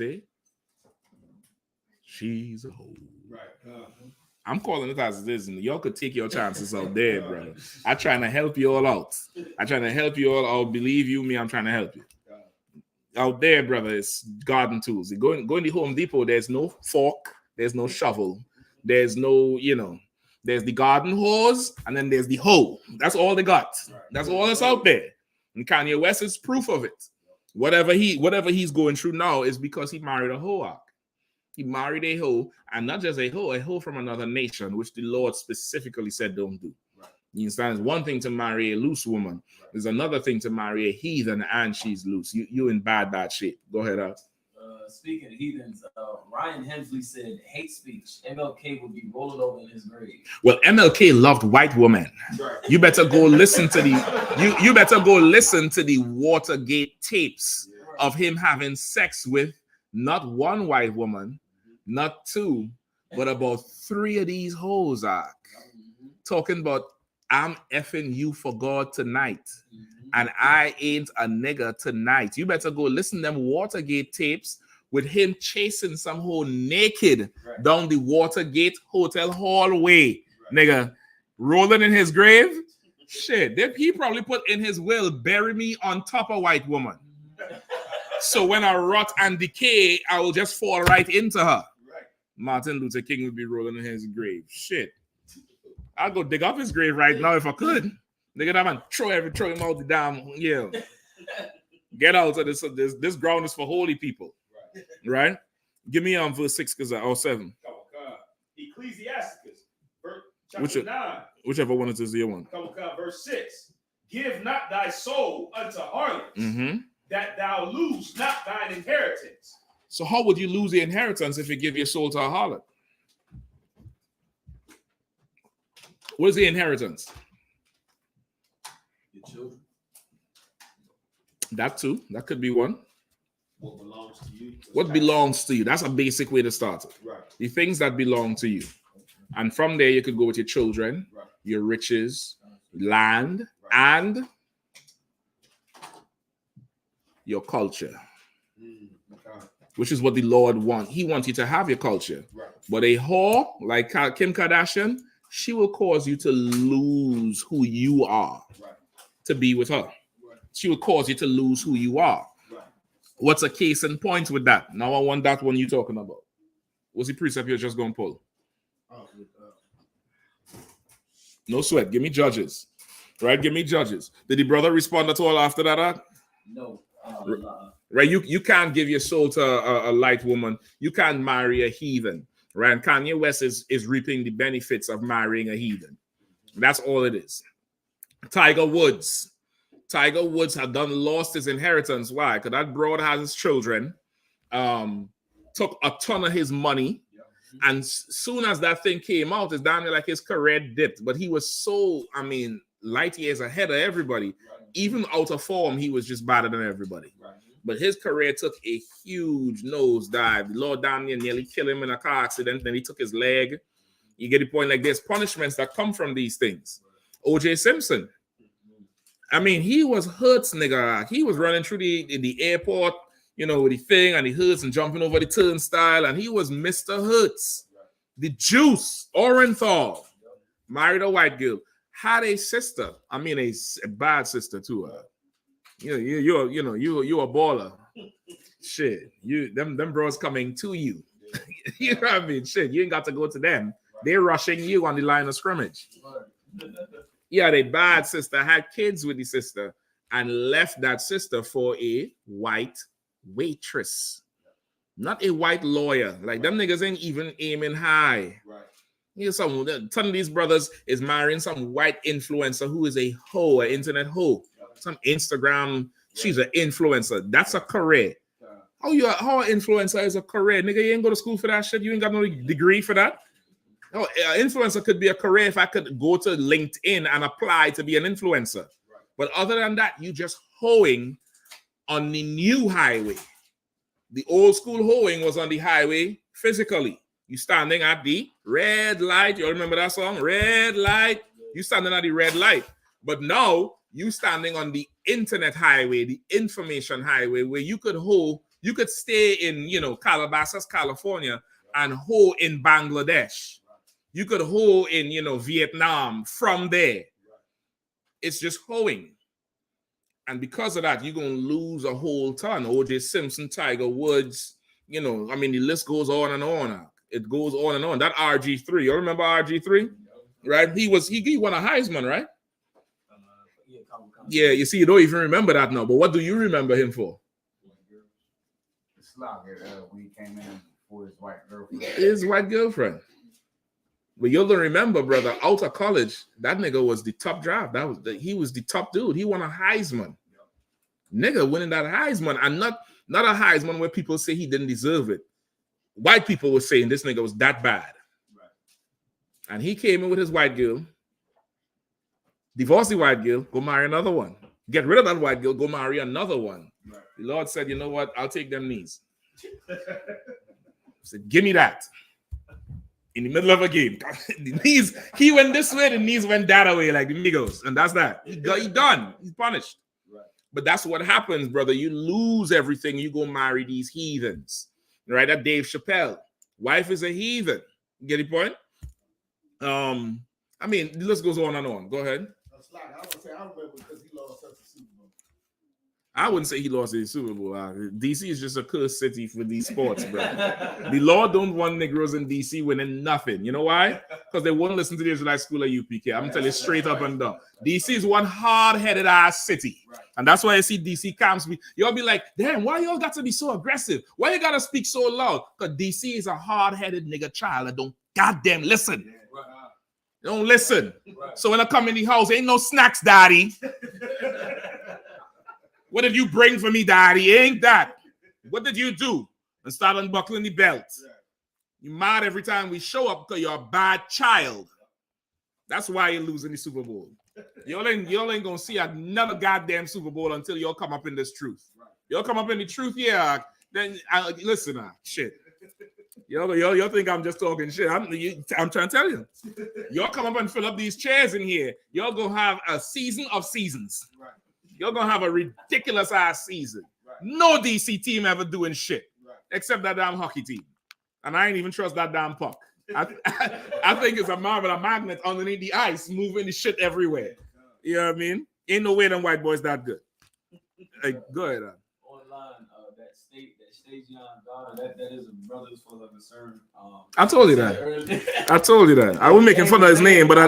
she's a hoe. Right. I'm calling it as it is, and y'all could take your chances out there, brother. I'm trying to help you all out. Believe you me, I'm trying to help you. Out there, brother, it's garden tools. You go in the Home Depot, there's no fork, there's no shovel, there's no, there's the garden hose, and then there's the hoe. That's all they got. That's all that's out there. And Kanye West is proof of it. Whatever he's going through now is because he married a hoe. He married a hoe, and not just a hoe from another nation, which the Lord specifically said don't do. Right. You understand? It's one thing to marry a loose woman. Right. There's another thing to marry a heathen and she's loose. You in bad shape. Go ahead, Alex. Speaking of heathens, Ryan Hensley said hate speech. MLK would be rolling over in his grave. Well, MLK loved white women. Right. You better go listen to you better go listen to the Watergate tapes of him having sex with not one white woman, not two, but about 3 of these hoes are talking about I'm effing you for God tonight. And I ain't a nigga tonight. You better go listen to them Watergate tapes with him chasing some hoe naked down the Watergate hotel hallway. Nigga, rolling in his grave. Shit, he probably put in his will, bury me on top of white woman. So when I rot and decay, I will just fall right into her. Martin Luther King would be rolling in his grave. Shit. I'll go dig up his grave right now if I could. Nigga, that man throw him out the damn, Get out of this. This ground is for holy people. Right? Give me verse 6 or 7. Ecclesiastes, chapter 9. Whichever one it is your one. Verse 6. Give not thy soul unto harlots, that thou lose not thine inheritance. So how would you lose the inheritance if you give your soul to a harlot? What is the inheritance? Your children. That too. That could be one. What belongs to you? What belongs to you? That's a basic way to start it. Right. The things that belong to you. And from there, you could go with your children, your riches, land, and your culture. Which is what the Lord wants. He wants you to have your culture. Right. But a whore like Kim Kardashian, she will cause you to lose who you are to be with her. Right. She will cause you to lose who you are. Right. What's a case in point with that? Now I want that one you're talking about. What's the precept you're just going to pull? No sweat. Give me Judges. Right? Give me Judges. Did the brother respond at all after that? No. Right, you can't give your soul to a light woman. You can't marry a heathen. Right, and Kanye West is reaping the benefits of marrying a heathen. That's all it is. Tiger Woods had lost his inheritance. Why? Because that broad has his children. Took a ton of his money, And soon as that thing came out, it's damn near like his career dipped. But he was so, I mean, light years ahead of everybody. Even out of form, he was just better than everybody. But his career took a huge nosedive. The Lord damn near nearly killed him in a car accident. Then he took his leg. You get the point? Like, there's punishments that come from these things. O.J. Simpson. I mean, he was hurts, nigga. He was running through the airport, you know, with the thing and the hoods and jumping over the turnstile, and he was Mr. Hoods. The Juice, Orenthal, married a white girl, had a sister. I mean, a bad sister too. You're a baller. Shit, them bros coming to you. You know what I mean? Shit, you ain't got to go to them. They're rushing you on the line of scrimmage. Yeah, they bad sister, had kids with the sister, and left that sister for a white waitress, not a white lawyer. Like, them niggas ain't even aiming high. Right. You know, some of these brothers is marrying some white influencer who is a hoe, an internet hoe. Some Instagram, she's an influencer. That's a career. How an influencer is a career? Nigga, you ain't go to school for that shit. You ain't got no degree for that. No, influencer could be a career if I could go to LinkedIn and apply to be an influencer. Right. But other than that, you just hoeing on the new highway. The old school hoeing was on the highway physically. You standing at the red light. You remember that song? Red light. You standing at the red light. But now you standing on the internet highway, the information highway, where you could hoe. You could stay in, Calabasas, California, and hoe in Bangladesh. You could hoe in, Vietnam from there. It's just hoeing. And because of that, you're going to lose a whole ton. O.J. Simpson, Tiger Woods, the list goes on and on. It goes on and on. That RG3, you remember RG3? Right? He won a Heisman, right? Yeah, you see, you don't even remember that now. But what do you remember him for? When he came in for his white girlfriend. His white girlfriend. But you'll remember, brother, out of college, that nigga was the top draft. He was the top dude. He won a Heisman. Nigga winning that Heisman, and not a Heisman where people say he didn't deserve it. White people were saying this nigga was that bad. Right. And he came in with his white girl, divorce the white girl, go marry another one. Get rid of that white girl, go marry another one. Right. The Lord said, you know what? I'll take them knees. He said, give me that. In the middle of a game. The knees, he went this way, the knees went that way, like the niggas. And that's that. He done. He's punished. Right. But that's what happens, brother. You lose everything. You go marry these heathens. Right? That Dave Chappelle. Wife is a heathen. Get the point? The list goes on and on. Go ahead. I would say I remember because he lost such a Super Bowl. I wouldn't say he lost the Super Bowl. DC is just a cursed city for these sports, bro. The Lord don't want Negroes in DC winning nothing. You know why? Because they won't listen to the Israelite school at UPK. I'm telling you straight up and down. DC is one hard-headed ass city. Right. And that's why I see DC camps. You'll be like, damn, why y'all got to be so aggressive? Why you got to speak so loud? Because DC is a hard-headed nigga child that don't goddamn listen. Yeah. Right. Don't listen. Right. So when I come in the house, ain't no snacks, daddy. What did you bring for me, daddy? Ain't that? What did you do? And start unbuckling the belt. You mad every time we show up because you're a bad child. That's why you're losing the Super Bowl. Y'all ain't gonna see another goddamn Super Bowl until y'all come up in this truth. Y'all come up in the truth, yeah. Then listen, shit. Y'all think I'm just talking shit. I'm trying to tell you. Y'all come up and fill up these chairs in here. Y'all gonna have a season of seasons. Right. You're going to have a ridiculous ass season. Right. No DC team ever doing shit. Right. Except that damn hockey team. And I ain't even trust that damn puck. I think it's a marvel, a magnet underneath the ice, moving the shit everywhere. You know what I mean? Ain't no way them white boys that good. Hey, go ahead. Online, that stage young daughter, that is a brothers for the concern. I told you that. I told you that. I was making fun of his name, but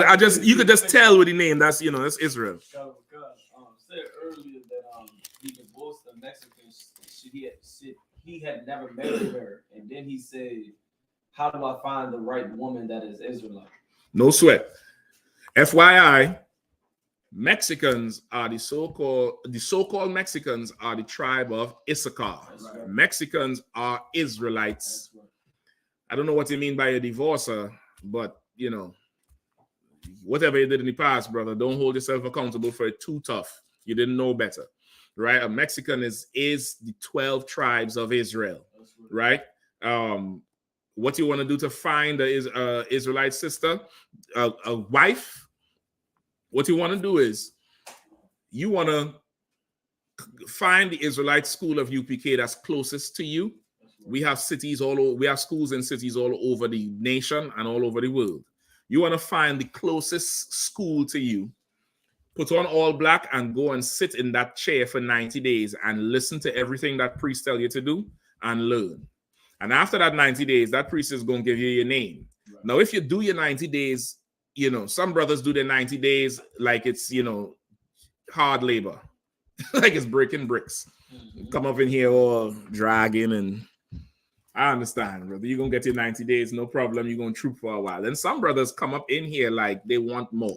you could just tell with the name. That's Israel. Said earlier that he divorced the Mexican. He had never married her, and then he said, "How do I find the right woman that is Israelite?" No sweat. FYI, Mexicans are the so-called Mexicans are the tribe of Issachar. Right. Mexicans are Israelites. I don't know what you mean by a divorcer, but you know, whatever you did in the past, brother, don't hold yourself accountable for it too tough. You didn't know better, right? A Mexican is the 12 tribes of Israel, right? What you want to do to find a Israelite sister, a wife, what you want to do is you want to find the Israelite school of UPK that's closest to you. We have cities all over, we have schools in cities all over the nation and all over the world. You want to find the closest school to you, put on all black and go and sit in that chair for 90 days and listen to everything that priest tell you to do and learn. And after that 90 days, that priest is going to give you your name. Right. Now, if you do your 90 days, you know, some brothers do their 90 days like it's, you know, hard labor, like it's breaking bricks. Come up in here all dragging, and I understand, brother. You're going to get your 90 days, no problem. You're going to troop for a while. And some brothers come up in here like they want more.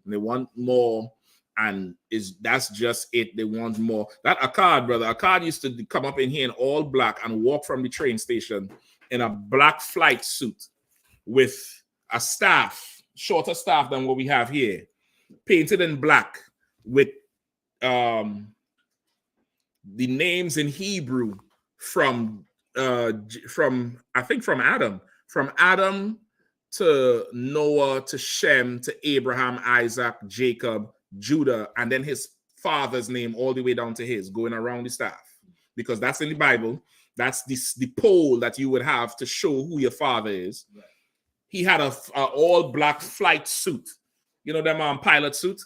They want more, and that's just it. They want more. That Akkad, brother, Akkad used to come up in here in all black and walk from the train station in a black flight suit with a staff, shorter staff than what we have here, painted in black with the names in Hebrew from I think from Adam to Noah, to Shem, to Abraham, Isaac, Jacob, Judah, and then his father's name all the way down to his, going around the staff. Because that's in the Bible. That's the pole that you would have to show who your father is. Right. He had a all black flight suit. You know them pilot suit?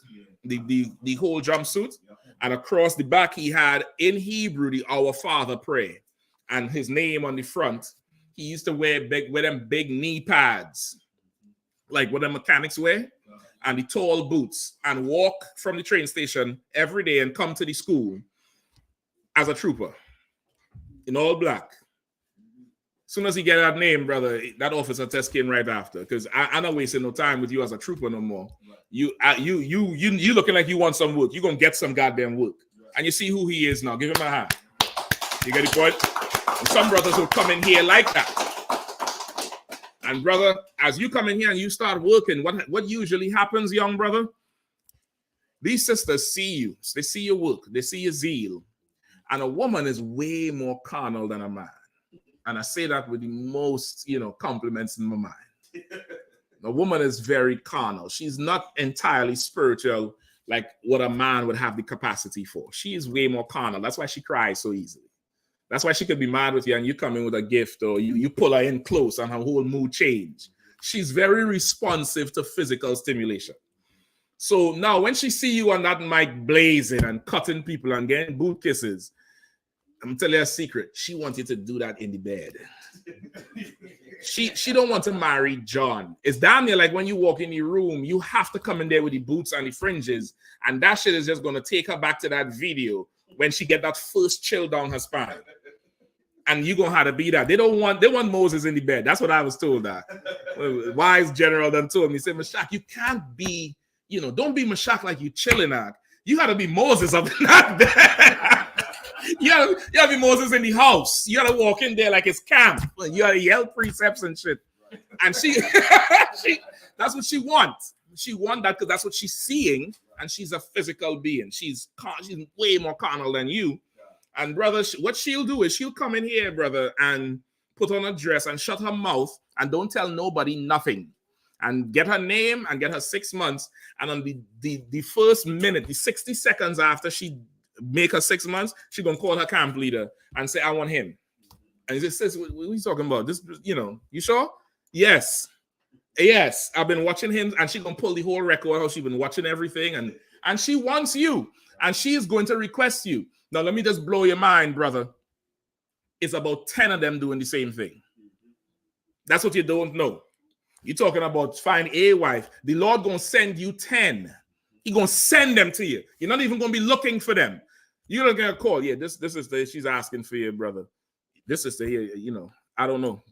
Yeah. The whole jumpsuit. Yeah. And across the back he had in Hebrew the Our Father prayer. And his name on the front. He used to wear them big knee pads, like what the mechanics wear, and the tall boots, and walk from the train station every day and come to the school as a trooper in all black. As soon as he get that name, brother, that officer test came right after, because I'm not wasting no time with you as a trooper no more. You looking like you want some work. You're gonna get some goddamn work. And you see who he is now. Give him a hand. You get the point? And some brothers will come in here like that. And brother, as you come in here and you start working, what usually happens, young brother? These sisters see you. They see your work. They see your zeal. And a woman is way more carnal than a man. And I say that with the most, compliments in my mind. A woman is very carnal. She's not entirely spiritual like what a man would have the capacity for. She is way more carnal. That's why she cries so easily. That's why she could be mad with you and you come in with a gift, or you pull her in close and her whole mood change. She's very responsive to physical stimulation. So now when she see you on that mic blazing and cutting people and getting boot kisses, I'm telling you a secret. She wants you to do that in the bed. She don't want to marry John. It's damn near like when you walk in the room, you have to come in there with the boots and the fringes, and that shit is just going to take her back to that video when she get that first chill down her spine. And you're going to have to be that. They want Moses in the bed. That's what I was told. That wise general done told me. He said, Meshach, you can't be, don't be Meshach like you chilling at. You got to be Moses up in that bed. You gotta be Moses in the house. You gotta walk in there like it's camp. You gotta yell precepts and shit. And she that's what she wants. She wants that because that's what she's seeing, and she's a physical being. She's way more carnal than you. And brother, what she'll do is she'll come in here, brother, and put on a dress and shut her mouth and don't tell nobody nothing. And get her name and get her 6 months. And on the first minute, the 60 seconds after she make her 6 months, she gonna call her camp leader and say, I want him. And he says, what are you talking about? This, you sure? Yes, I've been watching him. And she gonna pull the whole record, how she been watching everything, and she wants you, and she is going to request you. Now let me just blow your mind, brother. It's about 10 of them doing the same thing. That's what you don't know. You're talking about find a wife. The Lord gonna send you 10. He gonna send them to you. You're not even gonna be looking for them. You're gonna get a call. Yeah, this is she's asking for you, brother. This is here, I don't know.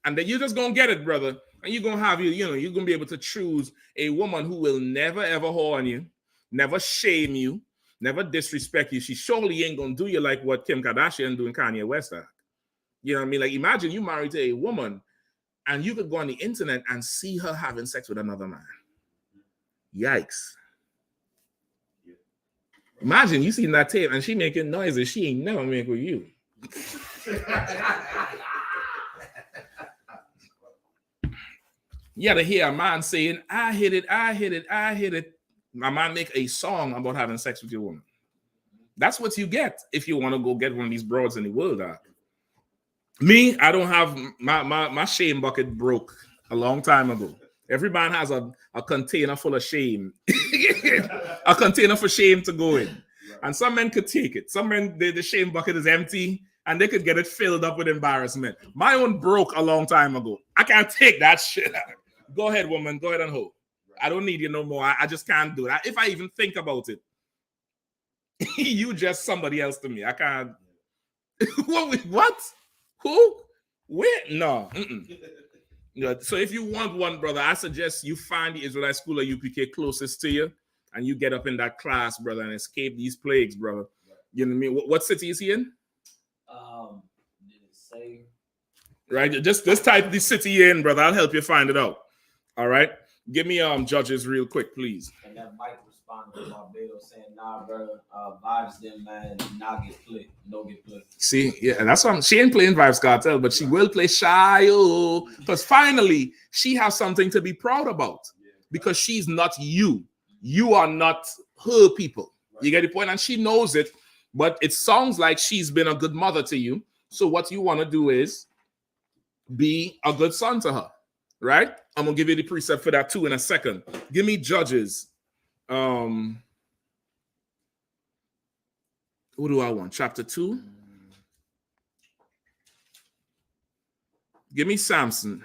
And then you're just gonna get it, brother. And you're gonna have you're gonna be able to choose a woman who will never ever horn you, never shame you, never disrespect you. She surely ain't gonna do you like what Kim Kardashian doing Kanye West. You know what I mean? Like, imagine you married to a woman and you could go on the internet and see her having sex with another man. Yikes. Imagine you seen that tape and she making noises she ain't never make with you. You gotta hear a man saying, I hit it, I hit it, I hit it. My man make a song about having sex with your woman. That's what you get if you want to go get one of these broads in the world. Me, I don't have my shame bucket broke a long time ago. Every man has a container full of shame. A container for shame to go in. And some men could take it. Some men, the shame bucket is empty and they could get it filled up with embarrassment. My own broke a long time ago. I can't take that shit. Go ahead, woman. Go ahead and hold. I don't need you no more. I just can't do it. If I even think about it, you just somebody else to me. I can't. What? Who? Where? No. Yeah, so if you want one, brother, I suggest you find the Israelite school of UPK closest to you and you get up in that class, brother, and escape these plagues, brother. You know what I mean? What city is he in? Did it say? Right, just type the city you're in, brother. I'll help you find it out. All right, give me Judges real quick, please. And that Mike responded to my bill saying, "Nah, brother, vibes them man, not get played, no get played." See, yeah, that's why she ain't playing Vibes Cartel, but she will play Shio because finally she has something to be proud about because she's not you. You are not her people. You get the point, and she knows it. But it sounds like she's been a good mother to you. So what you want to do is be a good son to her, right? I'm gonna give you the precept for that too in a second. Give me Judges. What do I want? Chapter 2. Give me Samson.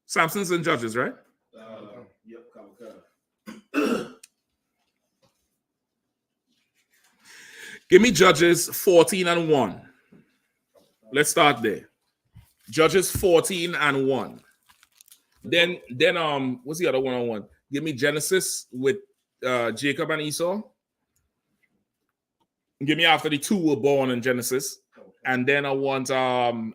Samson's in Judges, right? Yep, Give me Judges 14:1. Let's start there. Judges 14:1. Then what's the other one I want? Give me Genesis with Jacob and Esau. Give me after the two were born in Genesis. And then I want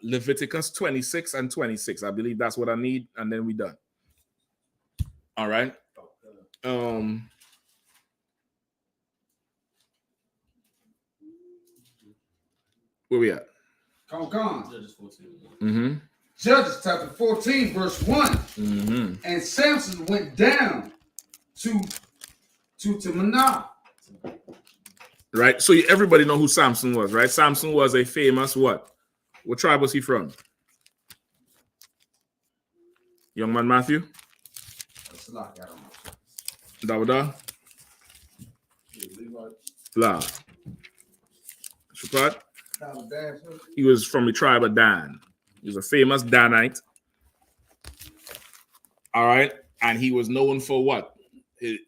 Leviticus 26 and 26. I believe that's what I need. And then we're done. All right. Where we at? Come. Judges 14. Mm-hmm. Judges chapter 14, verse 1. Mm-hmm. And Samson went down to Timnah. Right. So everybody know who Samson was, right? Samson was a famous what? What tribe was he from? Young man Matthew? Dawada? La. Shupat? He was from the tribe of Dan. He was a famous Danite. All right. And he was known for what?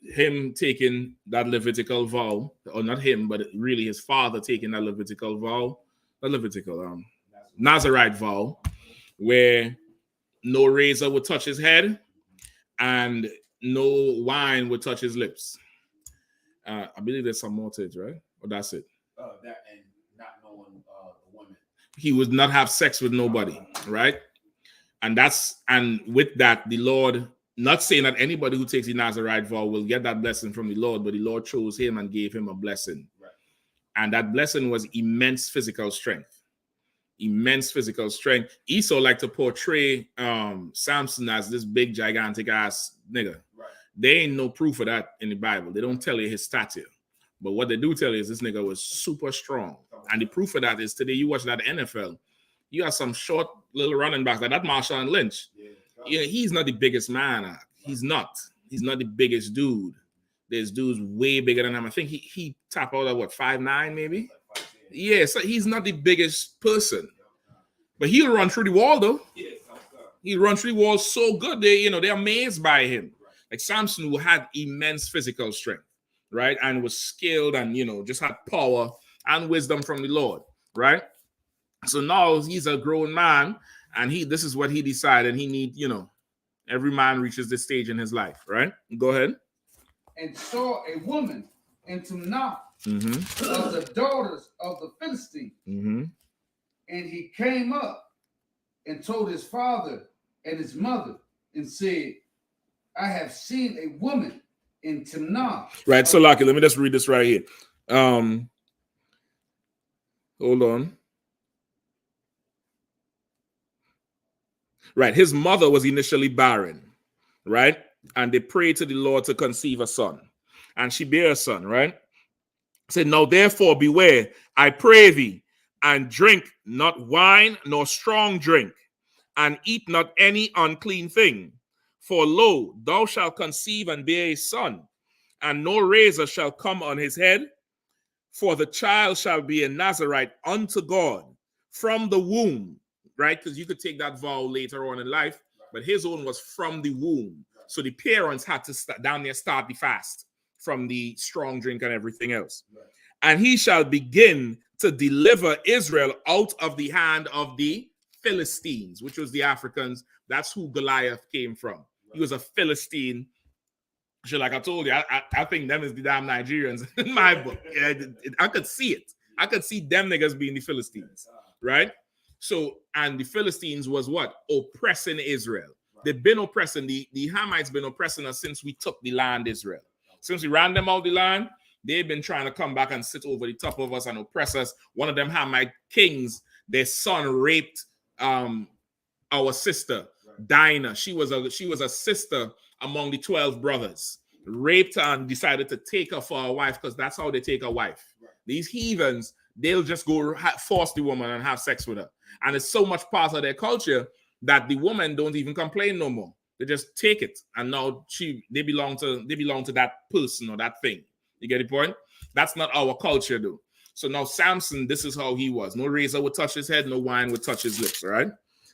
Him taking that Levitical vow, or not him, but really his father taking that Levitical vow, Nazarite vow, where no razor would touch his head and no wine would touch his lips. I believe there's some more to it, right? Or that's it? That and not knowing the woman. He would not have sex with nobody, right? And with that, the Lord, not saying that anybody who takes the Nazarite vow will get that blessing from the Lord, but the Lord chose him and gave him a blessing. Right. And that blessing was immense physical strength. Immense physical strength. Esau liked to portray Samson as this big, gigantic ass nigga. Right. There ain't no proof of that in the Bible. They don't tell you his stature. But what they do tell you is this nigga was super strong. And the proof of that is today you watch that NFL, you have some short little running backs like that Marshawn Lynch. Yeah, he's not the biggest man. He's not. He's not the biggest dude. There's dudes way bigger than him. I think he top out at what, 5'9" maybe? Yeah, so he's not the biggest person. But he'll run through the wall though. He'll run through the wall so good. They're amazed by him. Like Samson, who had immense physical strength, right? And was skilled and just had power and wisdom from the Lord, right? So now he's a grown man. And this is what he decided he need, every man reaches this stage in his life, right? Go ahead. And saw a woman in Timnah of the daughters of the Philistines. Mm-hmm. And he came up and told his father and his mother and said, I have seen a woman in Timnah. Right, so Lucky, let me just read this right here. Hold on. Right, his mother was initially barren, right? And they prayed to the Lord to conceive a son. And she bare a son, right? Said, now therefore beware, I pray thee, and drink not wine nor strong drink, and eat not any unclean thing. For lo, thou shalt conceive and bear a son, and no razor shall come on his head, for the child shall be a Nazarite unto God from the womb, right? Because you could take that vow later on in life, but his own was from the womb. So the parents had to start the fast from the strong drink and everything else. And he shall begin to deliver Israel out of the hand of the Philistines, which was the Africans. That's who Goliath came from. He was a Philistine. So like I told you, I think them is the damn Nigerians in my book. Yeah, I could see it. I could see them niggas being the Philistines, right? So, and the Philistines was what? Oppressing Israel. They've been oppressing, the Hamites been oppressing us since we took the land Israel. Since we ran them out the land, they've been trying to come back and sit over the top of us and oppress us. One of them Hamite kings, their son raped our sister, Dinah. She was a sister among the 12 brothers. Raped her and decided to take her for a wife, because that's how they take a wife. These heathens, they'll just go force the woman and have sex with her. And it's so much part of their culture that the woman don't even complain no more. They just take it, and now they belong to that person or that thing. You get the point? That's not our culture, though. So now Samson, this is how he was. No razor would touch his head, no wine would touch his lips. All right,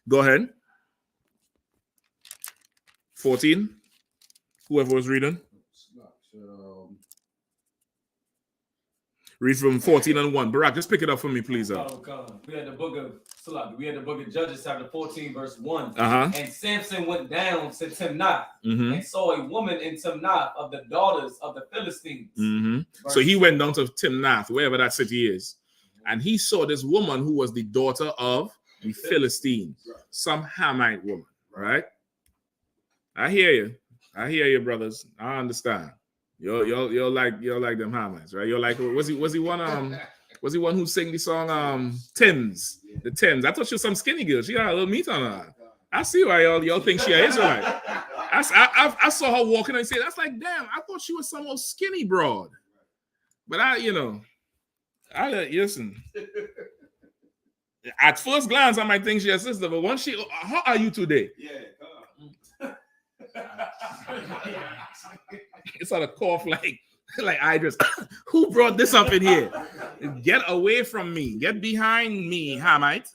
go ahead. 14. Whoever was reading. Read from 14 and 1. Barack, just pick it up for me, please. We had the book of Judges, chapter 14, verse 1. Uh-huh. And Samson went down to Timnath and saw a woman in Timnath of the daughters of the Philistines. So he went down to Timnath, wherever that city is, and he saw this woman who was the daughter of the Philistines, some Hamite woman, right? I hear you, brothers. I understand. You're like them Hamites, right? You're like, was he one who sang the song TITHES? The TITHES. I thought she was some skinny girl. She got a little meat on her. I see why y'all think she an Israelite. I saw her walking and say, that's like, damn, I thought she was some old skinny broad. But I listen. At first glance, I might think she's a sister, but once how are you today? It's sort of cough like Idris. Who brought this up in here? Get away from me. Get behind me, Hamite.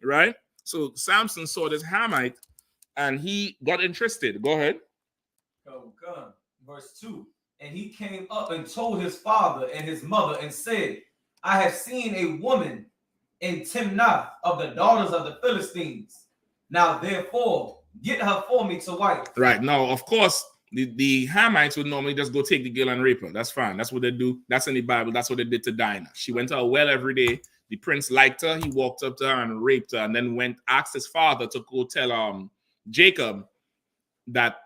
Right? So Samson saw this Hamite and he got interested. Go ahead. Verse 2. And he came up and told his father and his mother and said, I have seen a woman in Timnath of the daughters of the Philistines. Now therefore, get her for me to wife. Right. Now, of course, the Hamites would normally just go take the girl and rape her. That's fine. That's what they do. That's in the Bible. That's what they did to Dinah. She went to a well every day. The prince liked her. He walked up to her and raped her, and then asked his father to go tell Jacob that,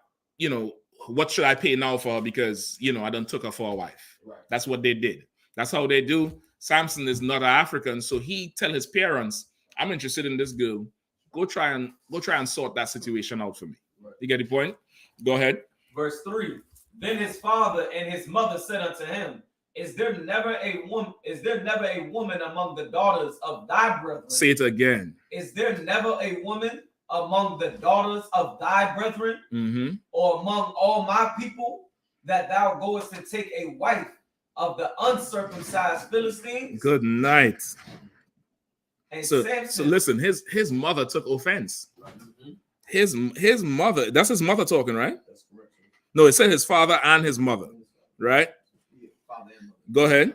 what should I pay now for her, because, I done took her for a wife. Right. That's what they did. That's how they do. Samson is not an African, so he tell his parents, I'm interested in this girl. Go try and sort that situation out for me. Right. You get the point? Go ahead. Verse 3. Then his father and his mother said unto him, Is there never a woman among the daughters of thy brethren? Say it again. Is there never a woman among the daughters of thy brethren, or among all my people, that thou goest to take a wife of the uncircumcised Philistines? Good night. And so listen, his mother took offense. His mother, that's his mother talking, right? That's correct. No, it said his father and his mother, right? Go ahead.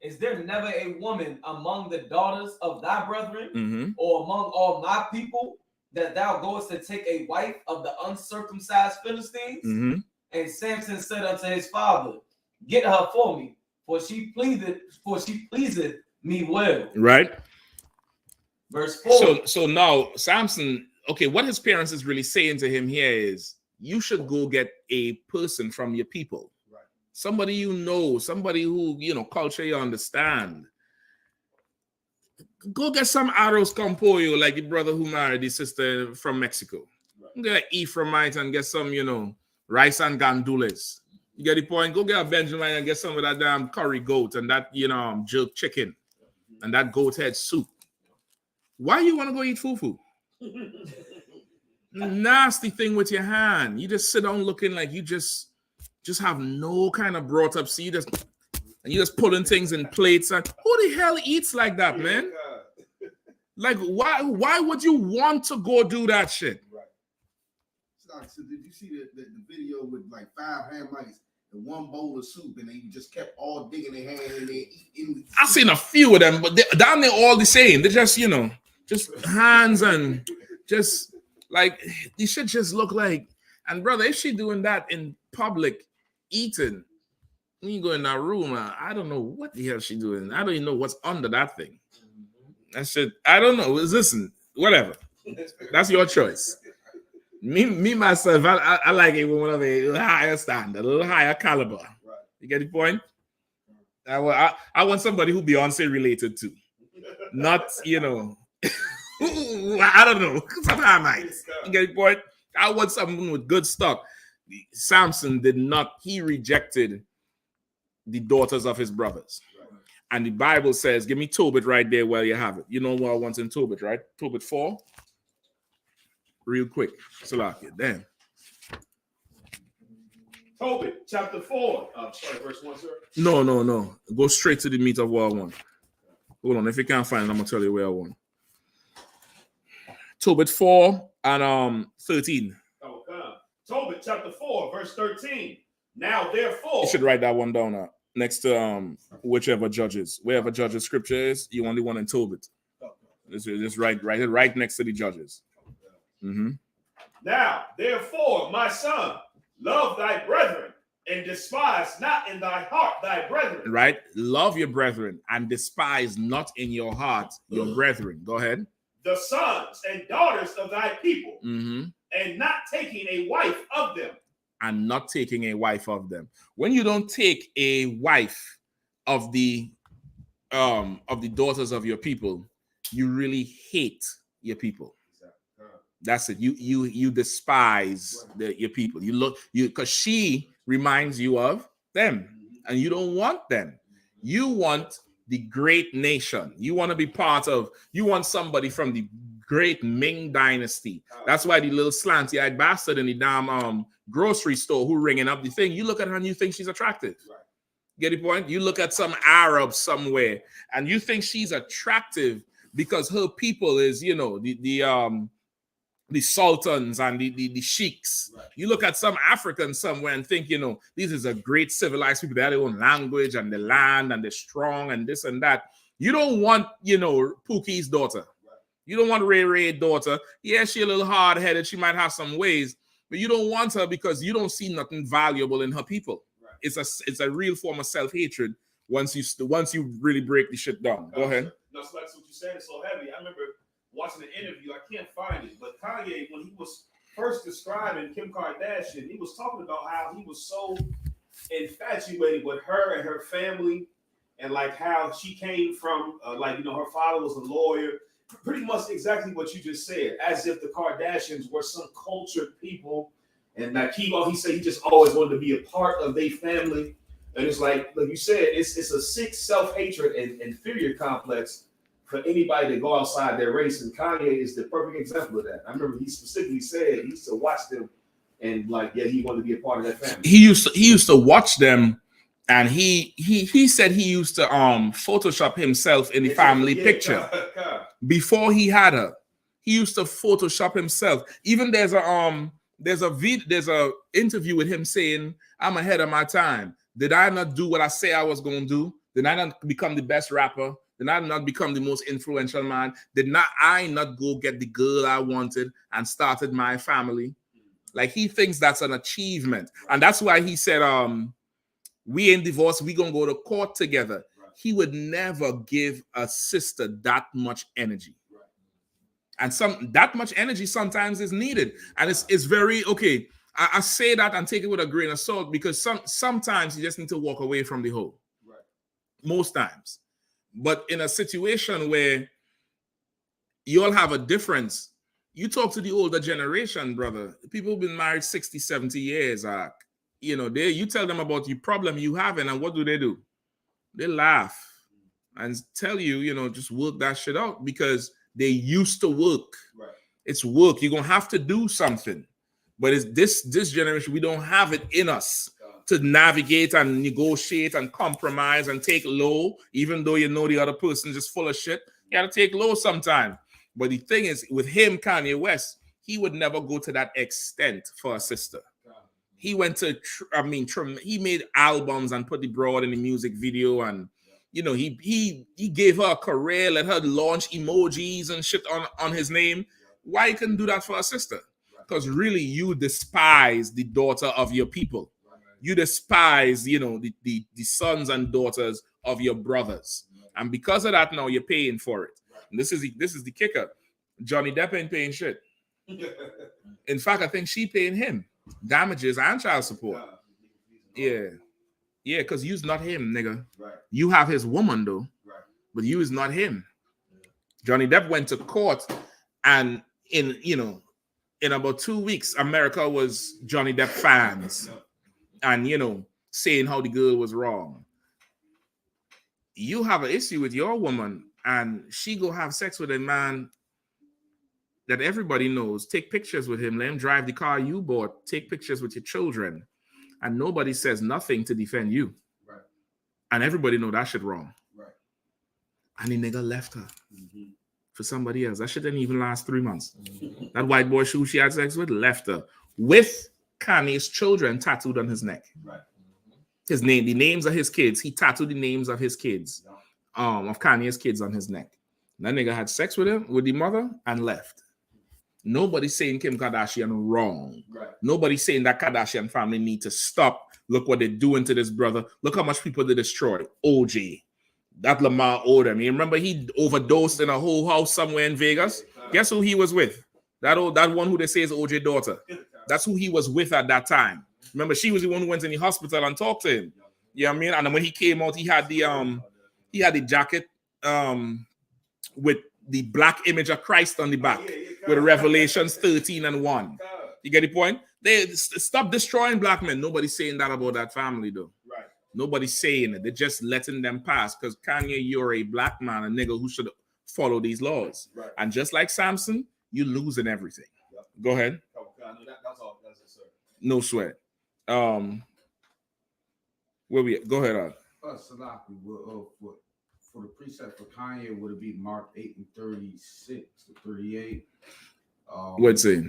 Is there never a woman among the daughters of thy brethren, or among all my people, that thou goest to take a wife of the uncircumcised Philistines? And Samson said unto his father, Get her for me, for she pleaseth me well. Right. Verse 4. So now Samson, okay, what his parents is really saying to him here is, you should go get a person from your people. Right. Somebody you know, somebody who, culture you understand. Go get some arroz con pollo, like the brother who married his sister from Mexico. Right. Get Ephraimite and get some, rice and gandules. You get the point? Go get a Benjamin and get some of that damn curry goat and that, jerk chicken and that goat head soup. Why you want to go eat fufu? Nasty thing with your hand. You just sit down looking like you just have no kind of brought up. See, you just pulling things in plates. And who the hell eats like that, man? Like, why would you want to go do that shit? Right. So did you see the video with like 5 hand mice and 1 bowl of soup, and they just kept all digging their hand in there eating? I've seen a few of them, but down there all the same. They're just, just hands and just like, they should just look like. And brother, if she doing that in public, eating, when you go in that room, I don't know what the hell she doing. I don't even know what's under that thing. That shit, I don't know. Listen, whatever. That's your choice. Me myself, I like it when one of a little higher standard, a little higher caliber. Right. You get the point? I want somebody who Beyonce related to, not I don't know. Sometimes I might. You get the point? I want someone with good stock. Samson did not. He rejected the daughters of his brothers. And the Bible says, give me Tobit right there while you have it. You know what I want in Tobit, right? Tobit 4. Real quick. Salakia, damn. Tobit, chapter 4. Sorry, verse 1, sir. No. Go straight to the meat of what I want. Hold on. If you can't find it, I'm going to tell you where I want. Tobit 4 and 13. Oh, come. Tobit, chapter 4, verse 13. Now, therefore. You should write that one down next to wherever Judges scripture is. You only one in Tobit. Just write it right next to the Judges. Mm-hmm. Now, therefore, my son, love thy brethren and despise not in thy heart thy brethren. Right? Love your brethren and despise not in your heart your brethren. Go ahead. The sons and daughters of thy people, mm-hmm. and not taking a wife of them. And not taking a wife of them. When you don't take a wife of the daughters of your people, you really hate your people. That's it. You despise your people. Because she reminds you of them, and you don't want them. You want the great nation. You want to be part of. You want somebody from the great Ming dynasty. That's why the little slanty-eyed bastard in the damn grocery store who ringing up the thing. You look at her and you think she's attractive. Right. Get the point? You look at some Arab somewhere and you think she's attractive because her people is, the sultans and the sheiks. Right. You look at some African somewhere and think, this is a great civilized people. They have their own language and the land and they're strong and this and that. You don't want, Pookie's daughter. Right. You don't want Ray daughter. Yeah, she's a little hard-headed. She might have some ways, but you don't want her because you don't see nothing valuable in her people. Right. It's a real form of self-hatred once you really break the shit down. Go ahead. No, so that's what you said. It's so heavy. I remember watching the interview. I can't find it, but Kanye, when he was first describing Kim Kardashian, he was talking about how he was so infatuated with her and her family, and like how she came from, her father was a lawyer. Pretty much exactly what you just said, as if the Kardashians were some cultured people, and he said he just always wanted to be a part of their family. And it's like you said, it's a sick self-hatred and inferior complex for anybody to go outside their race, and Kanye is the perfect example of that. I remember he specifically said he used to watch them, and he wanted to be a part of that family. He used to watch them, and he said he used to Photoshop himself in the family picture before he had her. He used to Photoshop himself. Even there's a interview with him saying, "I'm ahead of my time. Did I not do what I say I was going to do? Did I not become the best rapper? Did I not become the most influential man? Did I not go get the girl I wanted and started my family?" Like, he thinks that's an achievement. And that's why he said, we ain't divorced, we gonna go to court together. Right. He would never give a sister that much energy. Right. And that much energy sometimes is needed. And it's very, okay, I say that and take it with a grain of salt because sometimes you just need to walk away from the hole. Right. Most times. But in a situation where you all have a difference, you talk to the older generation, brother. People who've been married 60, 70 years. You tell them about the problem you having, and what do? They laugh and tell you, just work that shit out because they used to work. Right. It's work. You're gonna have to do something. But it's this generation, we don't have it in us to navigate and negotiate and compromise and take low, even though you know the other person just full of shit. You gotta take low sometime. But the thing is, with him, Kanye West, he would never go to that extent for a sister. He went to, he made albums and put the broad in the music video, and he gave her a career, let her launch emojis and shit on his name. Why he couldn't do that for a sister? Because really, you despise the daughter of your people. You despise, the sons and daughters of your brothers, and because of that, now you're paying for it. And this is the kicker. Johnny Depp ain't paying shit. In fact, I think she paying him damages and child support. Yeah, because you's not him, nigga. Right. You have his woman though, right, but you is not him. Johnny Depp went to court, and in about 2 weeks, America was Johnny Depp fans, and saying how the girl was wrong. You have an issue with your woman, and she go have sex with a man that everybody knows. Take pictures with him, let him drive the car you bought, take pictures with your children, and nobody says nothing to defend you. Right. And everybody know that shit wrong. Right. And the nigga left her for somebody else. That shit didn't even last 3 months. That white boy who she had sex with left her with Kanye's children tattooed on his neck. Right. His name, the names of his kids. He tattooed the names of his kids, of Kanye's kids on his neck. That nigga had sex with him, with the mother, and left. Nobody's saying Kim Kardashian wrong. Right. Nobody's saying that Kardashian family need to stop. Look what they're doing to this brother. Look how much people they destroyed. OJ. That Lamar Odom. You remember he overdosed in a whole house somewhere in Vegas? Guess who he was with? That one who they say is OJ's daughter. That's who he was with at that time. Remember, she was the one who went in the hospital and talked to him. You know what I mean? And then when he came out, he had the jacket with the black image of Christ on the back, with Revelations 13:1. You get the point? They stop destroying black men. Nobody's saying that about that family, though. Right. Nobody's saying it. They're just letting them pass. Because Kanye, you're a black man, a nigga who should follow these laws. Right. And just like Samson, you're losing everything. Yep. Go ahead. That's all. That's it, sir. No sweat. Where we at? Go ahead, Salaki, for the precept for Kanye, would it be Mark 8:36 to 38? What's it?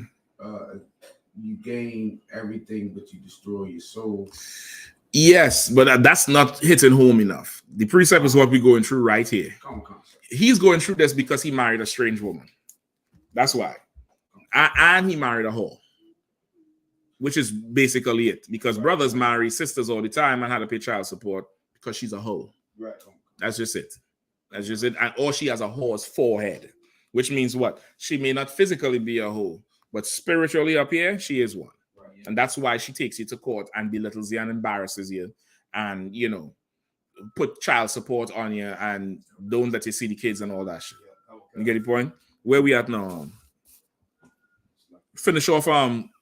You gain everything, but you destroy your soul. Yes, but that's not hitting home enough. The precept is what we're going through right here. Come. He's going through this because he married a strange woman. That's why. And he married a whore, which is basically it. Because brothers marry sisters all the time and had to pay child support because she's a hoe. Right. That's just it. That's just it. Or she has a whore's forehead, which means what? She may not physically be a hoe, but spiritually up here, she is one. Right, yeah. And that's why she takes you to court and belittles you and embarrasses you and, put child support on you and don't let you see the kids and all that shit. You get the point? Where we at now? Finish off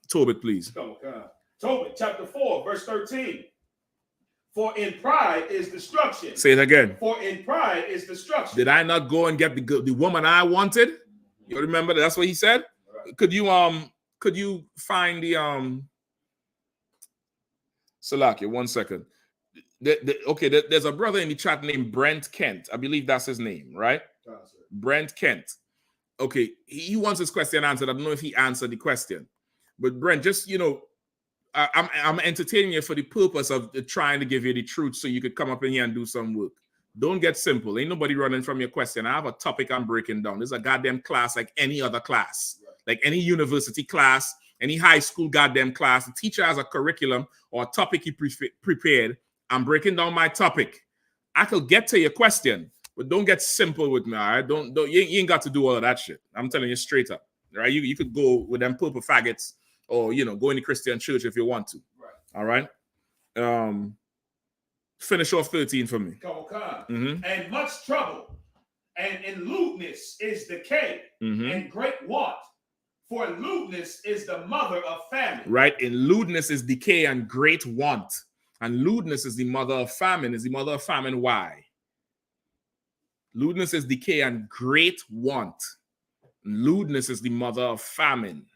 Tobit, please. Tobit, chapter 4, verse 13. For in pride is destruction. Say it again. For in pride is destruction. Did I not go and get the woman I wanted? You remember that's what he said? Right. Could you find the Salakia, 1 second. There's a brother in the chat named Brent Kent. I believe that's his name, right? Brent Kent. Okay, he wants his question answered. I don't know if he answered the question. But Brent, just I'm entertaining you for the purpose of trying to give you the truth so you could come up in here and do some work. Don't get simple. Ain't nobody running from your question. I have a topic I'm breaking down. This is a goddamn class like any other class, like any university class, any high school goddamn class. The teacher has a curriculum or a topic he prepared. I'm breaking down my topic. I could get to your question, But don't get simple with me, all right? Don't you ain't got to do all of that shit. I'm telling you straight up, right? You could go with them purple faggots, or go in the Christian church if you want to. Right. All right. Finish off 13 for me. And much trouble, and in lewdness is decay, and great want. For lewdness is the mother of famine. Right. In lewdness is decay and great want. And lewdness is the mother of famine. Is the mother of famine. Why? Lewdness is decay and great want. Lewdness is the mother of famine.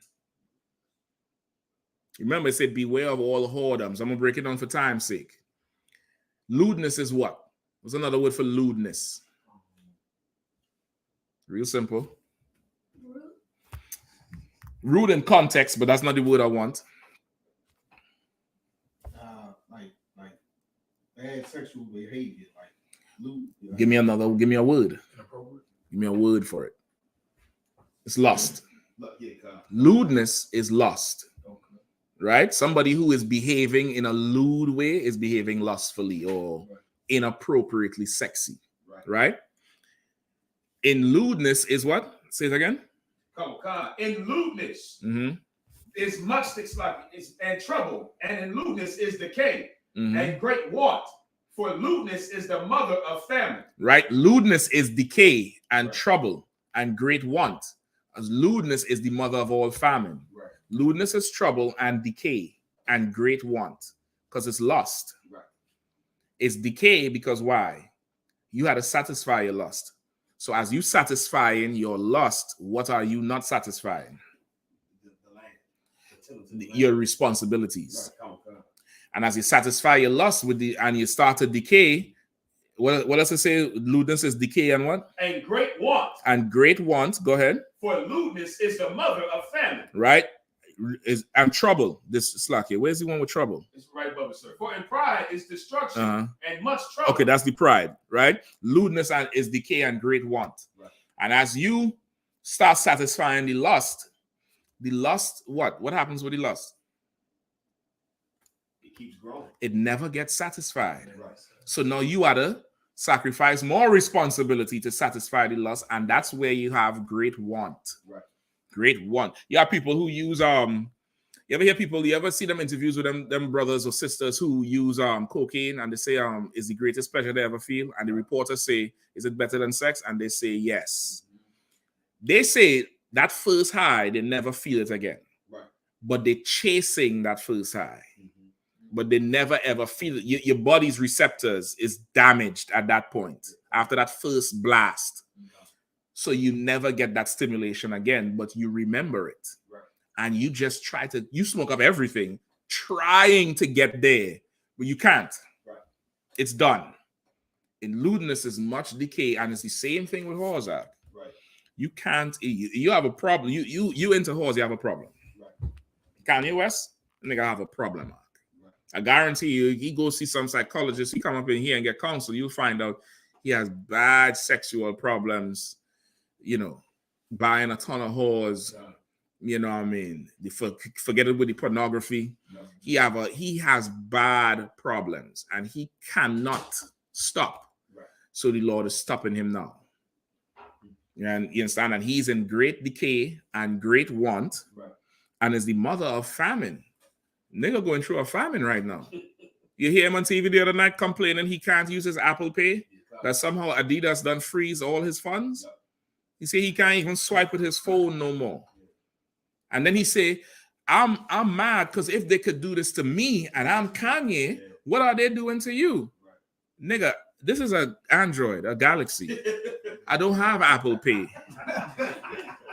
Remember, it said, beware of all whoredoms. I'm going to break it down for time's sake. Lewdness is what? What's another word for lewdness? Real simple. Rude in context, but that's not the word I want. Like bad sexual behavior, like lewd. Give me a word. Give me a word for it. It's lust. Lewdness is lust. Right? Somebody who is behaving in a lewd way is behaving lustfully or inappropriately sexy. Right? In lewdness is what? Say it again. In lewdness is much and trouble, and in lewdness is decay and great want. For lewdness is the mother of famine. Right? Lewdness is decay and trouble and great want. As lewdness is the mother of all famine. Right. Lewdness is trouble and decay and great want because it's lust. Right. It's decay because why? You had to satisfy your lust. So as you satisfying your lust, what are you not satisfying? Your responsibilities. Right. And as you satisfy your lust and you start to decay, what does it say? Lewdness is decay and what? And great want. And great want. Go ahead. For lewdness is the mother of famine. Right. And trouble. This slack here. Where's the one with trouble? It's right above it, sir. For in pride is destruction and much trouble. Okay, that's the pride, right? Lewdness is decay and great want. Right. And as you start satisfying the lust, what? What happens with the lust? It keeps growing. It never gets satisfied. Right. So now you are to sacrifice more responsibility to satisfy the lust, and that's where you have great want. Right. Great want. You have people who use you ever see them interviews with them brothers or sisters who use cocaine, and they say is the greatest pleasure they ever feel, and the reporters say, is it better than sex? And they say yes. They say that first high they never feel it again. Right. But they're chasing that first high. But they never ever feel it. Your body's receptors is damaged at that point after that first blast. So you never get that stimulation again, but you remember it. Right. And you just you smoke up everything trying to get there, but you can't. Right. It's done. In lewdness is much decay, and it's the same thing with whores. Right. You can't, you have a problem. You into whores, you have a problem. Right. Kanye West, nigga have a problem. Right. I guarantee you, he go see some psychologist, he come up in here and get counsel, you'll find out he has bad sexual problems. Buying a ton of whores, you know what I mean? Forget it with the pornography. No. He has bad problems and he cannot stop. Right. So the Lord is stopping him now. And you understand? And he's in great decay and great want, right. And is the mother of famine. Nigga going through a famine right now. You hear him on TV the other night complaining he can't use his Apple Pay, that somehow Adidas done freeze all his funds. Yeah. He say he can't even swipe with his phone no more. And then he say, I'm mad because if they could do this to me and I'm Kanye, what are they doing to you? Right. Nigga, this is an Android, a Galaxy. I don't have Apple Pay.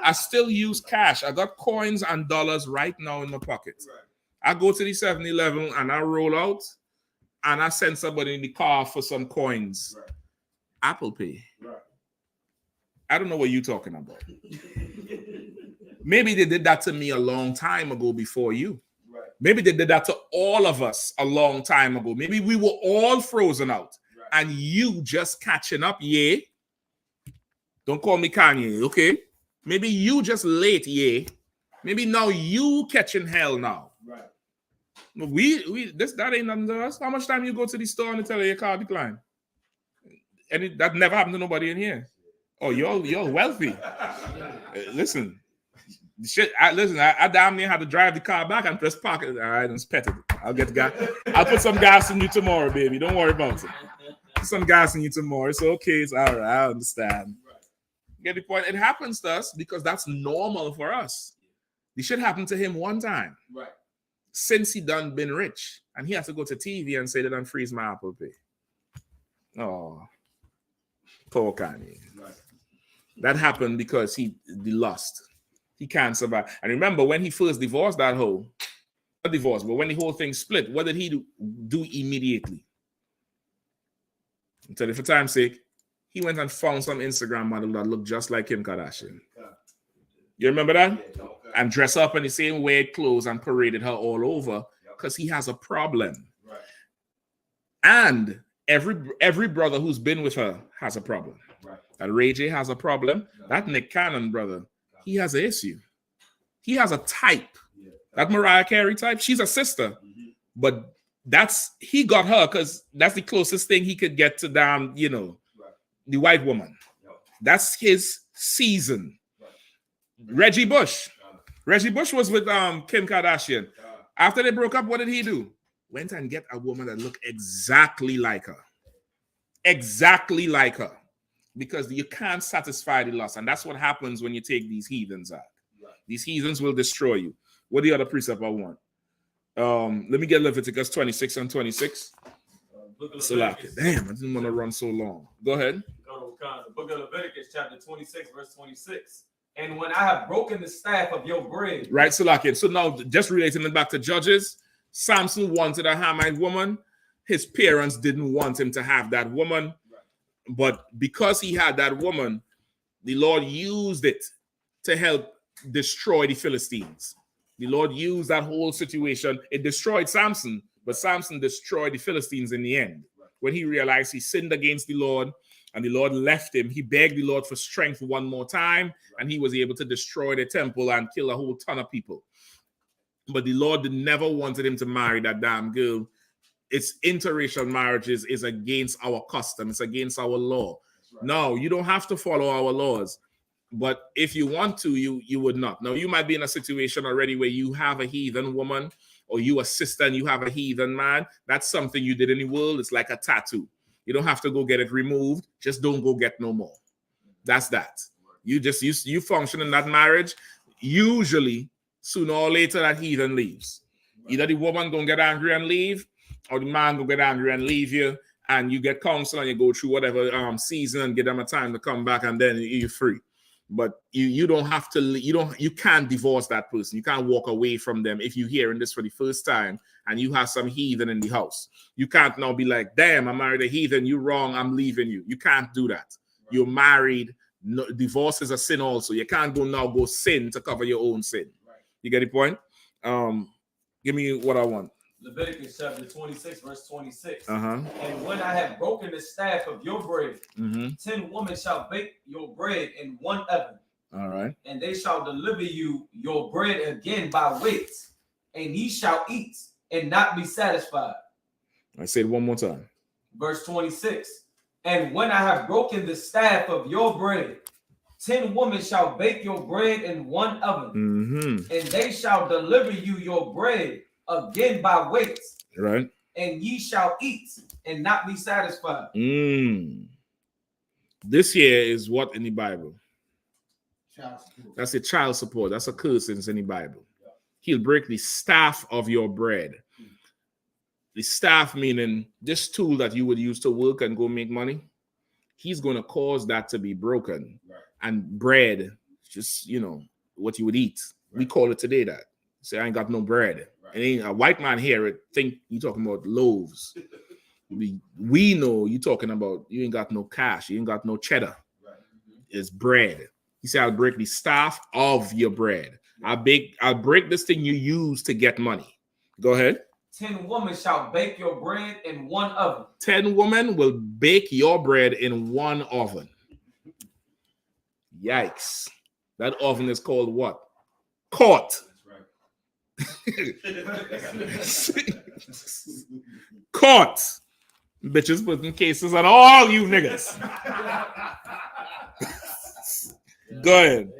I still use cash. I got coins and dollars right now in my pocket. Right. I go to the 7-Eleven and I roll out and I send somebody in the car for some coins. Right. Apple Pay. Right. I don't know what you're talking about. Maybe they did that to me a long time ago before you. Right. Maybe they did that to all of us a long time ago. Maybe we were all frozen out. Right. And you just catching up, yeah. Don't call me Kanye, okay? Maybe you just late, yeah. Maybe now you catching hell now. Right. That ain't nothing to us. How much time you go to the store and they tell you your car decline? And that never happened to nobody in here. Oh, you're wealthy. Listen. Shit, I damn near had to drive the car back and press park. All right, and pet it. I'll get gas. I'll put some gas in you tomorrow, baby. Don't worry about it. Put some gas in you tomorrow. It's okay. It's all right. I understand. Get the point? It happens to us because that's normal for us. This shit happened to him one time. Right. Since he done been rich, and he has to go to TV and say they done freeze my Apple Pay. Oh, poor Kanye. Right. That happened because he lost. He can't survive. And remember, when he first divorced that whole, not divorce, but when the whole thing split, what did he do immediately? I'll tell you for time's sake, he went and found some Instagram model that looked just like Kim Kardashian. You remember that? And dress up in the same weird clothes and paraded her all over because he has a problem. Right. And every brother who's been with her has a problem. Right. That Ray J has a problem. That Nick Cannon brother, he has an issue. He has a type. Yeah. That Mariah Carey type, she's a sister. Mm-hmm. But he got her because that's the closest thing he could get to damn, the white woman. Yep. That's his season. Right. Reggie Bush. Reggie Bush was with Kim Kardashian. After they broke up, what did he do? Went and get a woman that looked exactly like her. Exactly like her. Because you can't satisfy the lust. And that's what happens when you take these heathens out. Right. These heathens will destroy you. What the other precept I want? Let me get Leviticus 26 and 26. Damn, I didn't want to run so long. Go ahead. The book of Leviticus, chapter 26, verse 26. And when I have broken the staff of your bread. Right, Salakia. So now, just relating it back to Judges, Samson wanted a Hamite woman. His parents didn't want him to have that woman. But because he had that woman, the Lord used it to help destroy the Philistines. The Lord used that whole situation. It destroyed Samson, but Samson destroyed the Philistines in the end. When he realized he sinned against the Lord and the Lord left him, he begged the Lord for strength one more time, and he was able to destroy the temple and kill a whole ton of people. But the Lord never wanted him to marry that damn girl. It's interracial marriages is against our custom. It's against our law. Right. No, you don't have to follow our laws. But if you want to, you would not. Now, you might be in a situation already where you have a heathen woman or you a sister and you have a heathen man. That's something you did in the world. It's like a tattoo. You don't have to go get it removed. Just don't go get no more. That's that. You function in that marriage. Usually, sooner or later, that heathen leaves. Either the woman gonna get angry and leave, or the man gonna get angry and leave you, and you get counsel and you go through whatever season and give them a time to come back, and then you're free. But you don't have to. You can't divorce that person. You can't walk away from them if you're hearing this for the first time and you have some heathen in the house. You can't now be like, "Damn, I married a heathen. You wrong. I'm leaving you." You can't do that. Right. You're married. No, divorce is a sin also. You can't go sin to cover your own sin. Right. You get the point? Give me what I want. Leviticus chapter 26, verse 26. Uh-huh. And when I have broken the staff of your bread, 10 women shall bake your bread in one oven. All right. And they shall deliver you your bread again by weight, and ye shall eat and not be satisfied. I say it one more time. Verse 26. And when I have broken the staff of your bread, 10 women shall bake your bread in one oven, and they shall deliver you your bread again by weight, right? And ye shall eat and not be satisfied. This here is what in the Bible? That's a child support. That's a curse in the Bible. Yeah. He'll break the staff of your bread. The staff meaning this tool that you would use to work and go make money. He's going to cause that to be broken. Right. And bread, just, what you would eat. Right. We call it today that. Say, I ain't got no bread. Right. And a white man here think you talking about loaves. we know you talking about you ain't got no cash. You ain't got no cheddar. Right. It's bread. He said, I'll break the staff of your bread. I'll break this thing you use to get money. Go ahead. 10 women shall bake your bread in one oven. 10 women will bake your bread in one oven. Yikes. That oven is called what? Court. That's right. Court. Bitches putting cases on all you niggas. Go ahead.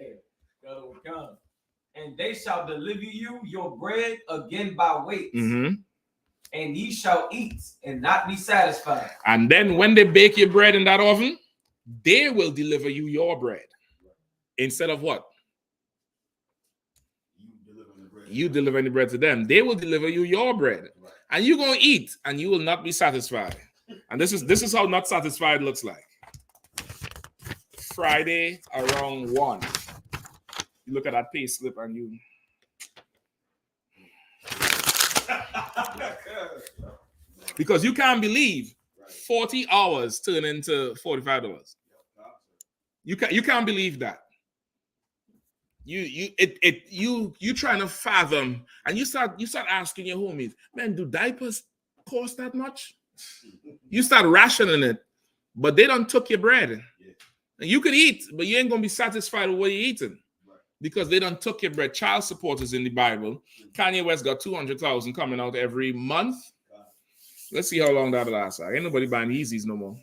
And they shall deliver you your bread again by weight. Mm-hmm. And ye shall eat and not be satisfied. And then when they bake your bread in that oven, they will deliver you your bread. Instead of what? You delivering the bread to them. They will deliver you your bread. And you're going to eat and you will not be satisfied. And this is how not satisfied looks like. Friday around 1. You look at that pay slip and you... Because you can't believe 40 hours turn into $45. You can't believe that. You trying to fathom, and you start asking your homies, man, do diapers cost that much? You start rationing it, but they done took your bread. And you could eat, but you ain't gonna be satisfied with what you're eating. Because they done took your bread. Child support is in the Bible. Kanye West got 200,000 coming out every month. Let's see how long that lasts. Ain't nobody buying Yeezys no more.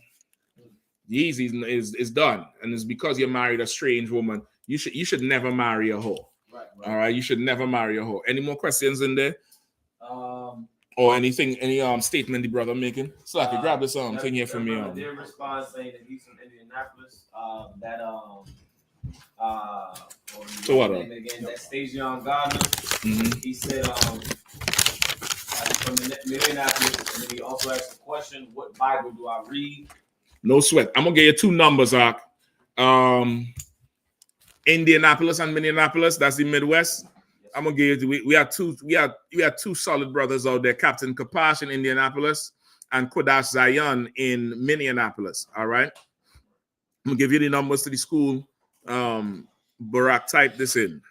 Yeezys is done, and it's because you married a strange woman. You should never marry a whore. Right. All right, you should never marry a whore. Any more questions in there? Or anything? Any statement the brother making? So I could grab this thing here from me. Their response saying that he's from Indianapolis. So what? Again, that Stasion Gardner. Mm-hmm. He said from Indianapolis, and then he also asked a question: what Bible do I read? No sweat. I'm gonna give you two numbers, Ark. Indianapolis and Minneapolis. That's the Midwest. I'm gonna give you. We had two solid brothers out there. Captain Kapash in Indianapolis and Kodash Zion in Minneapolis. All right. I'm gonna give you the numbers to the school. Barack, type this in.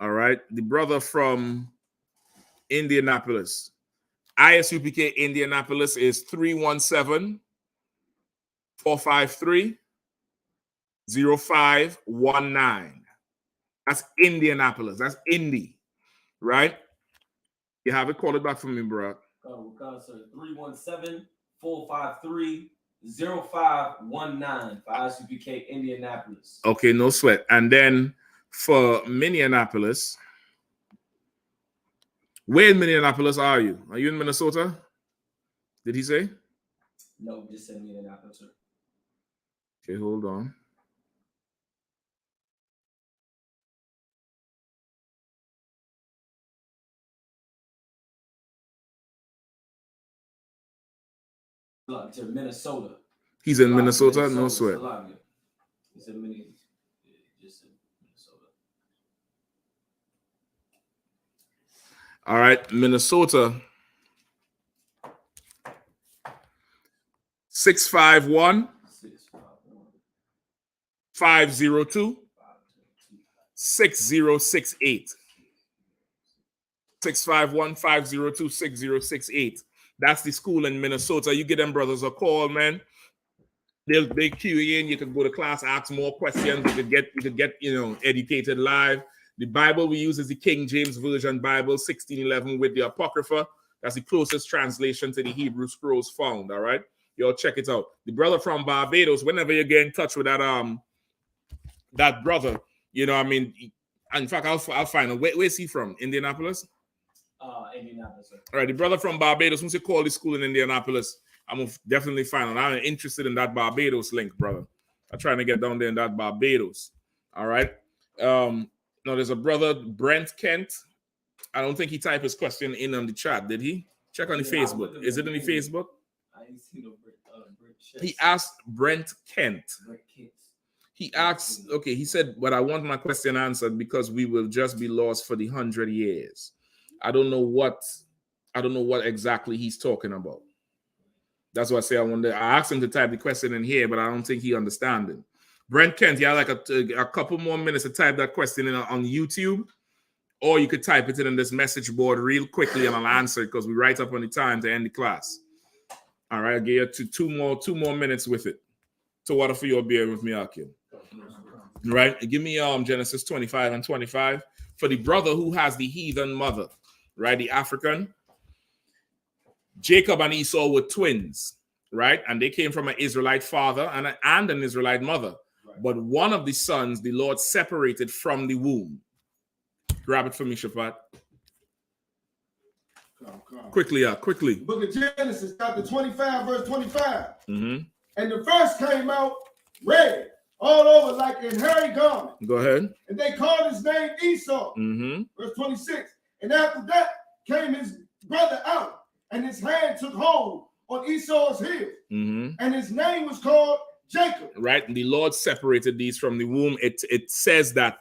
All right. The brother from Indianapolis, I.S.U.P.K. Indianapolis is 317-453-0519. That's Indianapolis. That's Indy, right? You have it. Call it back for me, bro. 317-453-0519 for I.S.U.P.K. Indianapolis. Okay, no sweat. And then for Minneapolis, where in Minneapolis are you? Are you in Minnesota? Did he say? No, just said Minneapolis, sir. Okay, hold on. To Minnesota. He's in Minnesota, no sweat. He's in Minnesota. All right, Minnesota. 651-502-6068. 651-502-6068. That's the school in Minnesota. You get them brothers a call, man. They'll cue you in. You can go to class, ask more questions. You could get educated live. The Bible we use is the King James Version Bible, 1611 with the Apocrypha. That's the closest translation to the Hebrew scrolls found. All right, y'all check it out. The brother from Barbados. Whenever you get in touch with that brother, in fact, I'll find him. Where's he from? Indianapolis. Indianapolis, sir. All right, the brother from Barbados. Once you call the school in Indianapolis, I'm gonna definitely find him. I'm interested in that Barbados link, brother. I'm trying to get down there in that Barbados. All right. Now there's a brother, Brent Kent. I don't think he typed his question in on the chat. Did he? Check on the Facebook. Is it on the Facebook? I didn't see no Brent. He asked Brent Kent. He asked, okay, he said, but I want my question answered because we will just be lost for the 100 years. I don't know what exactly he's talking about. That's why I say I asked him to type the question in here, but I don't think he understands it. Brent Kent, you have like a couple more minutes to type that question in on YouTube, or you could type it in this message board real quickly and I'll answer it because we right up on the time to end the class. All right, I'll give you two more minutes with it. So what for your beer with me, Akim? Right, give me Genesis 25 and 25 for the brother who has the heathen mother, right? The African. Jacob and Esau were twins, right? And they came from an Israelite father and an Israelite mother. Right. But one of the sons, the Lord separated from the womb. Grab it for me, Shaphat. Quickly. Book of Genesis, chapter 25, verse 25. Mm-hmm. And the verse came out red, all over like in hairy garment. Go ahead. And they called his name Esau. Mm-hmm. Verse 26. And after that came his brother out, and his hand took hold on Esau's heel. Mm-hmm. And his name was called Jacob. Right. And the Lord separated these from the womb. It says that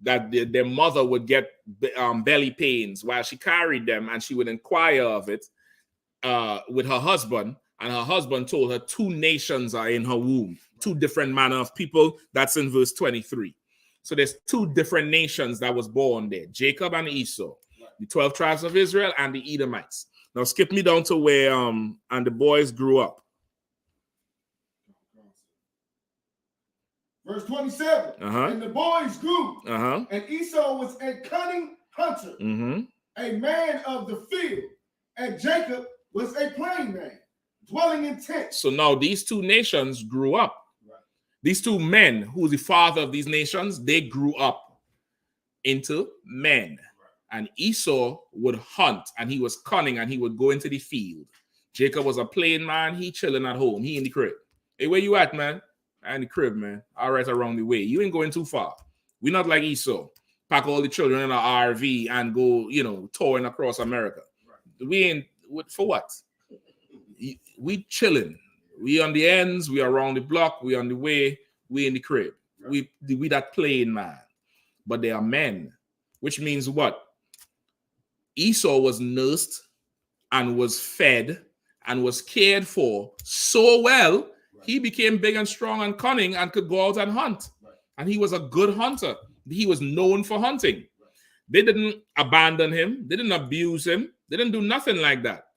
their mother would get belly pains while she carried them, and she would inquire of it with her husband, and her husband told her 2 nations are in her womb, 2 different manner of people. That's in verse 23. So there's 2 different nations that was born there, Jacob and Esau, the 12 tribes of Israel and the Edomites. Now skip me down to where and the boys grew up. Verse 27. And the boys grew, and Esau was a cunning hunter, a man of the field, and Jacob was a plain man, dwelling in tents. So now these 2 nations grew up. Right. These 2 men, who's the father of these nations, they grew up into men. Right. And Esau would hunt, and he was cunning, and he would go into the field. Jacob was a plain man. He chilling at home. He in the crib. Hey, where you at, man? I in the crib, man. All right, around the way. You ain't going too far. We're not like Esau. Pack all the children in an RV and go, touring across America. Right. We ain't, for what? We chilling. We on the ends. We around the block. We on the way. We in the crib. Right. We that plain man. But they are men. Which means what? Esau was nursed and was fed and was cared for so well, he became big and strong and cunning and could go out and hunt. Right. And he was a good hunter. He was known for hunting. Right. They didn't abandon him. They didn't abuse him. They didn't do nothing like that.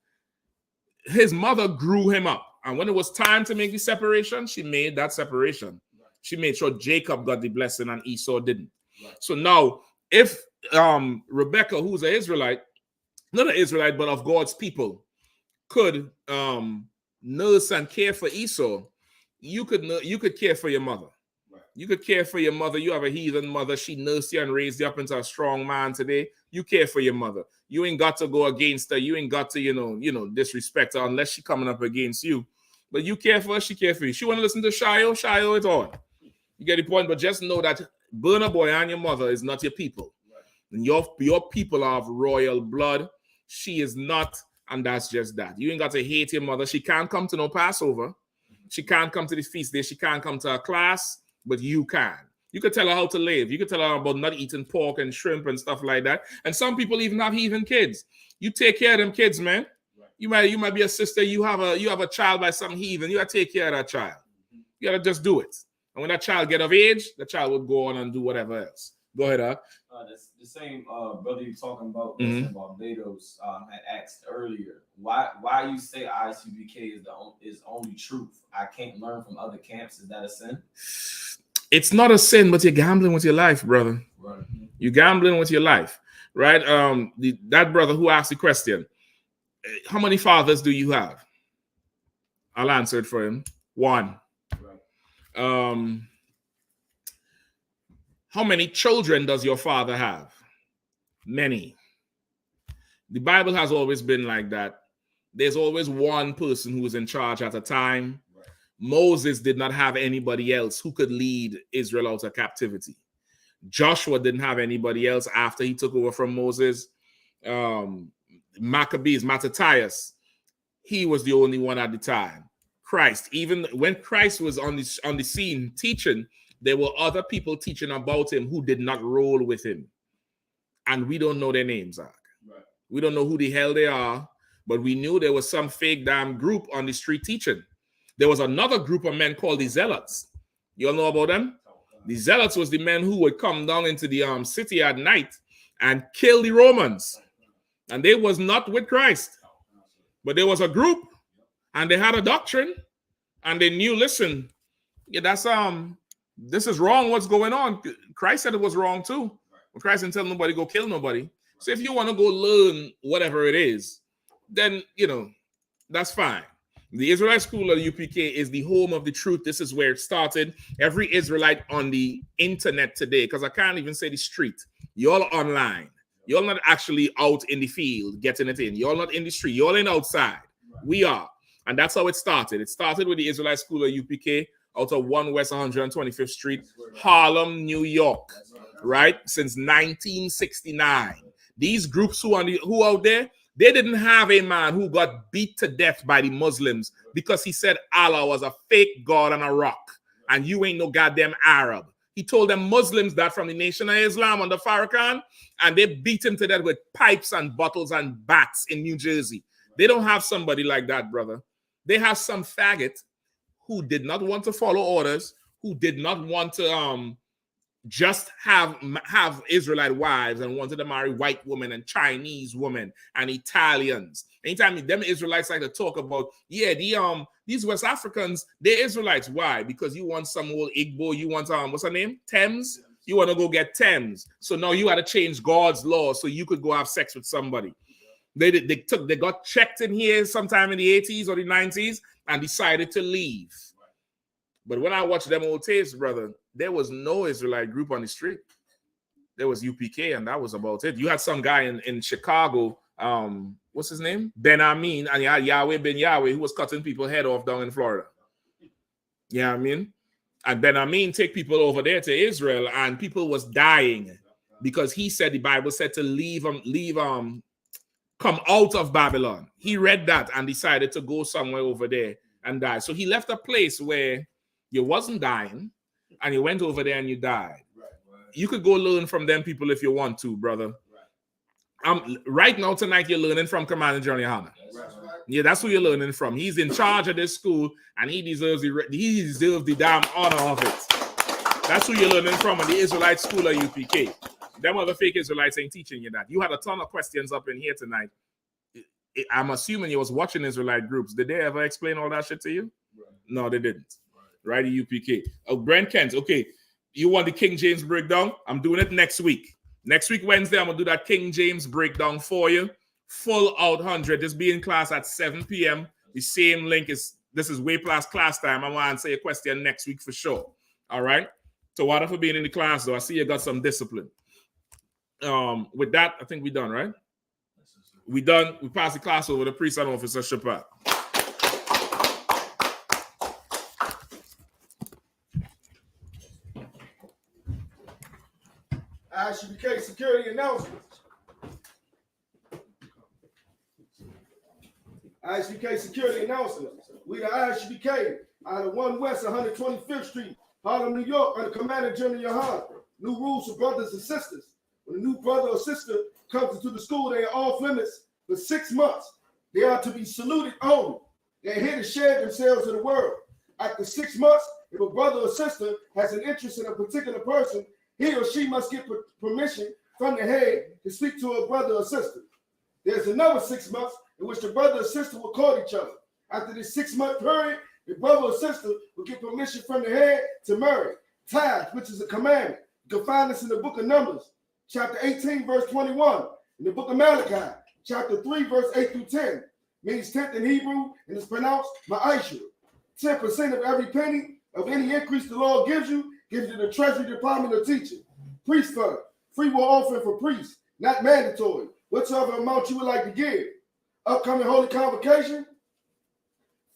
His mother grew him up. And when it was time to make the separation, she made that separation. Right. She made sure Jacob got the blessing and Esau didn't. Right. So now, if Rebecca, who's an Israelite, not an Israelite, but of God's people, could nurse and care for Esau, you could care for your mother. Right. You could care for your mother. You have a heathen mother. She nursed you and raised you up into a strong man today. You care for your mother. You ain't got to go against her. You ain't got to, disrespect her unless she coming up against you. But you care for her, she care for you. She want to listen to Shiloh, it's on. You get the point, but just know that Burna Boy and your mother is not your people. Right. And your people are of royal blood. She is not, and that's just that. You ain't got to hate your mother. She can't come to no Passover. She can't come to the feast day. She can't come to a class, but you can. You could tell her how to live. You could tell her about not eating pork and shrimp and stuff like that. And some people even have heathen kids. You take care of them kids, man. Right. You might be a sister. You have a child by some heathen. You gotta take care of that child. You gotta just do it. And when that child get of age, the child would go on and do whatever else. Go ahead, That's the same brother you're talking about in Barbados had asked earlier. Why you say I.S.U.P.K is only truth? I can't learn from other camps. Is that a sin? It's not a sin, but you're gambling with your life, brother. Right. You're gambling with your life, right? That brother who asked the question, how many fathers do you have? I'll answer it for him. 1. Right. How many children does your father have? Many. The Bible has always been like that. There's always one person who is in charge at a time. Right. Moses did not have anybody else who could lead Israel out of captivity. Joshua didn't have anybody else after he took over from Moses. Mattathias, he was the only one at the time. Christ, even when Christ was on the scene teaching, there were other people teaching about him who did not roll with him. And we don't know their names, Zach. Right. We don't know who the hell they are, but we knew there was some fake damn group on the street teaching. There was another group of men called the Zealots. You all know about them? The Zealots was the men who would come down into the city at night and kill the Romans. And they was not with Christ. But there was a group, and they had a doctrine, and they knew, listen, yeah, that's this is wrong. What's going on? Christ said it was wrong too. But Christ didn't tell nobody go kill nobody. So if you want to go learn whatever it is, then, that's fine. The Israelite School of UPK is the home of the truth. This is where it started. Every Israelite on the internet today, because I can't even say the street, y'all are online. Y'all not actually out in the field getting it in. Y'all not in the street. Y'all in outside. We are. And that's how it started. It started with the Israelite School of UPK out of 1 West 125th Street, Harlem, New York, right? Since 1969. These groups who out there, they didn't have a man who got beat to death by the Muslims because he said Allah was a fake God and a rock, and you ain't no goddamn Arab. He told them Muslims that from the Nation of Islam under Farrakhan, and they beat him to death with pipes and bottles and bats in New Jersey. They don't have somebody like that, brother. They have some faggot who did not want to follow orders, who did not want to just have Israelite wives and wanted to marry white women and Chinese women and Italians. Anytime them Israelites like to talk about, these West Africans, they're Israelites. Why? Because you want some old Igbo, you want what's her name? Thames. You want to go get Thames. So now you had to change God's law so you could go have sex with somebody. They got checked in here sometime in the 80s or the 90s and decided to leave. But when I watched them old tapes, brother, there was no Israelite group on the street. There was UPK, and that was about it. You had some guy in Chicago, what's his name? Ben Amin, and you had Yahweh Ben Yahweh, who was cutting people's head off down in Florida. You know what I mean? And Ben Amin take people over there to Israel, and people was dying because he said the Bible said to come out of Babylon. He read that and decided to go somewhere over there and die. So he left a place where you wasn't dying, and you went over there and you died. You could go learn from them people if you want to, brother. Right now, tonight, you're learning from Commander John Yahanna. Yeah, that's who you're learning from. He's in charge of this school, and he deserves the damn honor of it. That's who you're learning from in the Israelite School of UPK. Them other fake Israelites ain't teaching you that. You had a ton of questions up in here tonight. I'm assuming you was watching Israelite groups. Did they ever explain all that shit to you? No, they didn't. Right, the UPK. Oh, Brent Kent, okay. You want the King James breakdown? I'm doing it next week. Next week, Wednesday, I'm going to do that King James breakdown for you. Full out 100. Just be in class at 7 p.m. The same link this is way past class time. I want to answer your question next week for sure. All right? So what for being in the class, though? I see you got some discipline. With that, I think we're done, right? We done. We passed the class over to Priest and Officer Shepard. I.S.U.P.K security announcements. I.S.U.P.K security announcements. We the I.S.U.P.K out of 1 West 125th Street, Harlem, New York, under Commander General Yahanna. New rules for brothers and sisters. When a new brother or sister comes into the school, they are off limits for 6 months. They are to be saluted only. They're here to share themselves to the world. After 6 months, if a brother or sister has an interest in a particular person, he or she must get permission from the head to speak to a brother or sister. There's another 6 months in which the brother or sister will court each other. After this 6-month period, the brother or sister will get permission from the head to marry. Tithes, which is a commandment. You can find this in the book of Numbers, chapter 18, verse 21. In the book of Malachi, chapter 3, verse 8 through 10. Means 10th in Hebrew, and it's pronounced ma'aishu. 10% of every penny of any increase the Lord gives you to the Treasury Department of Teaching. Priest fund, free will offering for priests, not mandatory. Whatsoever amount you would like to give. Upcoming Holy Convocation,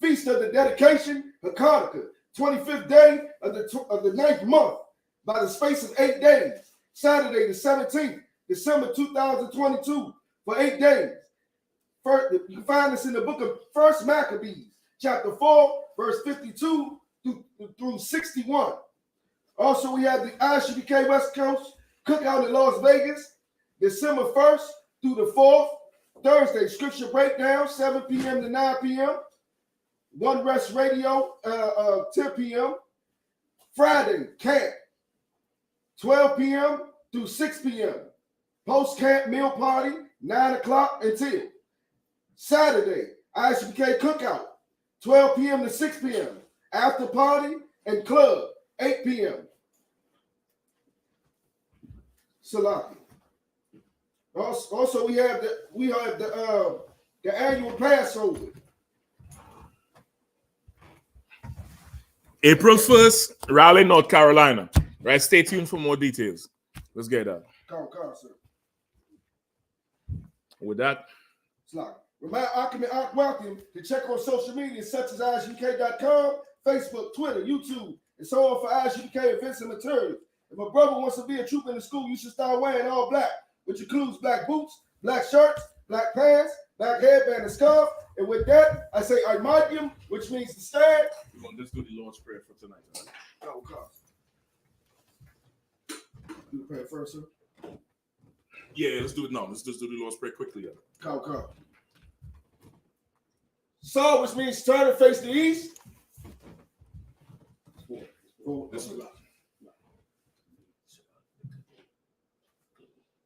Feast of the Dedication, Hanukkah, 25th day of the 9th month, by the space of 8 days. Saturday the 17th, December 2022, for 8 days. First, you can find this in the book of 1 Maccabees, chapter 4, verse 52 through 61. Also, we have the I.S.U.P.K West Coast Cookout in Las Vegas, December 1st through the 4th. Thursday, Scripture Breakdown, 7 p.m. to 9 p.m. One Rest Radio, 10 p.m. Friday, camp, 12 p.m. through 6 p.m. Post-camp meal party, 9 o'clock until. Saturday, I.S.U.P.K Cookout, 12 p.m. to 6 p.m. After party and club, 8 p.m. Salaki. Also, we have the the annual Passover. April 1st, Raleigh, North Carolina. Right, stay tuned for more details. Let's get that. Come, sir. With that, it's like remind Akim and Ak welcome to check on social media such as ISUPK.com, Facebook, Twitter, YouTube, and so on for I.S.U.P.K events and materials. If a brother wants to be a trooper in the school, you should start wearing all black, which includes black boots, black shirts, black pants, black headband and scarf. And with that, I say Imadium, which means to stand. We're going to just do the Lord's Prayer for tonight. Oh, God. Do the prayer first, sir? Yeah, let's do it now. Let's just do the Lord's Prayer quickly. Come. Saul, which means turn and face the east.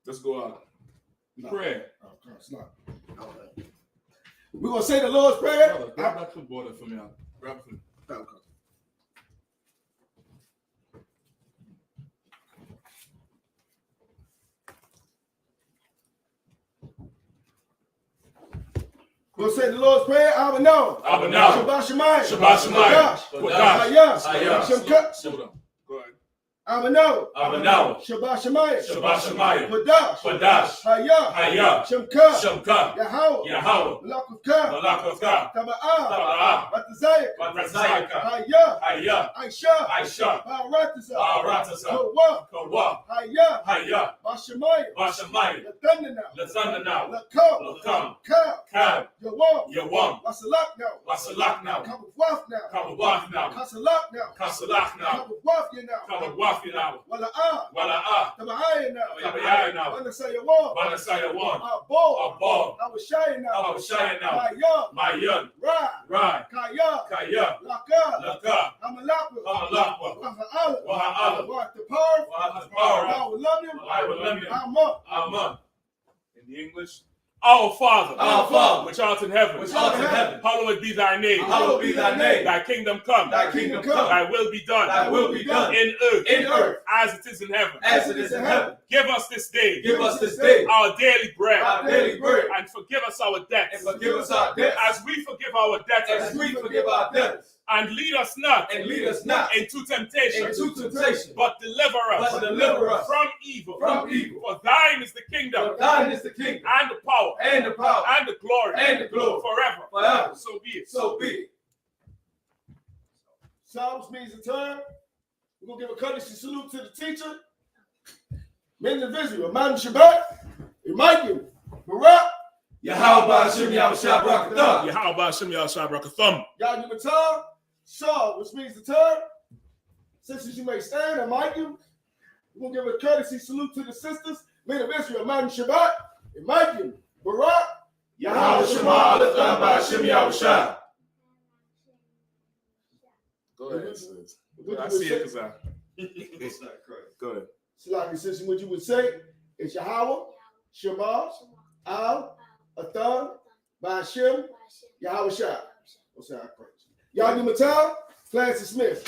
Let's go out. Prayer. We're going to say the Lord's Prayer. Brother, grab that footballer for me. Grab it. We'll say the Lord's Prayer. Abba-no. Shabbat Shemayim. I.S.U.P.K. Shabbat Abba-no. Shabbat Shemayim. Padash. I.S.U.P.K. Yahweh. Malakavka. Taba'ah. Batazayah. I.S.U.P.K. Baratazah. Kawah. I.S.U.P.K. Bashamayim. Lathandanah. Lakam. Kab. Yawam. Wasalak now. Kabawaf now. Kasalak now. Kabawaf now. Wala'ah. Taba'ayah now. Banasayawam. Abol. Awashaya now. Mayan. Rai. Kaya. Laka. Hamalakwa. Waha'ala. Wahatapar. Aman. In the English. Our Father, which art in heaven, hallowed be thy name. Thy kingdom come. Thy will be done. In earth, as it is in heaven. Give us this day. Our daily bread. And forgive us our debts. As we forgive our debtors. And lead us not into temptation, but deliver us from evil. For thine is the kingdom, and the power, and the glory, forever. So be it. Psalms means a turn. We're going to give a courtesy salute to the teacher. Men of Israel, Imam Shabbat, Imam Barak, Yahweh Hashem Yahushua Brakatah. Yahweh Hashem Yahushua Brakatah. Yahanna, Shaw, which means the turn. Sisters, you may stand. I'm Michael. We're going to give a courtesy salute to the sisters. Men of Israel, Imam Shabbat, Imam Barak, Yahweh Shema Alatham Hashem Yahushua. Go ahead. I see it because Go ahead. Salaki, sister, what you would say is Yahweh, Shema, Al, Atham, Hashem, Yahweh Shah. What's that? Y'all give me time? Class dismissed.